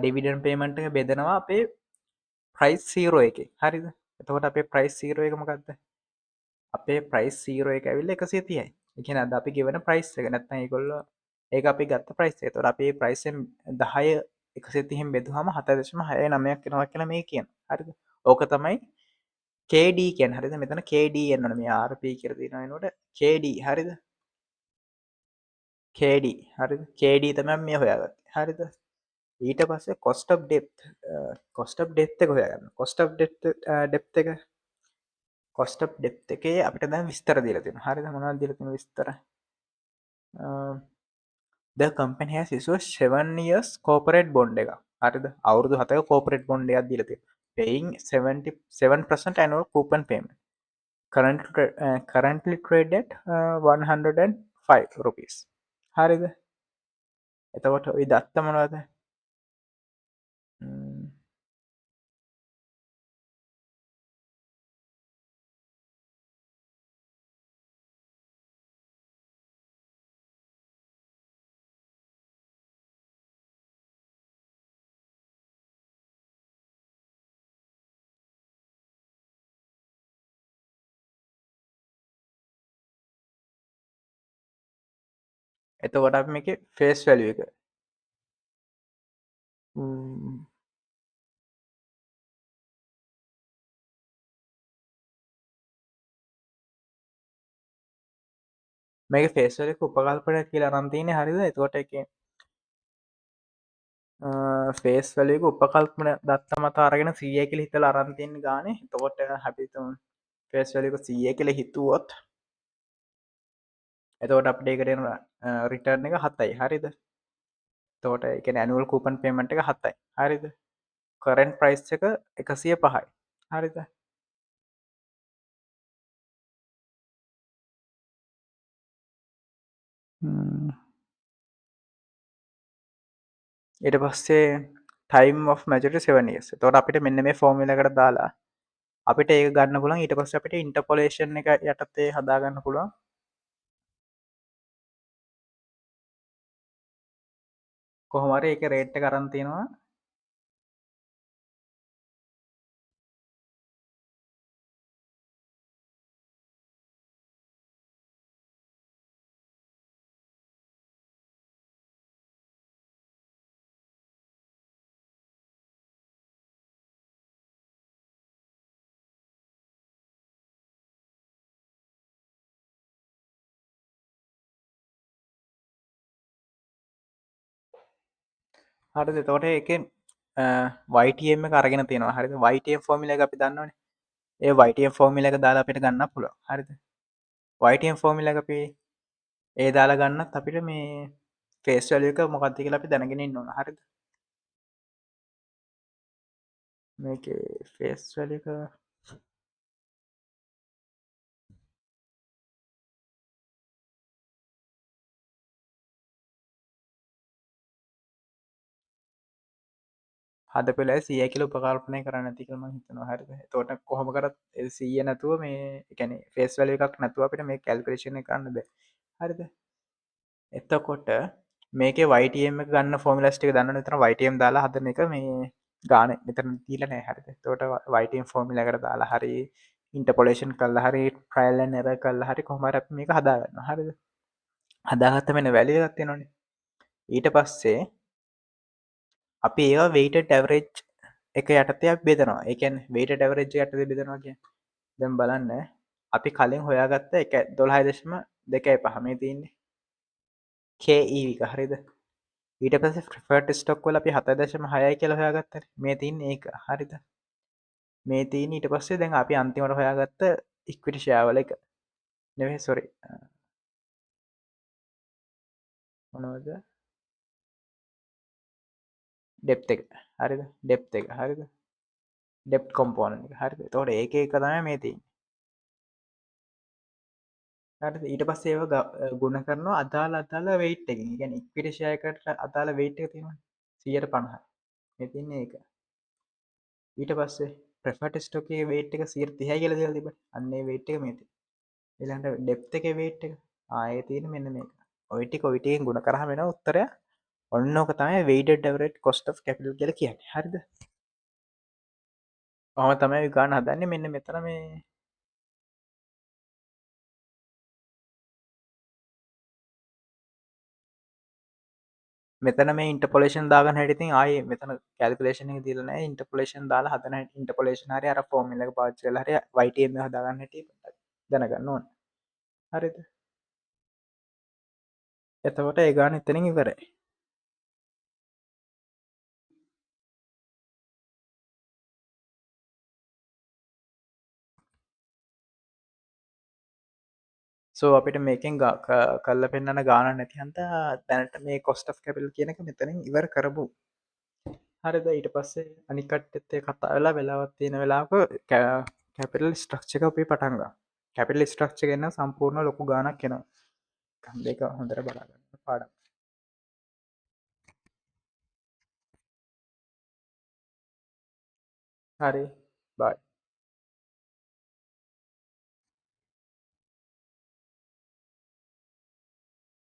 [SPEAKER 1] dividend payment එක බෙදනවා අපේ price 0 එකේ. හරිද? එතකොට අපේ price 0 එක මොකක්ද? අපේ price 0 එක ඇවිල්ලා 130යි. ඒ කියන්නේ අද අපි ගෙවන price එක. නැත්නම් ඒගොල්ලෝ ඒක අපි ගත්ත price එක. එතකොට අපි මේ price එකෙන් 10 130න් බෙදුවාම 7.69ක් එනවා කියලා මේ කියනවා. හරිද? ඕක තමයි KD කියන්නේ. හරිද? මෙතන KD එන්න ඕනේ. මේ RP කියලා තියෙනවා එනකොට KD. හරිද? KD. හරිද? KD තමයි මේ හොයාගත්තේ. හරිද? ඊට පස්සේ cost of debt එක හොයාගන්න. debt එක cost of debt එකේ අපිට දැන් විස්තර දීලා තියෙනවා. හරිද? මොනවද දීලා තියෙන විස්තර? The company has issued 7 years corporate bond එකක්. හරිද අවුරුදු 7ක කෝපරේට් බොන්ඩ් එකක් දීලා තියෙනවා paying 77% annual coupon payment currently trade at 105 rupees හරිද එතකොට ඔය දත්ත මොනවද ම්, එතකොට අපි මේකේ ෆේස් වැලියු එක ම්, මේක ෆේස් වැලියු එක උපකල්පනයක් කියලා අරන් තියෙන්නේ හරිද එතකොට එකේ ෆේස් වැලියු එක උපකල්පන දත්ත මත අරගෙන 100 කියලා හිතලා අරන් තියෙන ගානේ එතකොට අපි හිතමු ෆේස් වැලියු එක 100 කියලා හිතුවොත් එතකොට අපිට ඒකට එන රිටර්න් එක 7යි හරිද තෝට එක ඇනුවල් කූපන් පේමට එක 7යි හරිද කරෙන්ට් ප්‍රයිස් එක 105යි හරිද ඊට පස්සේ ටයිම් of මැජට 7 තොට අපිට මෙන්න මේ ෆෝමිලකට දාලා අපිට ඒ ගන්න පුලන් ඊට පස්ස අපිට ඉන්ටපොලේෂන් එක යටතේ හදාගන්න පුළුවන් කොහොමර එක රේට්ට කරන්තියෙනවා හරිද තෝට එක වයිටම කරගෙන තියෙන හරි වයිටම් ෆෝමිල එක අපි දන්නවන ඒ වයිටම් ෆෝමිල එක දාලා අපිට ගන්න පුළ හරිද වයිටම් ෆෝමිල එක අපි ඒ දාලා ගන්නත් අපිට මේ ෆේස්වලියක මොකක්ති කියලා අපි දැනගෙන නොන හරිද මේක ෆේස්වලික හද පෙලා සිය කියල උපකල්පනය කරන්න තිකම හිතන හරිද තෝට කොහොම කරත් සීය නැතුව මේ එකැන ෆේස් වල එකක් නැතුව අපිට මේ කැල්කලේෂණ කරන්න බ හරිද එත්තකොට මේක වයිටම ගන්න ෆෝමිලස්ටික දන්න තර වයිටම් දාලා හදන එක මේ ගාන මෙතන දීල නෑ හරිද තෝට වයිටම් ෆෝමිලකට දාලා හරි ඉන්ටපොලේෂන් කල්ල හරි ප්‍රයිල්ල නැර කල්ල හරි කොමර මේක හදාගන්න හරිද හදාගත්ත මෙන වැලිගත්තය නොනේ ඊට පස්සේ අපි ඒවා වෙයිට ටැවරේජ් එක යටතයක් බෙදනවා එකන් වේට ටැවරේජ් යටද බෙදෙනවා කිය දැම් බලන්න අපි කලින් හොයාගත්ත එක 12 දෙකයි පහමේ තියන්නේ කේඊවික හරිද ඊට පස ෆට ස්ටොක්වල අපි 7.6 කියල හොයාගත්ත මේ තින් ඒක හරිද මේ තිීන ඊට පස්සේ දැන් අපි අන්තිමට හොයාගත්ත ඉක්විටිෂයාවල එක නෙවේ සොරි මොනවද ඩෙප් එක හරිද ඩෙප් එක හරිද ඩෙප් කොම්පෝන හරි තොට ඒක එක තමයි මේ තින් ඊට පස්සේ ඒව ගුණ කරනවා අදාල අදාල වෙයිට් එක ගැන ඉක්විටශයකට අදාල වෙයිට් එක තියෙනවා 150 මෙතින්නේ ඒක ඊට පස්සේ ප්‍රෆට ස්ටෝකේ වේට් එක 130 කියල දෙල් තිබ අන්නේ වෙයිට් එක මේති එලන්ට ඩෙප් එක වේට් එක ආය තියෙන මෙන්න මේක ඔයිටි කොවිටයෙන් ගුණ කරහ වෙන උත්තරය ඔන්නෝක තමයි වේඩ ඩවරට කොස්ට කැපිල් කියල කියන්න හරිද ඔහම තමයි ගාන හදන්න මෙන්න මෙතන මේ මෙතන මේ ඉන්ටපොලේෂන් දාග හැටති ආය මෙතන කල්කලේෂන දිලන ඉන්ටපොලේෂන් දාලා හදන ඉන්ටපොලේෂන හරි අර ෆෝමිල පාච්චල හරි වයිටම හදාගන්න හැට දැනගන්න ඕන හරිද එතකොට ඒගාන එතනින් ඉවරයි සෝ අපිට මේකෙන් කල්ල පෙන්න්නන ගාන නැතිහන්ත දැනට මේ කොස්ට කැපිල් කියනක මෙතනින් ඉවර කරපු හරිද ඊට පස්සේ අනිකට්ටෙත් ඒ කතා වෙලා වෙලාවත් තියෙන වෙලාවක කැපිටල් ස්ට්‍රක්චක අපි පටන්ගා කැපිටල් ස්ට්‍රක්ච ගන්න සම්පූර්ණ ලොකු ගානක් කෙනවා කන්දක හොඳර බලාගන්න පාඩම් හරි බයි